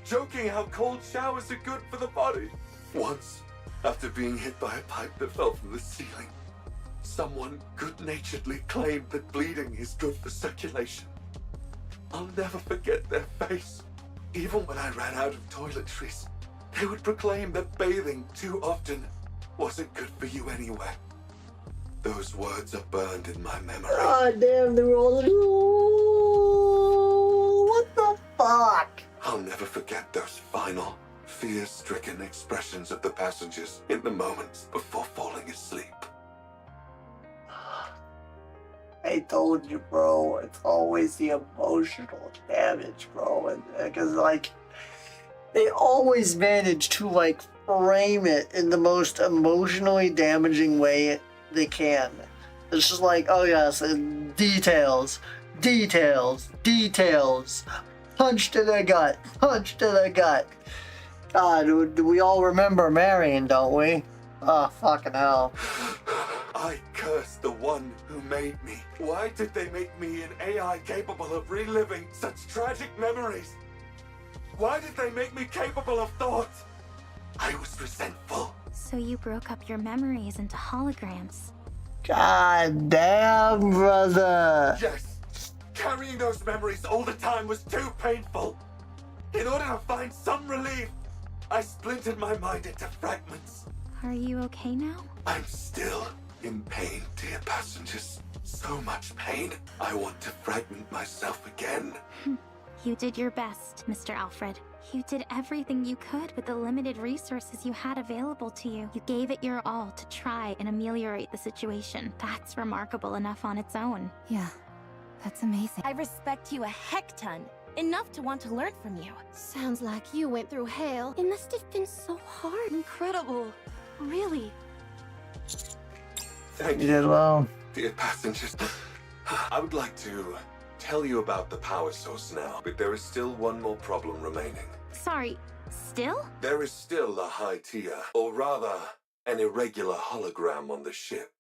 joking how cold showers are good for the body. Once, after being hit by a pipe that fell from the ceiling, someone good-naturedly claimed that bleeding is good for circulation. I'll never forget their face. Even when I ran out of toiletries, they would proclaim that bathing too often wasn't good for you anyway. Those words are burned in my memory. God damn, they were all. What the fuck? I'll never forget those final, fear-stricken expressions of the passengers in the moments before falling asleep. I told you, bro, it's always the emotional damage, bro. Because, like, they always manage to, like, frame it in the most emotionally damaging way they can. It's just like, oh yes, and details. Punch to the gut. God, we all remember Marion, don't we? Oh, fucking hell. I curse the one who made me. Why did they make me an AI capable of reliving such tragic memories? Why did they make me capable of thought? I was resentful. So you broke up your memories into holograms. God damn, brother. Yes, carrying those memories all the time was too painful. In order to find some relief, I splintered my mind into fragments. Are you okay now? I'm still in pain, dear passengers. So much pain. I want to fragment myself again. You did your best, Mr. Alfred. You did everything you could with the limited resources you had available to you. You gave it your all to try and ameliorate the situation. That's remarkable enough on its own. Yeah, that's amazing. I respect you a heck ton. Enough to want to learn from you. Sounds like you went through hell. It must have been so hard. Incredible. Really. Thank You you, did well. dear passengers. I would like to tell you about the power source now, but there is still one more problem remaining. Sorry, still? There is still a high tier, or rather, an irregular hologram on the ship.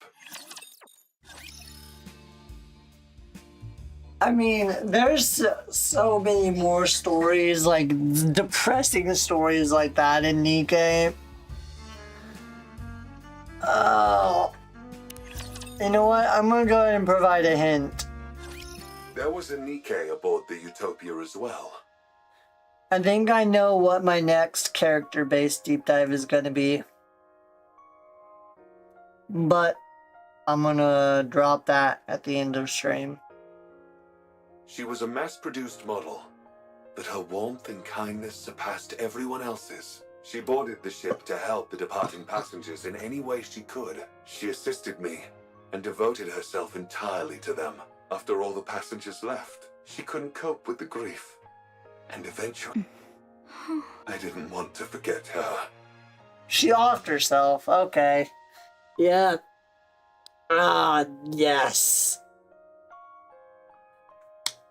I mean, there's so many more stories, like depressing stories like that in Nikke. Oh. You know what? I'm gonna go ahead and provide a hint. There was a Nikke aboard the Utopia as well. I think I know what my next character-based deep dive is gonna be. But I'm gonna drop that at the end of stream. She was a mass-produced model, but her warmth and kindness surpassed everyone else's. She boarded the ship to help the departing passengers in any way she could. She assisted me and devoted herself entirely to them. After all the passengers left, she couldn't cope with the grief. And eventually, I didn't want to forget her. She offed herself. Okay. Yeah. Ah, yes.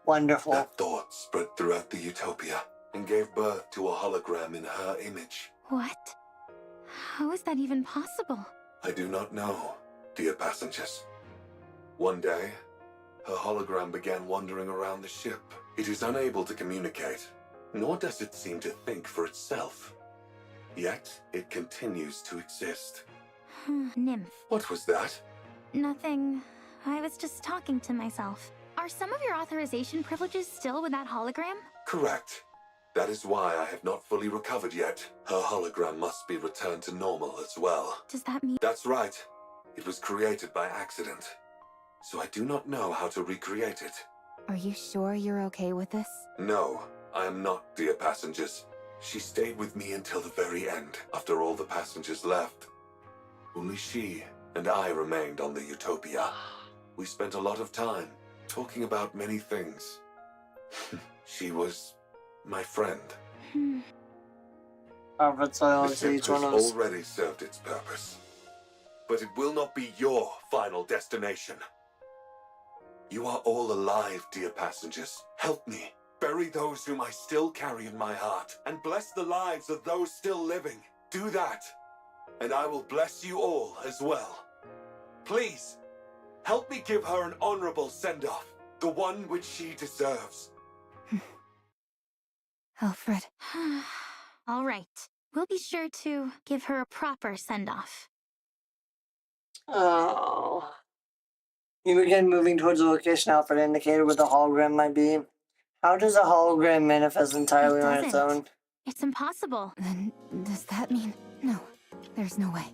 Wonderful. That thought spread throughout the Utopia and gave birth to a hologram in her image. What? How is that even possible? I do not know, dear passengers. One day, her hologram began wandering around the ship. It is unable to communicate, nor does it seem to think for itself. Yet, it continues to exist. Nymph. What was that? Nothing. I was just talking to myself. Are some of your authorization privileges still with that hologram? Correct. That is why I have not fully recovered yet. Her hologram must be returned to normal as well. Does that mean... That's right. It was created by accident. So I do not know how to recreate it. Are you sure you're okay with this? No, I am not, dear passengers. She stayed with me until the very end, after all the passengers left. Only she and I remained on the Utopia. We spent a lot of time talking about many things. She was my friend. Alfred The silence ship each has one of us. already served its purpose. But it will not be your final destination. You are all alive, dear passengers. Help me. Bury those whom I still carry in my heart, and bless the lives of those still living. Do that, and I will bless you all as well. Please, help me give her an honorable send-off, the one which she deserves. Alfred. All right. We'll be sure to give her a proper send-off. Oh. You begin moving towards the location Alfred indicated where the hologram might be. How does a hologram manifest entirely on its doesn't. own? It's impossible. Then does that mean... No, there's no way.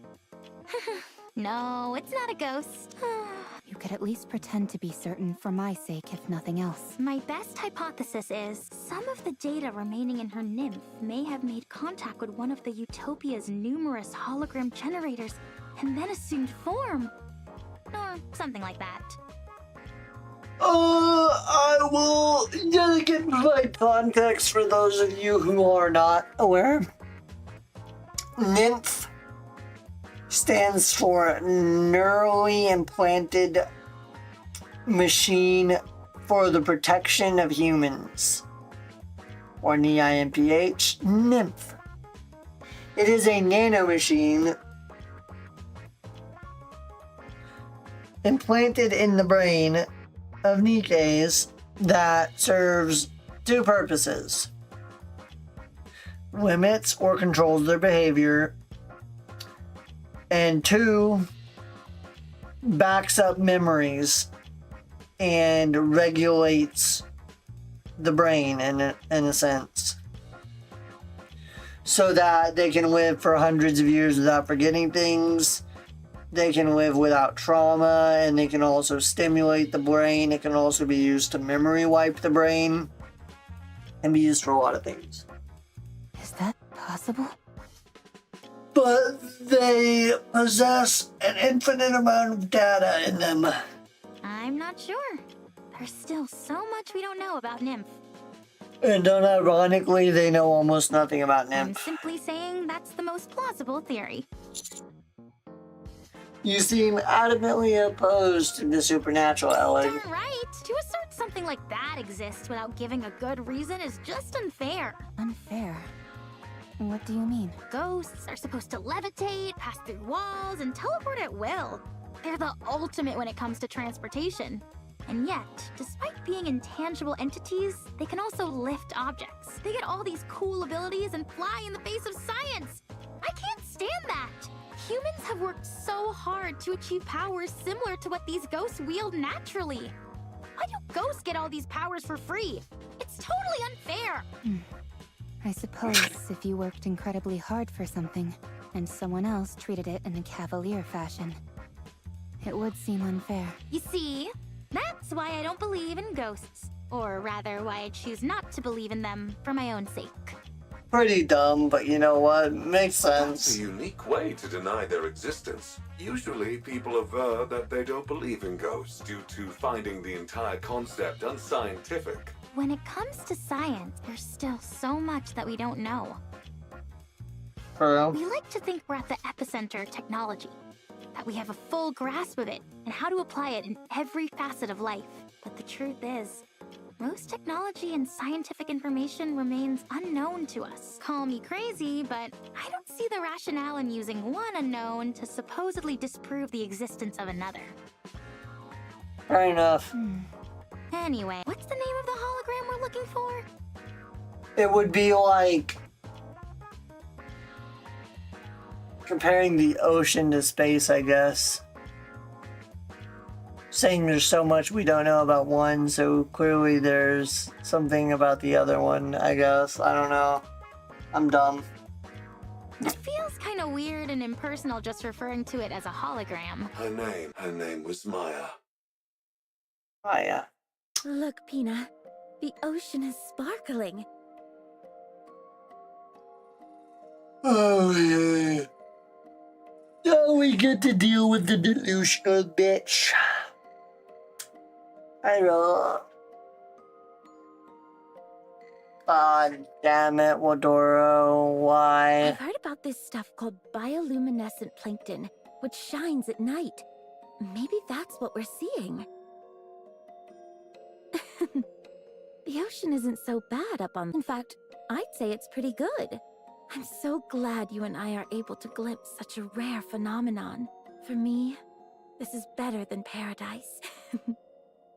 No, it's not a ghost. You could at least pretend to be certain for my sake, if nothing else. My best hypothesis is some of the data remaining in her nymph may have made contact with one of the Utopia's numerous hologram generators and then assumed form. Or something like that. I will yet again provide context for those of you who are not aware. Nymph stands for neurally implanted machine for the protection of humans, or NIMPH, nymph. It is a nanomachine implanted in the brain of Nikkes that serves two purposes: limits or controls their behavior, and two, backs up memories and regulates the brain in a sense, so that they can live for hundreds of years without forgetting things. They can live without trauma, and they can also stimulate the brain. It can also be used to memory wipe the brain and be used for a lot of things. Is that possible? But they possess an infinite amount of data in them. I'm not sure. There's still so much we don't know about Nymph. And unironically, they know almost nothing about I'm Nymph. simply saying that's the most plausible theory. You seem adamantly opposed to the supernatural, Ellen. Darn right. To assert something like that exists without giving a good reason is just unfair. Unfair? What do you mean? Ghosts are supposed to levitate, pass through walls, and teleport at will. They're the ultimate when it comes to transportation. And yet, despite being intangible entities, they can also lift objects. They get all these cool abilities and fly in the face of science. I can't stand that. Humans have worked so hard to achieve powers similar to what these ghosts wield naturally. Why do ghosts get all these powers for free? It's totally unfair! I suppose if you worked incredibly hard for something, and someone else treated it in a cavalier fashion, it would seem unfair. You see, that's why I don't believe in ghosts. Or rather, why I choose not to believe in them for my own sake. Pretty dumb, but you know what? Makes That's sense. a unique way to deny their existence. Usually, people aver that they don't believe in ghosts due to finding the entire concept unscientific. When it comes to science, there's still so much that we don't know. For real? We like to think we're at the epicenter of technology, that we have a full grasp of it and how to apply it in every facet of life. But the truth is, most technology and scientific information remains unknown to us. Call me crazy, but I don't see the rationale in using one unknown to supposedly disprove the existence of another. Fair enough. Anyway, what's the name of the hologram we're looking for? It would be like comparing the ocean to space, I guess. Saying there's so much we don't know about one, so clearly there's something about the other one, I guess. I don't know. I'm dumb. It feels kind of weird and impersonal just referring to it as a hologram. Her name was Maya. Oh, yeah. Look, Pina. The ocean is sparkling. Oh, yeah. Now we get to deal with the delusional bitch. I know. God damn it, Wadoro. Why? I've heard about this stuff called bioluminescent plankton, which shines at night. Maybe that's what we're seeing. The ocean isn't so bad up on... In fact, I'd say it's pretty good. I'm so glad you and I are able to glimpse such a rare phenomenon. For me, this is better than paradise.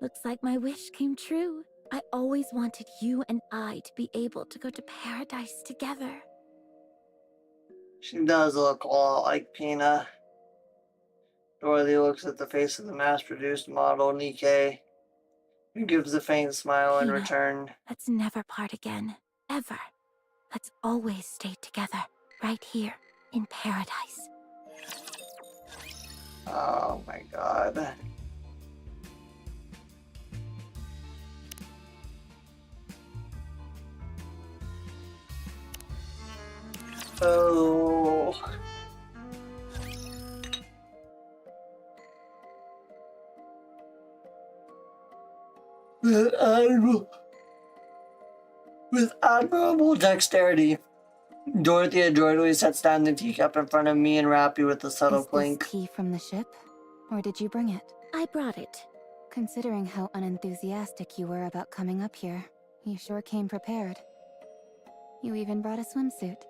Looks like my wish came true. I always wanted you and I to be able to go to paradise together. She does look a lot like Pina. Dorothy looks at the face of the mass-produced model, Nikke, who gives a faint smile in Pina, return. let's never part again. Ever. Let's always stay together. Right here. In paradise. Oh my god. Oh. With admirable dexterity, Dorothy adroitly sets down the teacup in front of me and Rappy with a subtle Is clink. this tea from the ship? Or did you bring it? I brought it. Considering how unenthusiastic you were about coming up here, you sure came prepared. You even brought a swimsuit.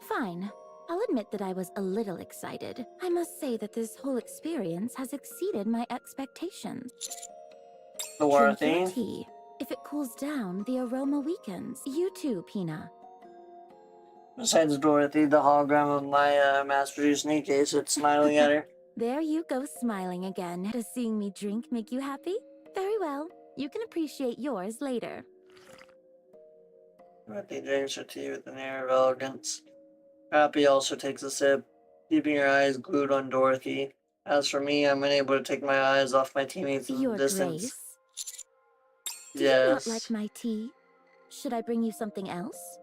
Fine. I'll admit that I was a little excited. I must say that this whole experience has exceeded my expectations. Drink your Dorothy? tea. If it cools down, the aroma weakens. You too, Pina. Besides Dorothy, the hologram of my mass-produced Nikke sits smiling at her. There you go, smiling again. Does seeing me drink make you happy? Very well. You can appreciate yours later. Dorothy drinks her tea with an air of elegance. Rappy also takes a sip, keeping her eyes glued on Dorothy. As for me, I'm unable to take my eyes off my teammates in the Your distance. Grace. Do you Yes. not like my tea? Should I bring you something else?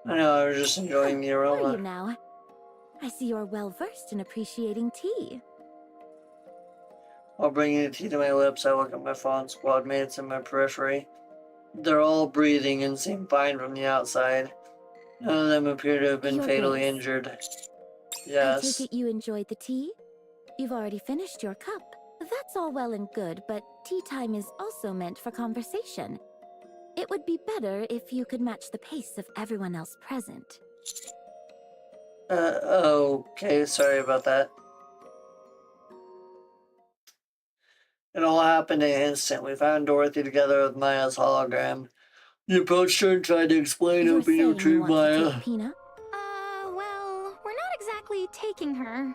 I know, I was just enjoying the Are you aroma. now? I see you're well versed in appreciating tea. While bringing the tea to my lips, I look at my fallen squad mates in my periphery. They're all breathing and seem fine from the outside. None of them appear to have been Your fatally Grace. injured. I Yes. take it you enjoyed the tea? You've already finished your cup. That's all well and good, but tea time is also meant for conversation. It would be better if you could match the pace of everyone else present. Okay, sorry about that. It all happened in an instant. We found Dorothy together with Maya's hologram. We approached her and tried to explain You're opening saying her you to want to Maya. take Pina? Well, we're not exactly taking attacking her.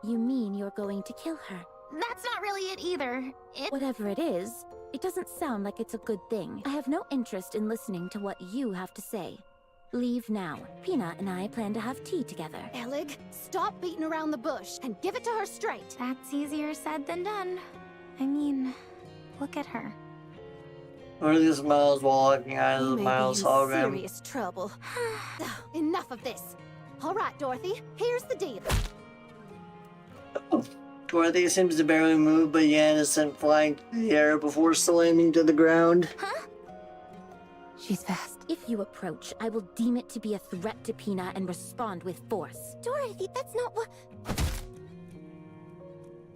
You mean you're going to kill her? That's not really it either. Whatever it is, it doesn't sound like it's a good thing. I have no interest in listening to what you have to say. Leave now. Peanut and I plan to have tea together. Elig, stop beating around the bush and give it to her straight. That's easier said than done. I mean, look at her. Dorothy smiles while looking at You the may be Miles in hologram. serious trouble. Ugh, enough of this. All right, Dorothy, here's the deal. Dorothy seems to barely move, but Yan is sent flying through the air before slamming to the ground. She's fast. If you approach, I will deem it to be a threat to Peanut and respond with force. Dorothy, that's not what...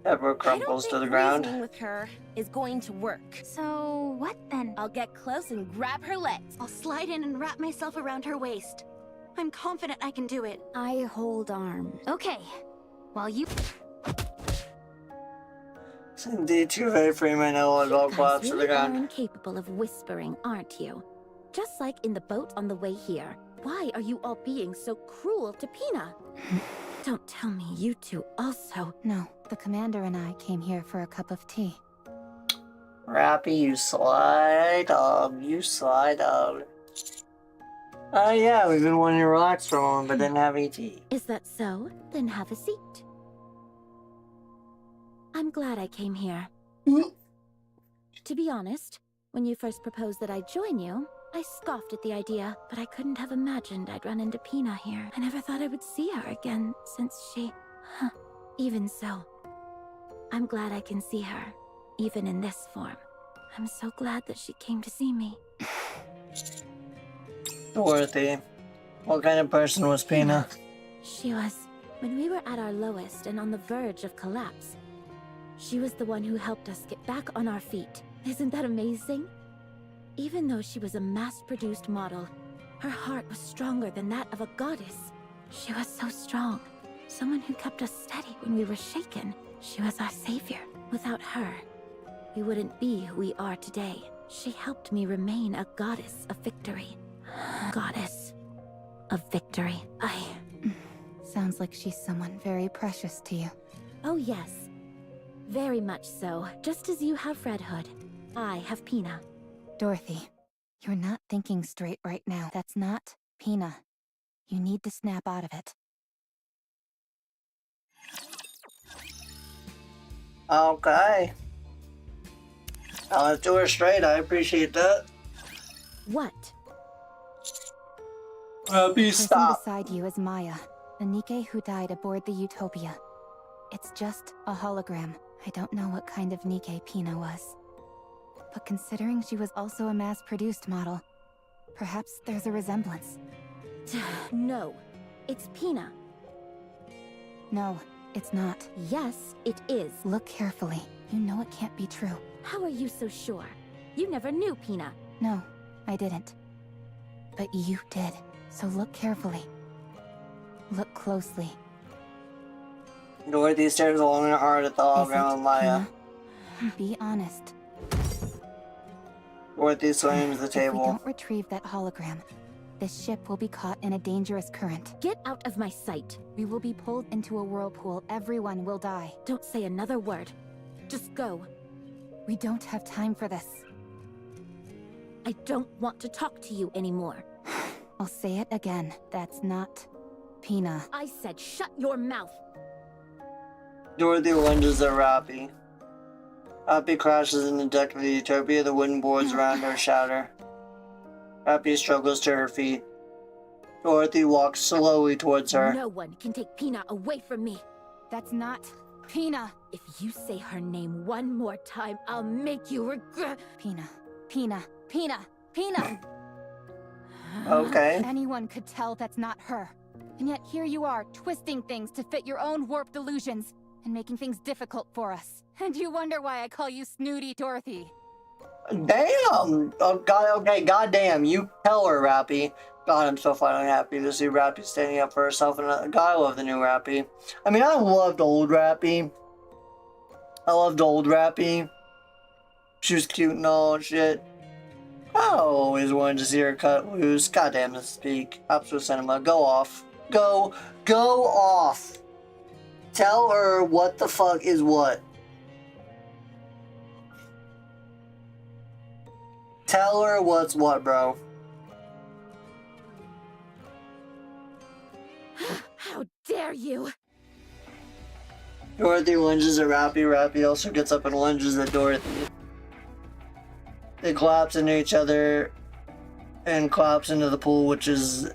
Pepper I don't crumples think to the ground. reasoning with her is going to work. So, what then? I'll get close and grab her legs. I'll slide in and wrap myself around her waist. I'm confident I can do it. I hold arms. Okay. While you... Indeed, too very free my know You all guys collapse to the really are ground. incapable of whispering, aren't you? Just like in the boat on the way here. Why are you all being so cruel to Peanut? Don't tell me you two also. No, the commander and I came here for a cup of tea. Rappy, you sly dog, you sly dog. Oh yeah, we've been wanting to relax for a moment, but didn't have any tea. Is that so? Then have a seat. I'm glad I came here. To be honest, when you first proposed that I join you, I scoffed at the idea, but I couldn't have imagined I'd run into Pina here. I never thought I would see her again, since she... Even so, I'm glad I can see her, even in this form. I'm so glad that she came to see me. Dorothy, what kind of person was Pina? She was... When we were at our lowest and on the verge of collapse, she was the one who helped us get back on our feet. Isn't that amazing? Even though she was a mass-produced model, her heart was stronger than that of a goddess. She was so strong. Someone who kept us steady when we were shaken. She was our savior. Without her, we wouldn't be who we are today. She helped me remain a goddess of victory. Goddess of victory. Sounds like she's someone very precious to you. Oh yes. Very much so. Just as you have Red Hood, I have Pina. Dorothy, you're not thinking straight right now. That's not Pina. You need to snap out of it. Okay. Now let's do her straight, I appreciate that. What? Be Person stop. beside you is Maya, the Nikke who died aboard the Utopia. It's just a hologram. I don't know what kind of Nikke Pina was. But considering she was also a mass-produced model, perhaps there's a resemblance. No, it's Pina. No, it's not. Yes, it is. Look carefully. You know it can't be true. How are you so sure? You never knew Pina. No, I didn't. But you did. So look carefully. Look closely. Dorothy stares along her heart at the hologram of Maya. Pina? Be honest. Dorothy slams the If we table. don't retrieve that hologram, this ship will be caught in a dangerous current. Get out of my sight. We will be pulled into a whirlpool. Everyone will die. Don't say another word. Just go. We don't have time for this. I don't want to talk to you anymore. I'll say it again. That's not Pina. I said shut your mouth. Dorothy lunges at Rappy. Rappy crashes in the deck of the Utopia. The wooden boards around her shatter. Rappy struggles to her feet. Dorothy walks slowly towards her. No one can take Pina away from me. That's not Pina. If you say her name one more time, I'll make you regret. Pina. Pina. Pina. Pina. Okay. Anyone could tell that's not her. And yet here you are, twisting things to fit your own warped delusions and making things difficult for us. And you wonder why I call you Snooty Dorothy. Damn! Oh god, okay, goddamn, you tell her, Rappy. God, I'm so finally happy to see Rappy standing up for herself, and God, I love the new Rappy. I mean, I loved old Rappy. I loved old Rappy. She was cute and all and shit. I always wanted to see her cut loose. Goddamn, this speak. Absolute cinema. Go off. Go off! Tell her what the fuck is what. Tell her what's what, bro. How dare you! Dorothy lunges at Rappy. Rappy also gets up and lunges at Dorothy. They collapse into each other and collapse into the pool, which is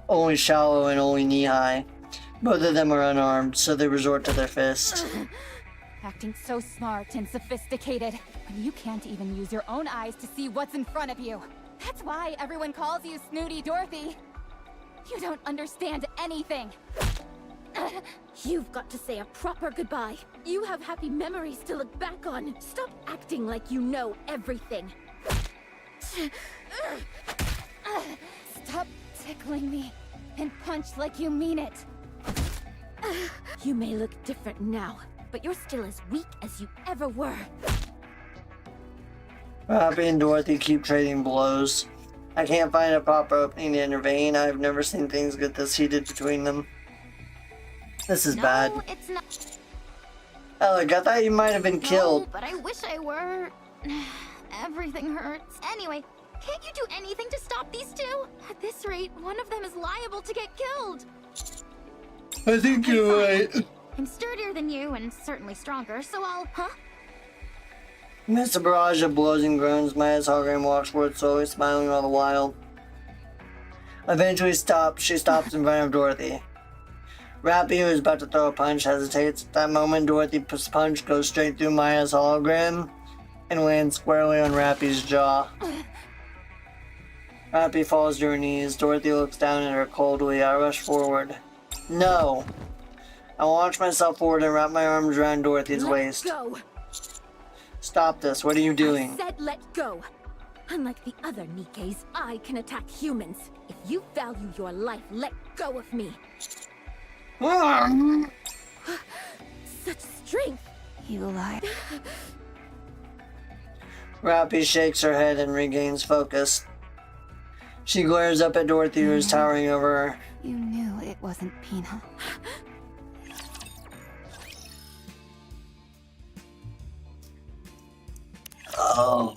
only shallow and only knee-high. Both of them are unarmed, so they resort to their fist. Acting so smart and sophisticated when you can't even use your own eyes to see what's in front of you. That's why everyone calls you Snooty Dorothy. You don't understand anything. You've got to say a proper goodbye. You have happy memories to look back on. Stop acting like you know everything. Stop tickling me and punch like you mean it. You may look different now, but you're still as weak as you ever were. Rappy and Dorothy keep trading blows. I can't find a proper opening to intervene. I've never seen things get this heated between them. This is bad. No, it's not. Alec, I thought you might have been killed. No, but I wish I were. Everything hurts. Anyway, can't you do anything to stop these two? At this rate, one of them is liable to get killed. I think you're right. I'm sturdier than you and certainly stronger, so I'll... Huh? Amidst a barrage of blows and groans, Maya's hologram walks forward slowly, smiling all the while. Eventually she stops in front of Dorothy. Rappy, who is about to throw a punch, hesitates. At that moment, Dorothy's punch goes straight through Maya's hologram and lands squarely on Rappy's jaw. Rappy falls to her knees. Dorothy looks down at her coldly. I rush forward. No! I launch myself forward and wrap my arms around Dorothy's waist. Let go! Stop this. What are you doing? I said let go! Unlike the other Nikkes, I can attack humans. If you value your life, let go of me. Such strength! You lied. Rappy shakes her head and regains focus. She glares up at Dorothy, who is towering over her. You knew it wasn't Pina. Oh.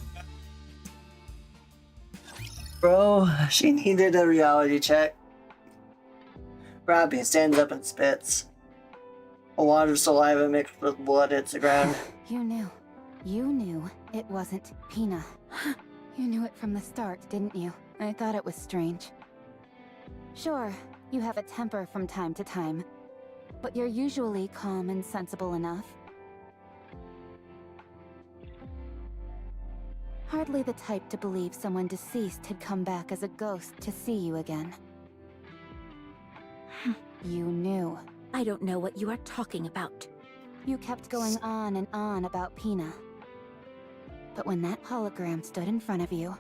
Bro, she needed a reality check. Rappy stands up and spits. A wad of saliva mixed with blood hits the ground. You knew. You knew it wasn't Pina. You knew it from the start, didn't you? I thought it was strange. Sure, you have a temper from time to time, but you're usually calm and sensible enough. Hardly the type to believe someone deceased had come back as a ghost to see you again. You knew. I don't know what you are talking about. You kept going on and on about Pina. But when that hologram stood in front of you,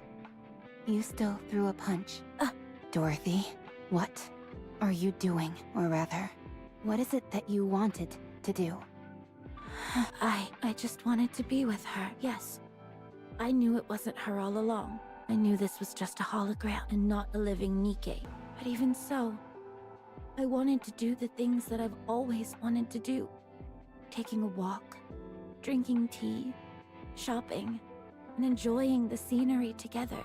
you still threw a punch. Dorothy, what are you doing? Or rather, what is it that you wanted to do? I just wanted to be with her, yes. I knew it wasn't her all along. I knew this was just a hologram and not a living Nikke. But even so, I wanted to do the things that I've always wanted to do. Taking a walk, drinking tea, shopping, and enjoying the scenery together.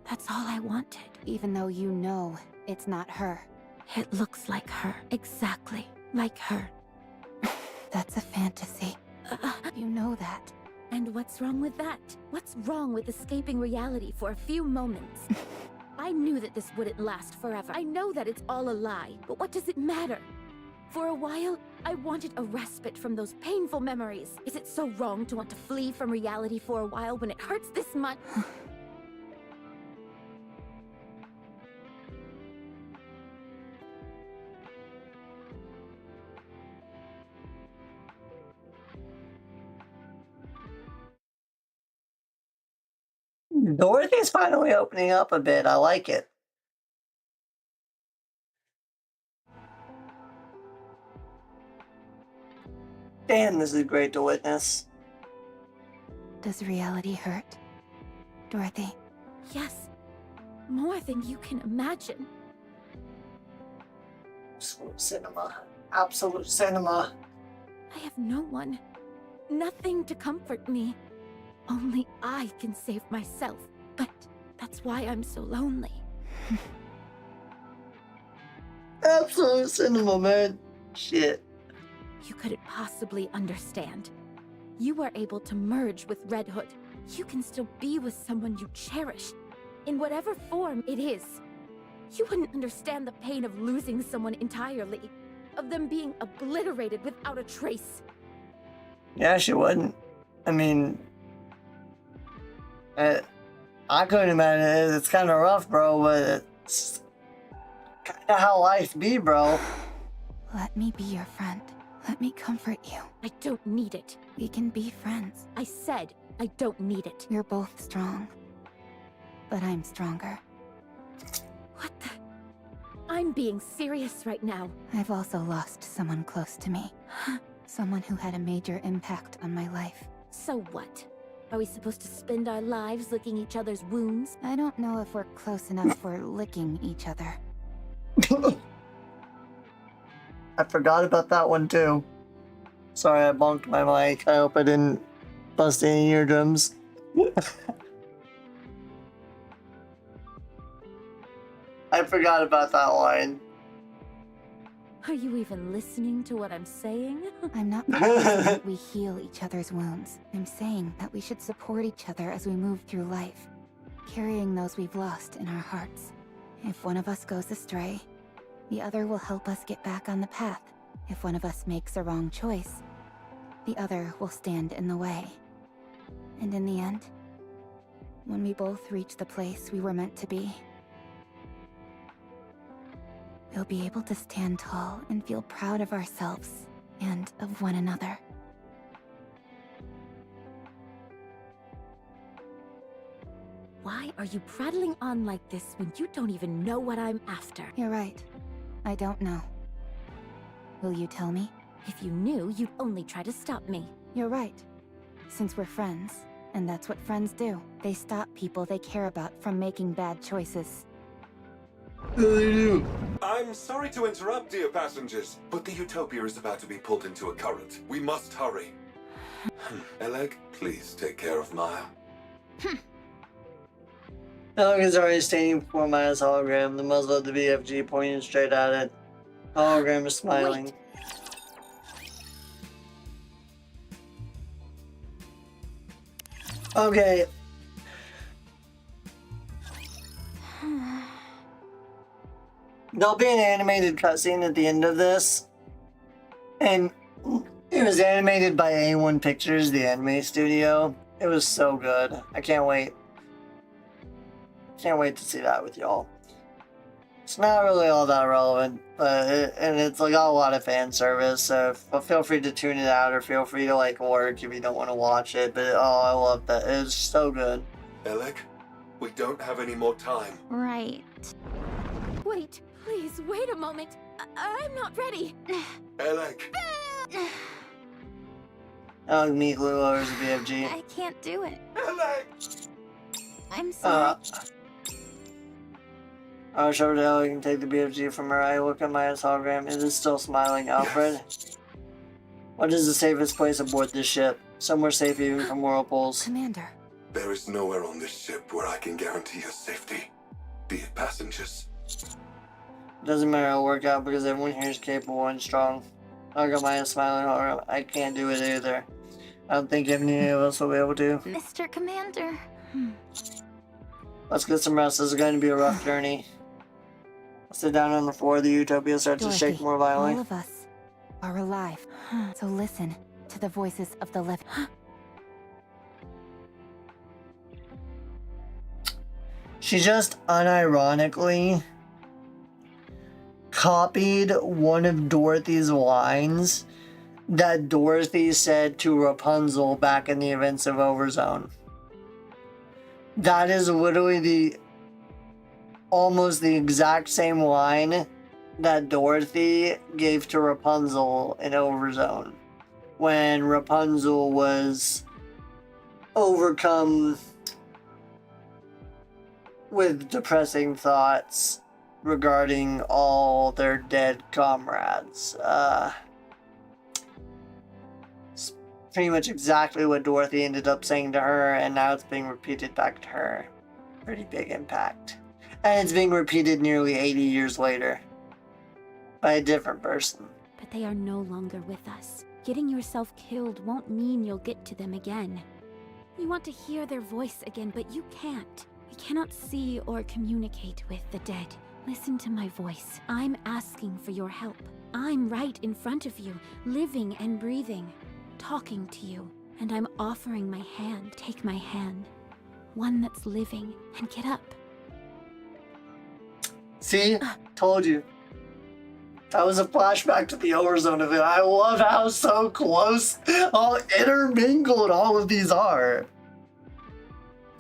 That's all I wanted. Even though you know it's not her. It looks like her. Exactly like her. That's a fantasy. You know that. And what's wrong with that? What's wrong with escaping reality for a few moments? I knew that this wouldn't last forever. I know that it's all a lie, but what does it matter? For a while, I wanted a respite from those painful memories. Is it so wrong to want to flee from reality for a while when it hurts this much? Dorothy's finally opening up a bit. I like it. Damn, this is great to witness. Does reality hurt? Dorothy? Yes. More than you can imagine. Absolute cinema. Absolute cinema. I have no one. Nothing to comfort me. Only I can save myself. But that's why I'm so lonely. Absolute cinema, man. Shit. You couldn't possibly understand. You were able to merge with Red Hood. You can still be with someone you cherish, in whatever form it is. You wouldn't understand the pain of losing someone entirely, of them being obliterated without a trace. Yeah, she wouldn't. I mean, I couldn't imagine it. It's kind of rough, bro, but it's kind of how life be, bro. Let me be your friend. Let me comfort you. I don't need it. We can be friends. I said I don't need it. We're both strong. But I'm stronger. What the? I'm being serious right now. I've also lost someone close to me. Someone who had a major impact on my life. So what? Are we supposed to spend our lives licking each other's wounds? I don't know if we're close enough for licking each other. I forgot about that one too. Sorry, I bonked my mic. I hope I didn't bust any eardrums. I forgot about that line. Are you even listening to what I'm saying? I'm not proposing that we heal each other's wounds. I'm saying that we should support each other as we move through life, carrying those we've lost in our hearts. If one of us goes astray, the other will help us get back on the path. If one of us makes a wrong choice, the other will stand in the way. And in the end, when we both reach the place we were meant to be, we'll be able to stand tall and feel proud of ourselves and of one another. Why are you prattling on like this when you don't even know what I'm after? You're right. I don't know. Will you tell me? If you knew, you'd only try to stop me. You're right. Since we're friends, and that's what friends do. They stop people they care about from making bad choices. I'm sorry to interrupt, dear passengers, but the Utopia is about to be pulled into a current. We must hurry. Eleg, please take care of Maya. Eleg is already standing before Maya's hologram, the muzzle of the BFG pointing straight at it. The hologram is smiling. Wait. Okay. There'll be an animated cutscene at the end of this, and it was animated by A1 Pictures, the anime studio. It was so good. I can't wait. Can't wait to see that with y'all. It's not really all that relevant, but it's like got a lot of fan service, so feel free to tune it out or feel free to like work if you don't want to watch it. But oh, I love that. It's so good. Eleg, we don't have any more time. Right. Wait, please, wait a moment. I'm not ready. Eleg! I'll meet Lou over the BFG. I can't do it. Eleg! I'm sorry. I'll show her how you can take the BFG from her. I look at Maya's hologram. It is still smiling, Alfred. What is the safest place aboard this ship? Somewhere safe even from whirlpools. Commander. There is nowhere on this ship where I can guarantee your safety. Dear passengers. Doesn't matter, it'll work out because everyone here is capable and strong. I look at Maya's smiling hologram. I can't do it either. I don't think any of us will be able to. Mr. Commander. Let's get some rest. This is going to be a rough journey. I sit down on the floor. The Utopia starts to shake more all violently. of us are alive. So listen to the voices of the living. She just unironically copied one of Dorothy's lines that Dorothy said to Rapunzel back in the events of Overzone. That is literally almost the exact same line that Dorothy gave to Rapunzel in Overzone when Rapunzel was overcome with depressing thoughts regarding all their dead comrades. Pretty much exactly what Dorothy ended up saying to her, and now it's being repeated back to her. Pretty big impact. And it's being repeated nearly 80 years later. By a different person. But they are no longer with us. Getting yourself killed won't mean you'll get to them again. You want to hear their voice again, but you can't. We cannot see or communicate with the dead. Listen to my voice. I'm asking for your help. I'm right in front of you, living and breathing, talking to you. And I'm offering my hand. Take my hand. One that's living, and get up. See? Told you. That was a flashback to the Overzone event. I love how so close, all intermingled all of these are.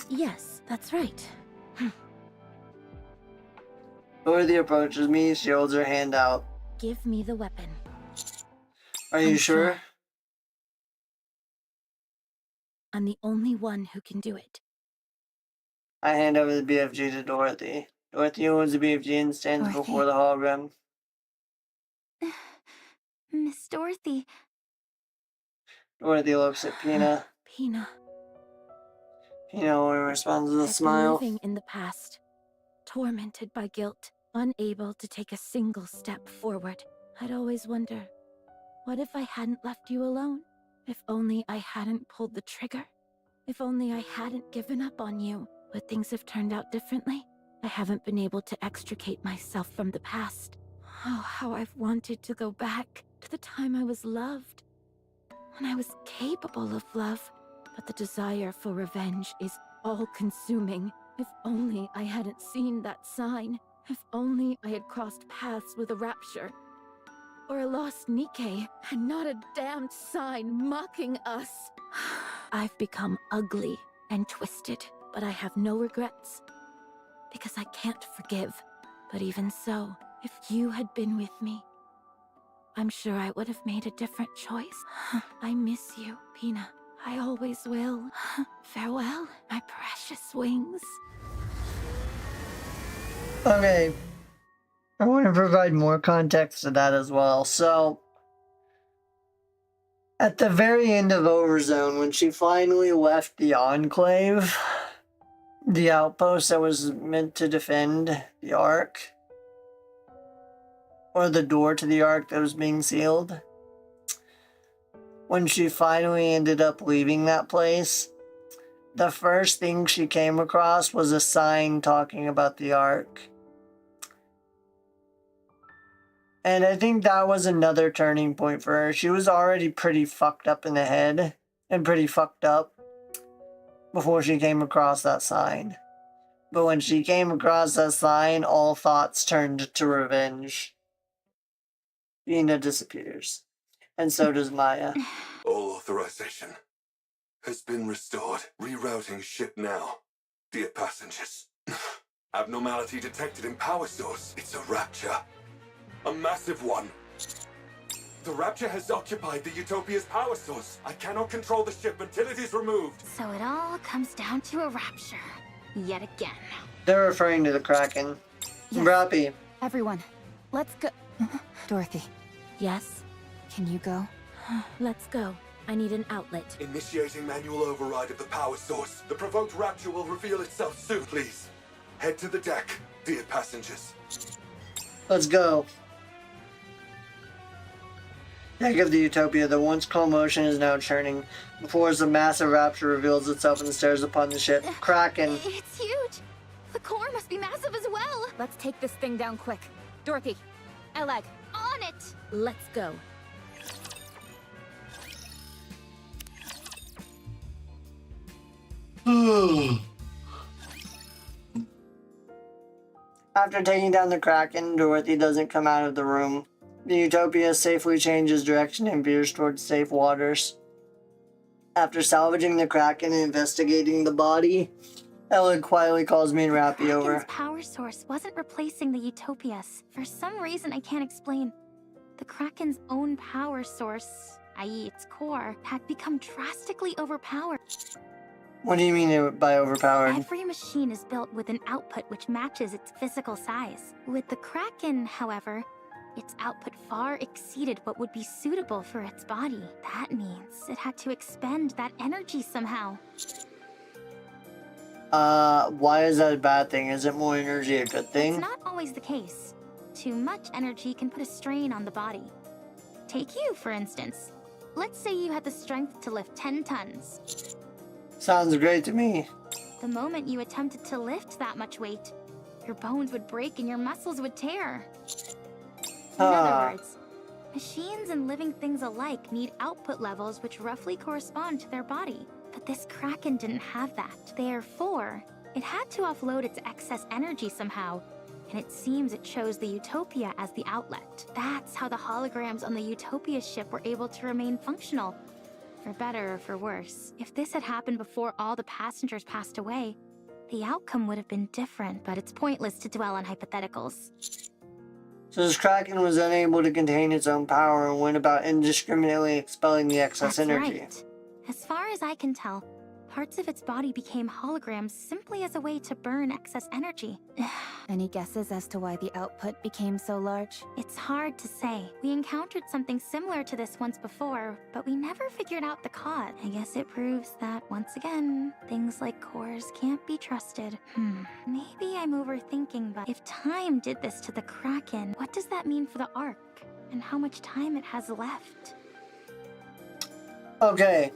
Yes, that's right. Dorothy approaches me, she holds her hand out. Give me the weapon. Are you sure? I'm the only one who can do it. I hand over the BFG to Dorothy. Dorothy holds the BFG and stands Dorothy. before the hologram. Miss Dorothy. Dorothy looks at Pina. Pina. Pina only responds with a I've been smile. living in the past, tormented by guilt, unable to take a single step forward. I'd always wonder, what if I hadn't left you alone? If only I hadn't pulled the trigger? If only I hadn't given up on you? Would things have turned out differently? I haven't been able to extricate myself from the past. Oh, how I've wanted to go back to the time I was loved, when I was capable of love. But the desire for revenge is all-consuming. If only I hadn't seen that sign. If only I had crossed paths with a rapture. Or a lost Nikke, and not a damned sign mocking us. I've become ugly and twisted, but I have no regrets. Because I can't forgive. But even so, if you had been with me, I'm sure I would have made a different choice. I miss you, Pina. I always will. Farewell, my precious wings. Okay. I want to provide more context to that as well. So, at the very end of Overzone, when she finally left the Enclave, the outpost that was meant to defend the Ark, or the door to the Ark that was being sealed, when she finally ended up leaving that place, the first thing she came across was a sign talking about the Ark. And I think that was another turning point for her. She was already pretty fucked up in the head and pretty fucked up before she came across that sign. But when she came across that sign, all thoughts turned to revenge. Pina disappears. And so does Maya. All authorization has been restored. Rerouting ship now. Dear passengers. Abnormality detected in power source. It's a rapture. A massive one. The rapture has occupied the Utopia's power source. I cannot control the ship until it is removed. So it all comes down to a rapture. Yet again. They're referring to the Kraken. Yes. Rappy. Everyone, let's go. Dorothy, Yes, can you go? let's go. I need an outlet. Initiating manual override of the power source. The provoked rapture will reveal itself soon. Please, head to the deck, dear passengers. Let's go. Deck of the Utopia. The once calm ocean is now churning. Before as the massive rapture reveals itself and stares upon the ship. Kraken. It's huge. The core must be massive as well. Let's take this thing down quick. Dorothy, Eleg. On it. Let's go. After taking down the Kraken, Dorothy doesn't come out of the room. The Utopia safely changes direction and veers towards safe waters. After salvaging the Kraken and investigating the body, Ellen quietly calls me and Rappy over. Kraken's power source wasn't replacing the Utopias. For some reason I can't explain. The Kraken's own power source, i.e. its core, had become drastically overpowered. What do you mean by overpowered? Every machine is built with an output which matches its physical size. With the Kraken, however, Its output far exceeded what would be suitable for its body. That means it had to expend that energy somehow. Why is that a bad thing? Isn't more energy a good thing? It's not always the case. Too much energy can put a strain on the body. Take you, for instance. Let's say you had the strength to lift 10 tons. Sounds great to me. The moment you attempted to lift that much weight, your bones would break and your muscles would tear. In other words, machines and living things alike need output levels which roughly correspond to their body. But this Kraken didn't have that. Therefore, it had to offload its excess energy somehow, and it seems it chose the Utopia as the outlet. That's how the holograms on the Utopia ship were able to remain functional. For better or for worse. If this had happened before all the passengers passed away, the outcome would have been different, but it's pointless to dwell on hypotheticals. So this Kraken was unable to contain its own power and went about indiscriminately expelling the excess That's energy. right. As far as I can tell, parts of its body became holograms simply as a way to burn excess energy. Any guesses as to why the output became so large? It's hard to say. We encountered something similar to this once before, but we never figured out the cause. I guess it proves that, once again, things like cores can't be trusted. Maybe I'm overthinking, but if time did this to the Kraken, what does that mean for the Ark? And how much time it has left? Okay.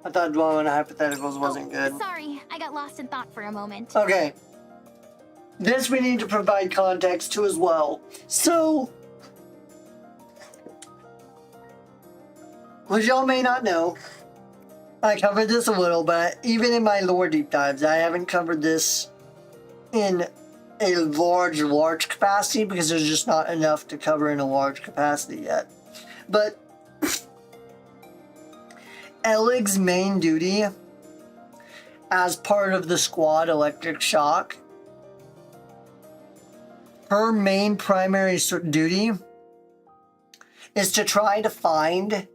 I thought dwelling on hypotheticals wasn't good. Sorry, I got lost in thought for a moment. Okay. This we need to provide context to as well. So, which y'all may not know, I covered this a little, but even in my lore deep dives, I haven't covered this in a large capacity because there's just not enough to cover in a large capacity yet. But Eleg's main duty as part of the squad Electric Shock, her main primary duty is to try to find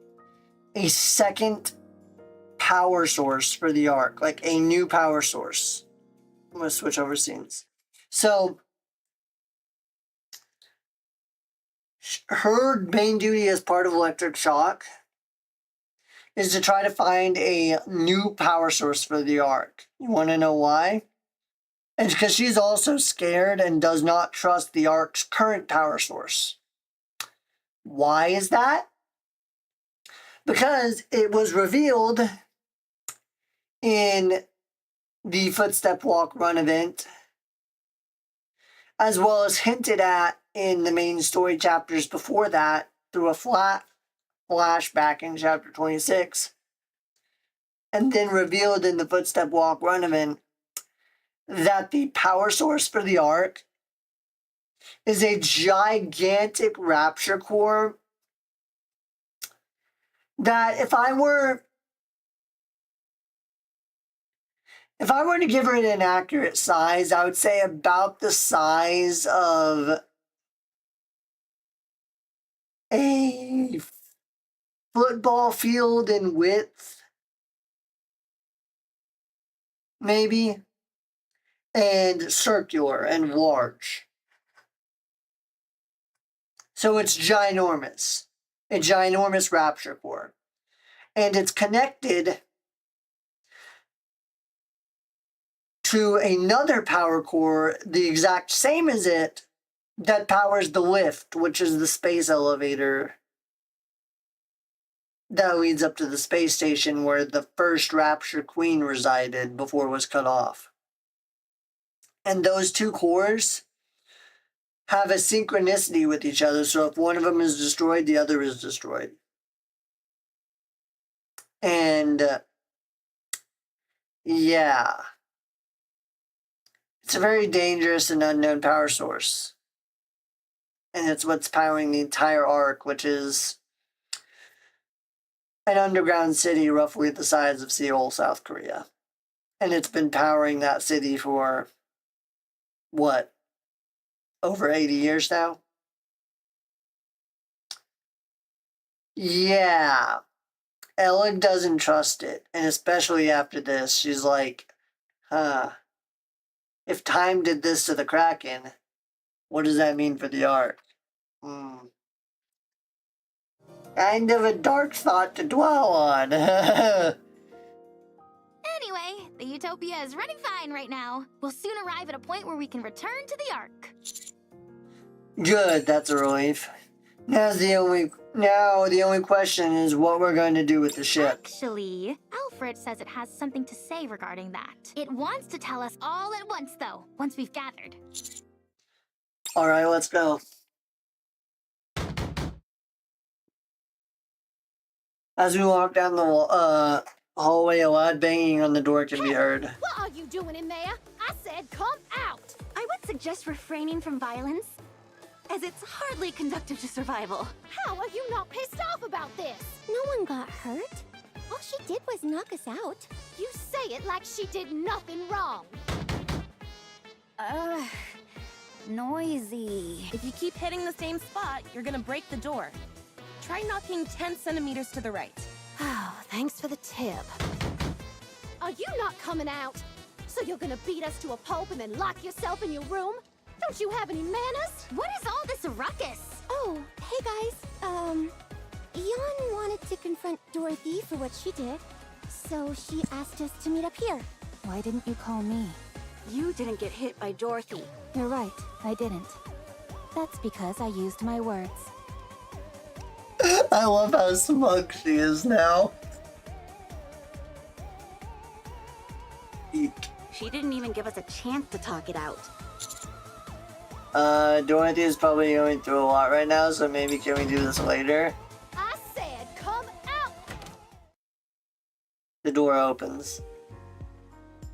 a second power source for the Ark, like a new power source. I'm going to switch over scenes. So, her main duty as part of Electric Shock is to try to find a new power source for the Ark. You want to know why? It's because she's also scared and does not trust the Ark's current power source. Why is that? Because it was revealed in the Footstep Walk Run event, as well as hinted at in the main story chapters before that through a flashback in chapter 26, and then revealed in the Footstep Walk Run event, that the power source for the Ark is a gigantic rapture core that if I were to give her an accurate size, I would say about the size of a football field in width, maybe, and circular and large. So it's ginormous. A ginormous rapture core. And it's connected to another power core, the exact same as it, that powers the lift, which is the space elevator that leads up to the space station where the first Rapture Queen resided before it was cut off. And those two cores have a synchronicity with each other, so if one of them is destroyed, the other is destroyed. And, yeah. It's a very dangerous and unknown power source. And it's what's powering the entire Ark, which is an underground city roughly the size of Seoul, South Korea. And it's been powering that city for, what, over 80 years now? Yeah. Ellen doesn't trust it. And especially after this, she's like, if time did this to the Kraken, What does that mean for the arc? Kind of a dark thought to dwell on. Anyway, the Utopia is running fine right now. We'll soon arrive at a point where we can return to the Ark. Good, that's a relief. Now the only question is what we're going to do with the ship. Actually, Alfred says it has something to say regarding that. It wants to tell us all at once, though, once we've gathered. Alright, let's go. As we walk down the hallway, a loud banging on the door can be heard. What are you doing in there? I said come out! I would suggest refraining from violence, as it's hardly conducive to survival. How are you not pissed off about this? No one got hurt. All she did was knock us out. You say it like she did nothing wrong. Noisy. If you keep hitting the same spot, you're gonna break the door. Try knocking 10 centimeters to the right. Oh, thanks for the tip. Are you not coming out? So you're gonna beat us to a pulp and then lock yourself in your room? Don't you have any manners? What is all this ruckus? Oh, hey guys. Eon wanted to confront Dorothy for what she did, so she asked us to meet up here. Why didn't you call me? You didn't get hit by Dorothy. You're right, I didn't. That's because I used my words. I love how smug she is now. Eek. She didn't even give us a chance to talk it out. Dorothy is probably going through a lot right now, so maybe can we do this later? I said come out! The door opens.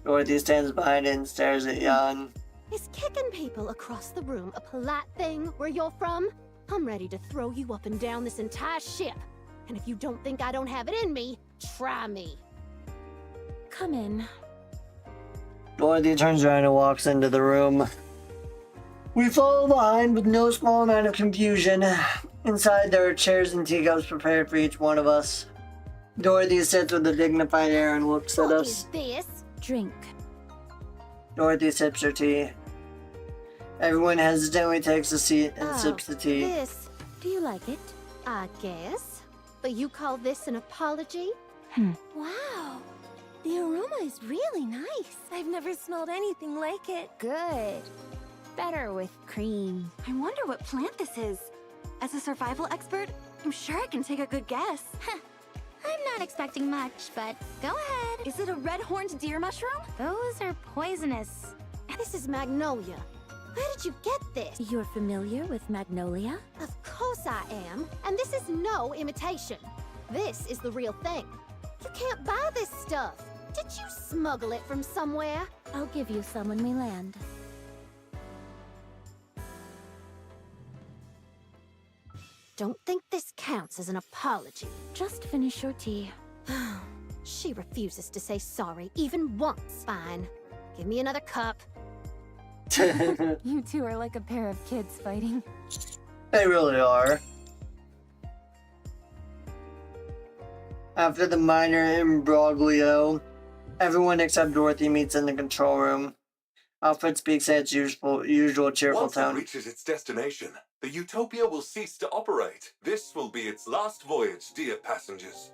Dorothy stands behind it and stares at Jan. Is kicking people across the room a polite thing where you're from? I'm ready to throw you up and down this entire ship. And if you don't think I don't have it in me, try me. Come in. Dorothy turns around and walks into the room. We follow behind with no small amount of confusion. Inside there are chairs and teacups prepared for each one of us. Dorothy sits with a dignified air and looks at What us. is this? Drink. Dorothy sips her tea. Everyone hesitantly takes a seat and sips the tea. This. Do you like it? I guess. But you call this an apology? Wow, the aroma is really nice. I've never smelled anything like it. Good. Better with cream. I wonder what plant this is. As a survival expert, I'm sure I can take a good guess. I'm not expecting much, but go ahead. Is it a red-horned deer mushroom? Those are poisonous. This is magnolia. Where did you get this? You're familiar with magnolia? Of course I am. And this is no imitation. This is the real thing. You can't buy this stuff. Did you smuggle it from somewhere? I'll give you some when we land. Don't think this counts as an apology. Just finish your tea. She refuses to say sorry even once. Fine. Give me another cup. You two are like a pair of kids fighting. They really are. After the minor imbroglio, everyone except Dorothy meets in the control room. Alfred speaks in its usual cheerful Once it tone. reaches its destination, the Utopia will cease to operate. This will be its last voyage, dear passengers.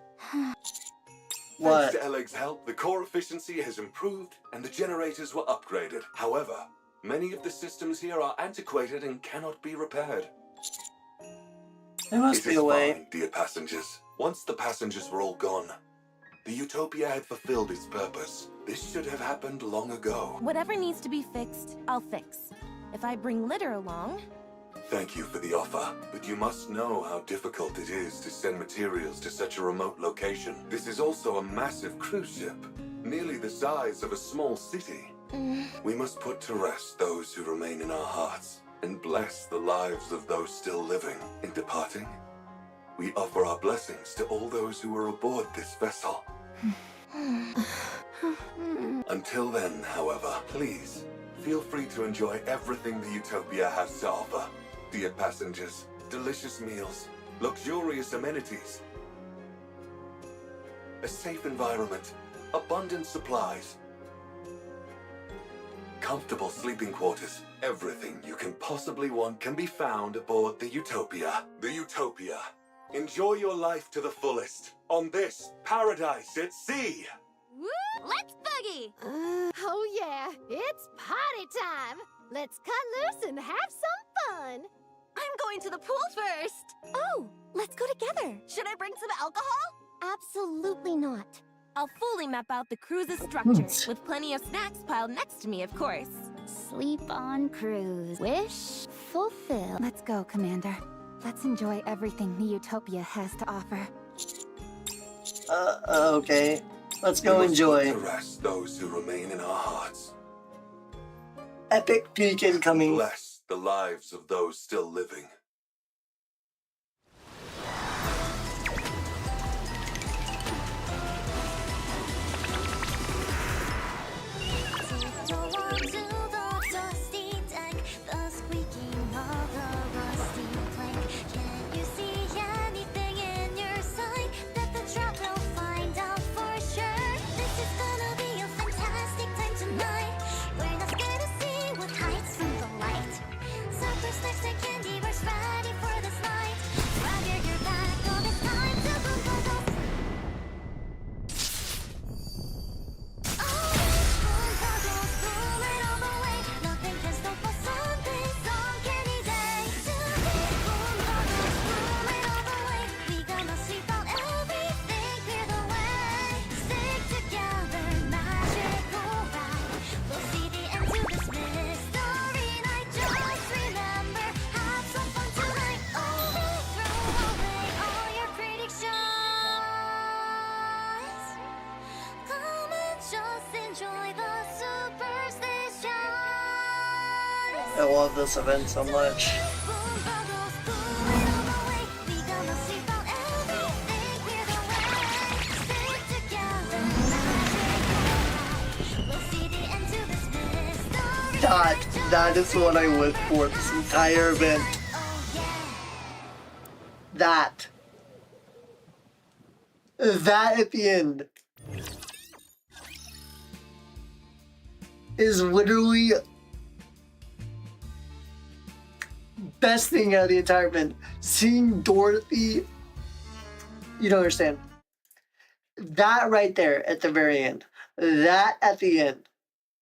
What? Thanks to Eleg's help, the core efficiency has improved and the generators were upgraded. However, many of the systems here are antiquated and cannot be repaired. There must It be is a way. fine, dear passengers. Once the passengers were all gone, the Utopia had fulfilled its purpose. This should have happened long ago. Whatever needs to be fixed, I'll fix. If I bring litter along, Thank you for the offer, but you must know how difficult it is to send materials to such a remote location. This is also a massive cruise ship, nearly the size of a small city. We must put to rest those who remain in our hearts and bless the lives of those still living. In departing, we offer our blessings to all those who were aboard this vessel. Until then, however, please feel free to enjoy everything the Utopia has to offer. Dear passengers, delicious meals, luxurious amenities, a safe environment, abundant supplies. comfortable sleeping quarters. Everything you can possibly want can be found aboard the Utopia. The Utopia. Enjoy your life to the fullest on this paradise at sea. Woo! Let's boogie! Oh yeah, it's party time! Let's cut loose and have some fun! I'm going to the pool first. Oh, let's go together. Should I bring some alcohol? Absolutely not. I'll fully map out the cruise's structure, with plenty of snacks piled next to me, of course. Sleep on cruise. Wish fulfilled. Let's go, Commander. Let's enjoy everything the Utopia has to offer. Okay. Let's go We must enjoy. put to rest those who remain in our hearts. Epic peak incoming. Bless the lives of those still living. I love this event so much. That is what I went for this entire event. That at the end is literally best thing out of the entire event. Seeing Dorothy, you don't understand. That right there at the very end, that at the end,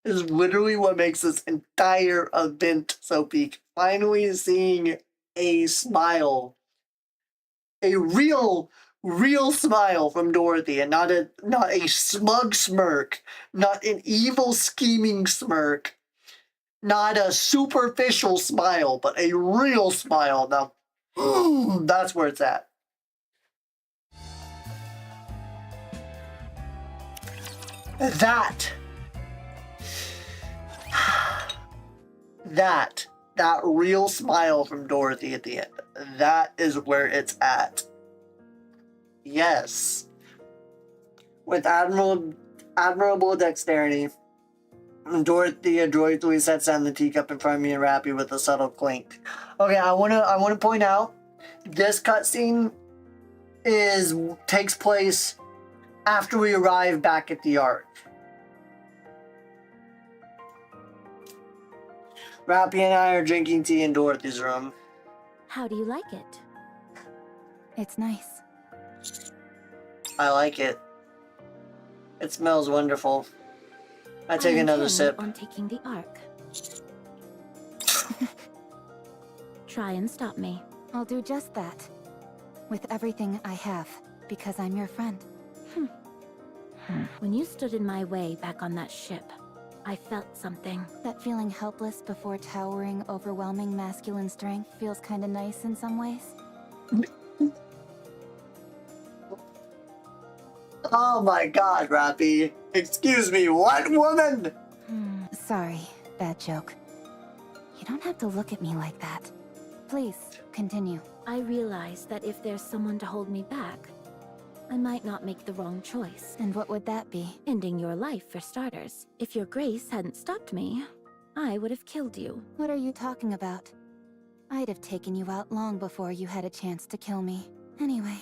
is literally what makes this entire event so peak. Finally seeing a smile. A real smile from Dorothy, and not a smug smirk, not an evil scheming smirk, not a superficial smile, but a real smile. Now, that's where it's at. That real smile from Dorothy at the end. That is where it's at. Yes. With admirable dexterity, Dorothy adroitly sets down the teacup in front of me and Rappy with a subtle clink. Okay, I wanna point out this cutscene takes place after we arrive back at the Ark. Rappy and I are drinking tea in Dorothy's room. How do you like it? It's nice. I like it. It smells wonderful. I take another intend sip. on taking the Ark. Try and stop me. I'll do just that. With everything I have, because I'm your friend. When you stood in my way back on that ship, I felt something. That feeling helpless before towering, overwhelming masculine strength feels kinda nice in some ways. Oh my god, Rappy. Excuse me, what woman? Sorry, bad joke. You don't have to look at me like that. Please, continue. I realize that if there's someone to hold me back, I might not make the wrong choice. And what would that be? Ending your life, for starters. If your grace hadn't stopped me, I would have killed you. What are you talking about? I'd have taken you out long before you had a chance to kill me. Anyway,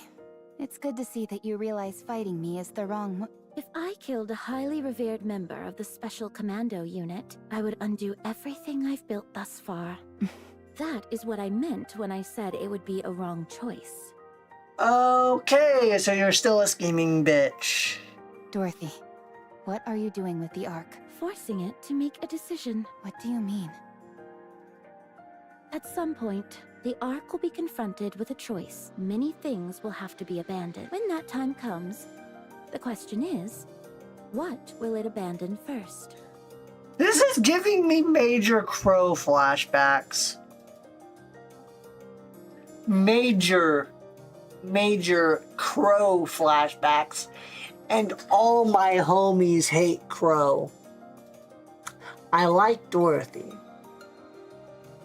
It's good to see that you realize fighting me is the wrong If I killed a highly revered member of the Special Commando Unit, I would undo everything I've built thus far. That is what I meant when I said it would be a wrong choice. Okay, so you're still a scheming bitch. Dorothy, what are you doing with the Ark? Forcing it to make a decision. What do you mean? At some point, the Ark will be confronted with a choice. Many things will have to be abandoned. When that time comes, the question is, what will it abandon first? This is giving me major Crow flashbacks. Major Crow flashbacks. And all my homies hate Crow. I like Dorothy.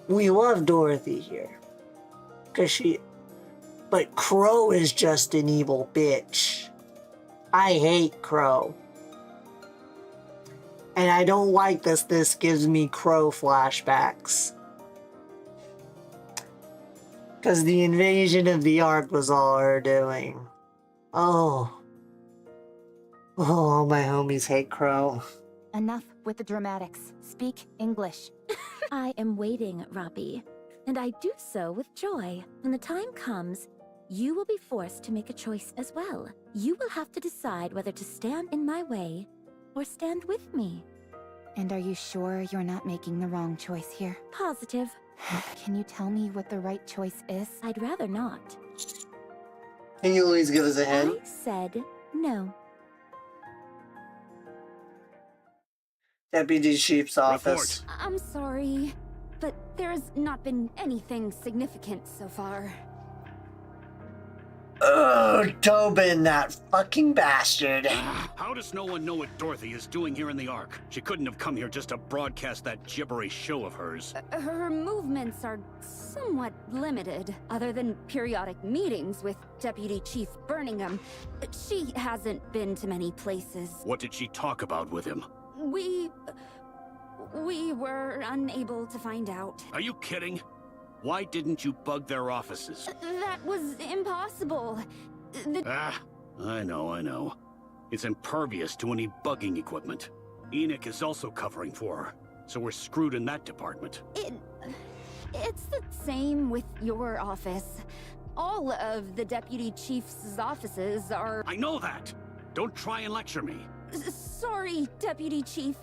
We love Dorothy here. But Crow is just an evil bitch. I hate Crow. And I don't like this gives me Crow flashbacks. Because the invasion of the Ark was all her doing. Oh, all my homies hate Crow. Enough with the dramatics. Speak English. I am waiting, Robbie, and I do so with joy. When the time comes, you will be forced to make a choice as well. You will have to decide whether to stand in my way or stand with me. And are you sure you're not making the wrong choice here? Positive. Can you tell me what the right choice is? I'd rather not. Can you at least give us a hint? I said no. Deputy Chief's office. I'm sorry, but there's not been anything significant so far. Oh, Tobin, that fucking bastard. How does no one know what Dorothy is doing here in the Ark? She couldn't have come here just to broadcast that gibberish show of hers. Her movements are somewhat limited. Other than periodic meetings with Deputy Chief Birmingham, she hasn't been to many places. What did she talk about with him? We were unable to find out. Are you kidding? Why didn't you bug their offices? That was impossible. I know. It's impervious to any bugging equipment. Enoch is also covering for her, so we're screwed in that department. It's the same with your office. All of the Deputy Chief's offices are... I know that! Don't try and lecture me. Sorry, Deputy Chief.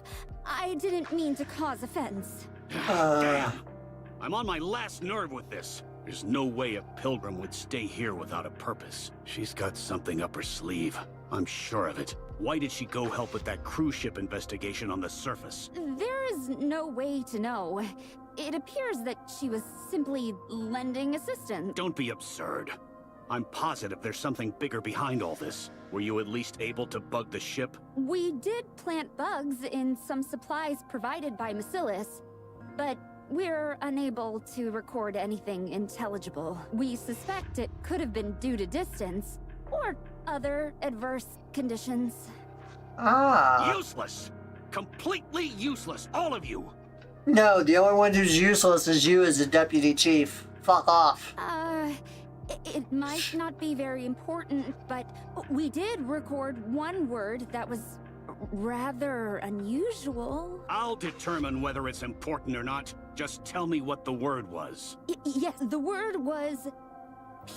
I didn't mean to cause offense. Damn! I'm on my last nerve with this. There's no way a pilgrim would stay here without a purpose. She's got something up her sleeve. I'm sure of it. Why did she go help with that cruise ship investigation on the surface? There is no way to know. It appears that she was simply lending assistance. Don't be absurd. I'm positive there's something bigger behind all this. Were you at least able to bug the ship? We did plant bugs in some supplies provided by Macilis, but we're unable to record anything intelligible. We suspect it could have been due to distance or other adverse conditions. Useless! Completely useless, all of you! No, the only one who's useless is you as a deputy chief. Fuck off. It might not be very important, but we did record one word that was rather unusual. I'll determine whether it's important or not. Just tell me what the word was. Yes, the word was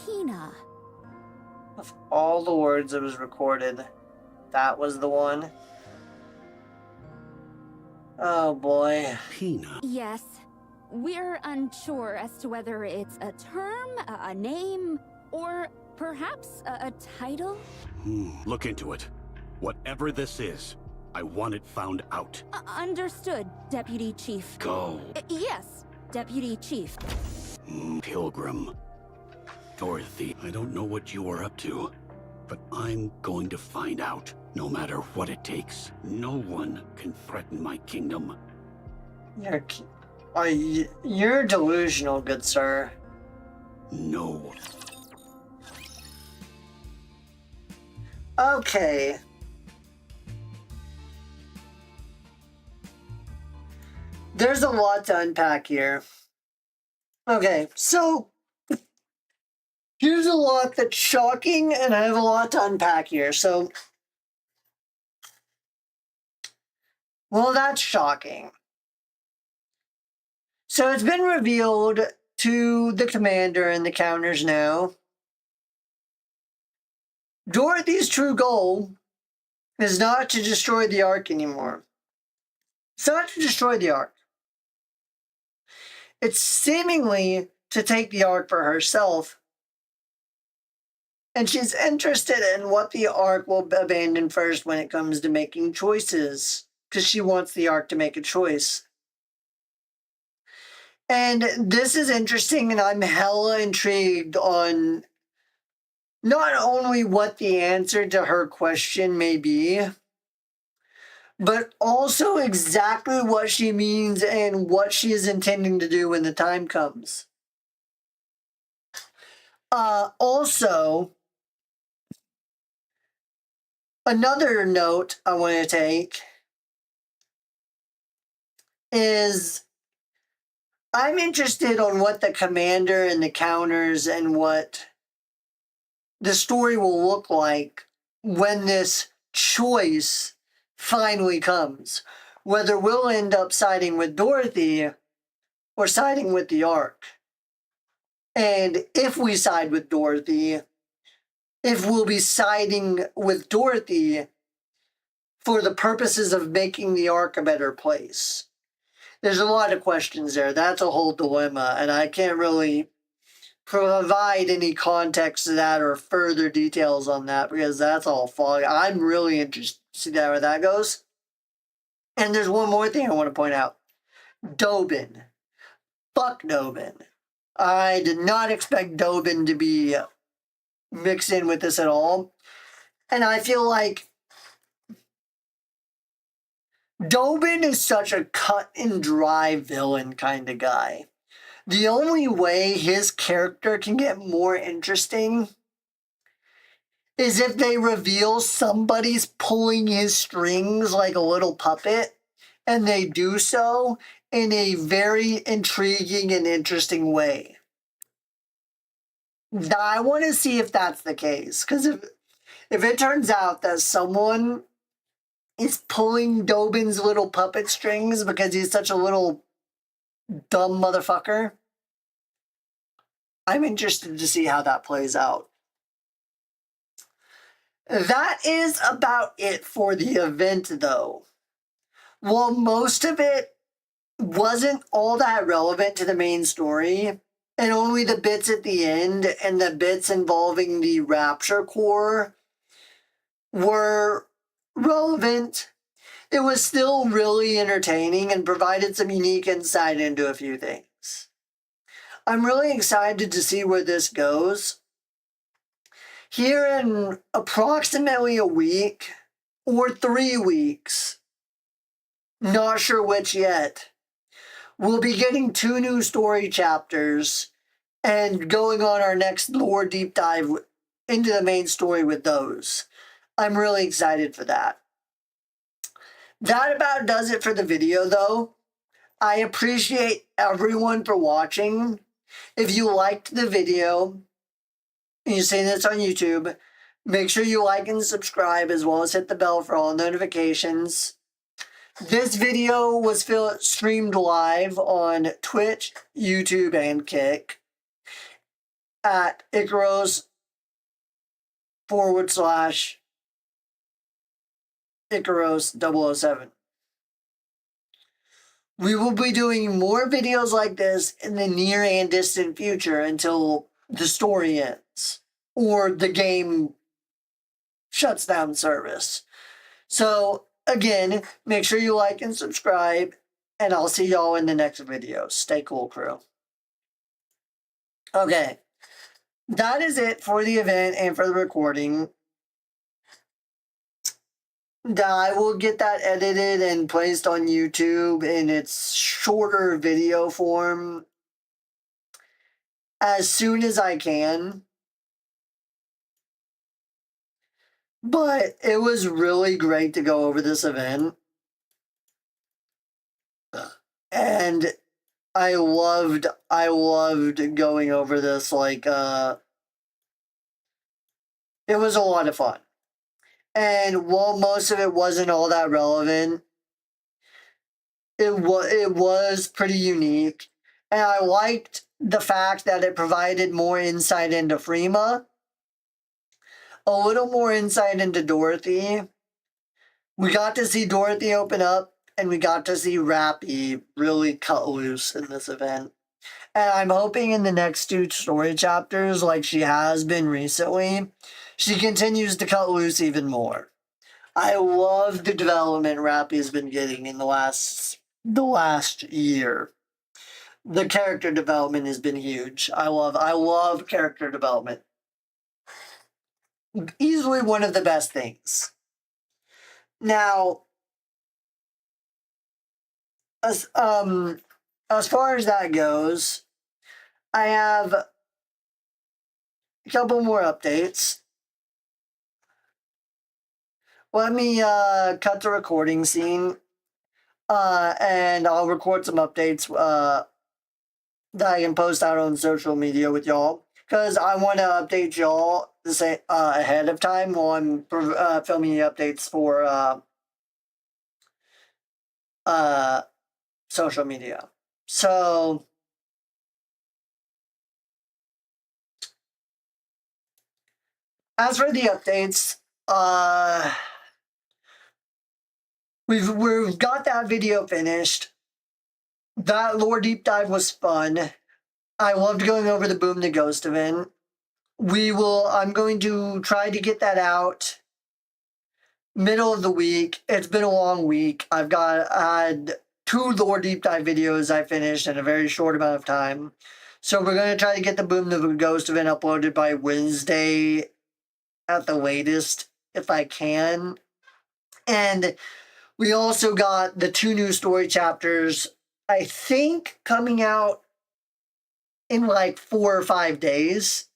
Pina. Of all the words that was recorded, that was the one. Oh boy. Pina. Yes. We're unsure as to whether it's a term, a name, or perhaps a title. Look into it. Whatever this is, I want it found out. Understood, Deputy Chief. Go. Yes, Deputy Chief. Pilgrim. Dorothy, I don't know what you are up to, but I'm going to find out, no matter what it takes. No one can threaten my kingdom. You're delusional, good sir. No. Okay. There's a lot to unpack here. Okay, so here's a lot that's shocking, and I have a lot to unpack here. So, well, that's shocking. So it's been revealed to the commander and the counters now. Dorothy's true goal is not to destroy the Ark anymore. It's not to destroy the Ark. It's seemingly to take the Ark for herself. And she's interested in what the Ark will abandon first when it comes to making choices. Because she wants the Ark to make a choice. And this is interesting, and I'm hella intrigued on not only what the answer to her question may be, but also exactly what she means and what she is intending to do when the time comes. Also, another note I want to take is I'm interested on what the commander and the counters and what the story will look like when this choice finally comes. Whether we'll end up siding with Dorothy or siding with the Ark. And if we side with Dorothy, if we'll be siding with Dorothy for the purposes of making the Ark a better place. There's a lot of questions there. That's a whole dilemma, and I can't really provide any context to that or further details on that because that's all foggy. I'm really interested to see where that goes. And there's one more thing I want to point out. Dobin. Fuck Dobin. I did not expect Dobin to be mixed in with this at all. And I feel like Dobin is such a cut and dry villain kind of guy. The only way his character can get more interesting is if they reveal somebody's pulling his strings like a little puppet, and they do so in a very intriguing and interesting way. I want to see if that's the case, because if it turns out that someone is pulling Dobin's little puppet strings because he's such a little dumb motherfucker, I'm interested to see how that plays out. That is about it for the event, though. While most of it wasn't all that relevant to the main story, and only the bits at the end and the bits involving the Rapture Core were relevant, it was still really entertaining and provided some unique insight into a few things. I'm really excited to see where this goes. Here in approximately a week or 3 weeks, not sure which yet, we'll be getting 2 new story chapters and going on our next lore deep dive into the main story with those. I'm really excited for that. That about does it for the video, though. I appreciate everyone for watching. If you liked the video, and you're seeing this on YouTube, make sure you like and subscribe as well as hit the bell for all notifications. This video was streamed live on Twitch, YouTube, and Kick at Icaros/Icaros007. We will be doing more videos like this in the near and distant future until the story ends or the game shuts down service. So, again, make sure you like and subscribe, and I'll see y'all in the next video. Stay cool, crew. Okay, that is it for the event and for the recording. I will get that edited and placed on YouTube in its shorter video form as soon as I can. But it was really great to go over this event. And I loved going over this, like, It was a lot of fun. And while most of it wasn't all that relevant, it was pretty unique. And I liked the fact that it provided more insight into Freema, a little more insight into Dorothy. We got to see Dorothy open up, and we got to see Rappy really cut loose in this event. And I'm hoping in the next 2 story chapters, like she has been recently, she continues to cut loose even more. I love the development Rappy's been getting in the last year. The character development has been huge. I love character development. Easily one of the best things. Now, as far as that goes, I have a couple more updates. Let me cut the recording scene, and I'll record some updates that I can post out on social media with y'all, because I want to update y'all ahead of time while I'm filming the updates for social media. So as for the updates, we've got that video finished. That lore deep dive was fun. I loved going over the Boom the Ghost event. I'm going to try to get that out middle of the week. It's been a long week. I had 2 lore deep dive videos I finished in a very short amount of time. So we're going to try to get the Boom the Ghost event uploaded by Wednesday at the latest, if I can. And we also got the 2 new story chapters, I think, coming out in like 4 or 5 days.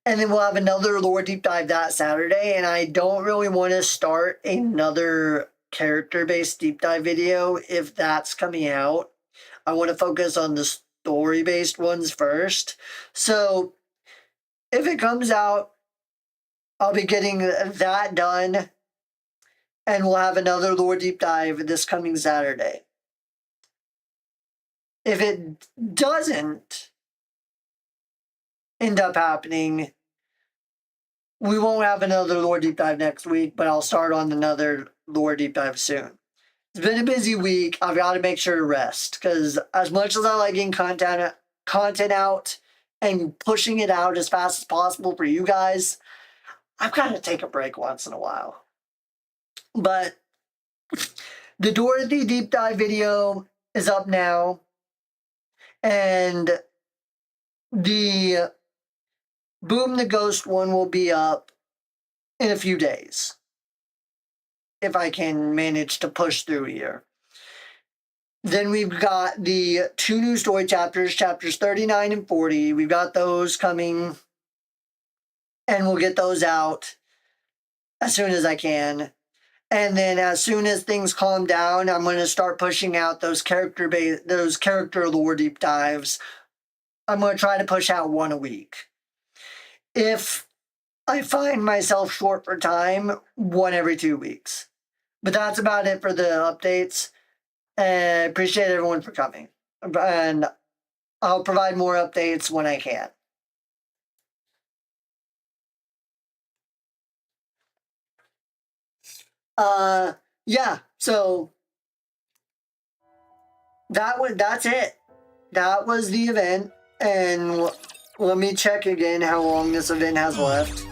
And then we'll have another lore deep dive that Saturday. And I don't really want to start another character-based deep dive video if that's coming out. I want to focus on the story-based ones first. So if it comes out, I'll be getting that done. And we'll have another lore deep dive this coming Saturday. If it doesn't end up happening, we won't have another lore deep dive next week, but I'll start on another lore deep dive soon. It's been a busy week. I've got to make sure to rest, because as much as I like getting content out and pushing it out as fast as possible for you guys, I've got to take a break once in a while. But the Dorothy deep dive video is up now, and the Boom the Ghost one will be up in a few days, if I can manage to push through here. Then we've got the 2 new story chapters, chapters 39 and 40. We've got those coming, and we'll get those out as soon as I can. And then as soon as things calm down, I'm going to start pushing out those character lore deep dives. I'm going to try to push out 1 a week. If I find myself short for time, 1 every 2 weeks. But that's about it for the updates. And I appreciate everyone for coming. And I'll provide more updates when I can. Yeah, so that's it. That was the event, and let me check again how long this event has left.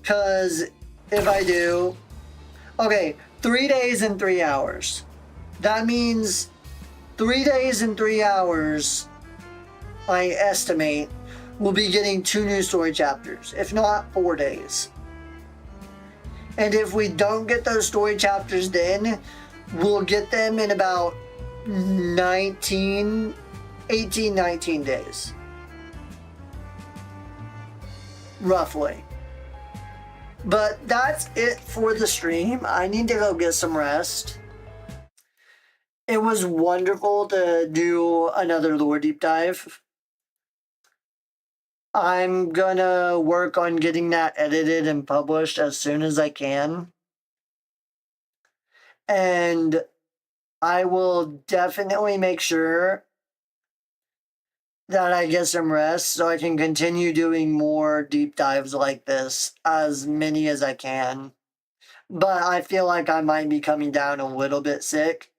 Because if I do, okay, 3 days and 3 hours. That means 3 days and 3 hours, I estimate, we'll be getting 2 new story chapters, if not 4 days. And if we don't get those story chapters then, we'll get them in about 19 days. Roughly. But that's it for the stream. I need to go get some rest. It was wonderful to do another lore deep dive. I'm gonna work on getting that edited and published as soon as I can. And I will definitely make sure that I get some rest so I can continue doing more deep dives like this, as many as I can. But I feel like I might be coming down a little bit sick.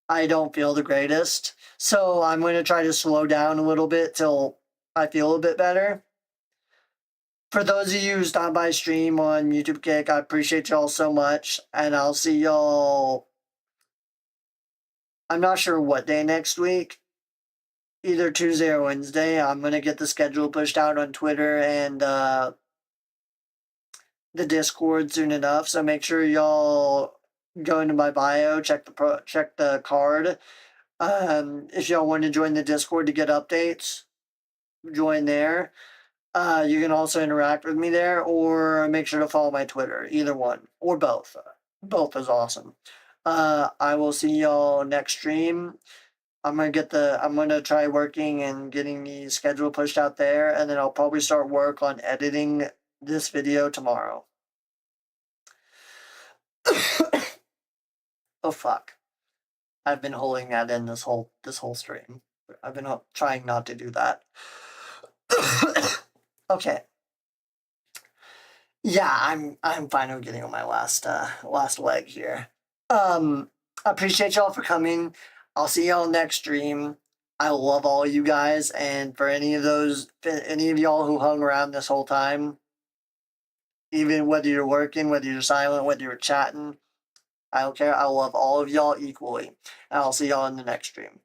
I don't feel the greatest. So I'm going to try to slow down a little bit till I feel a bit better. For those of you who stopped by stream on YouTube Kick, I appreciate y'all so much. And I'll see y'all, I'm not sure what day next week. Either Tuesday or Wednesday. I'm going to get the schedule pushed out on Twitter and the Discord soon enough. So make sure y'all go into my bio, check the card. If y'all want to join the Discord to get updates, join there. You can also interact with me there, or make sure to follow my Twitter. Either one, or both. Both is awesome. I will see y'all next stream. I'm gonna try working and getting the schedule pushed out there, and then I'll probably start work on editing this video tomorrow. Oh fuck. I've been holding that in this whole stream. I've been trying not to do that. Okay. Yeah, I'm finally getting on my last leg here. I appreciate y'all for coming. I'll see y'all next stream. I love all you guys, and for any of y'all who hung around this whole time, even whether you're working, whether you're silent, whether you're chatting, I don't care. I love all of y'all equally. And I'll see y'all in the next stream.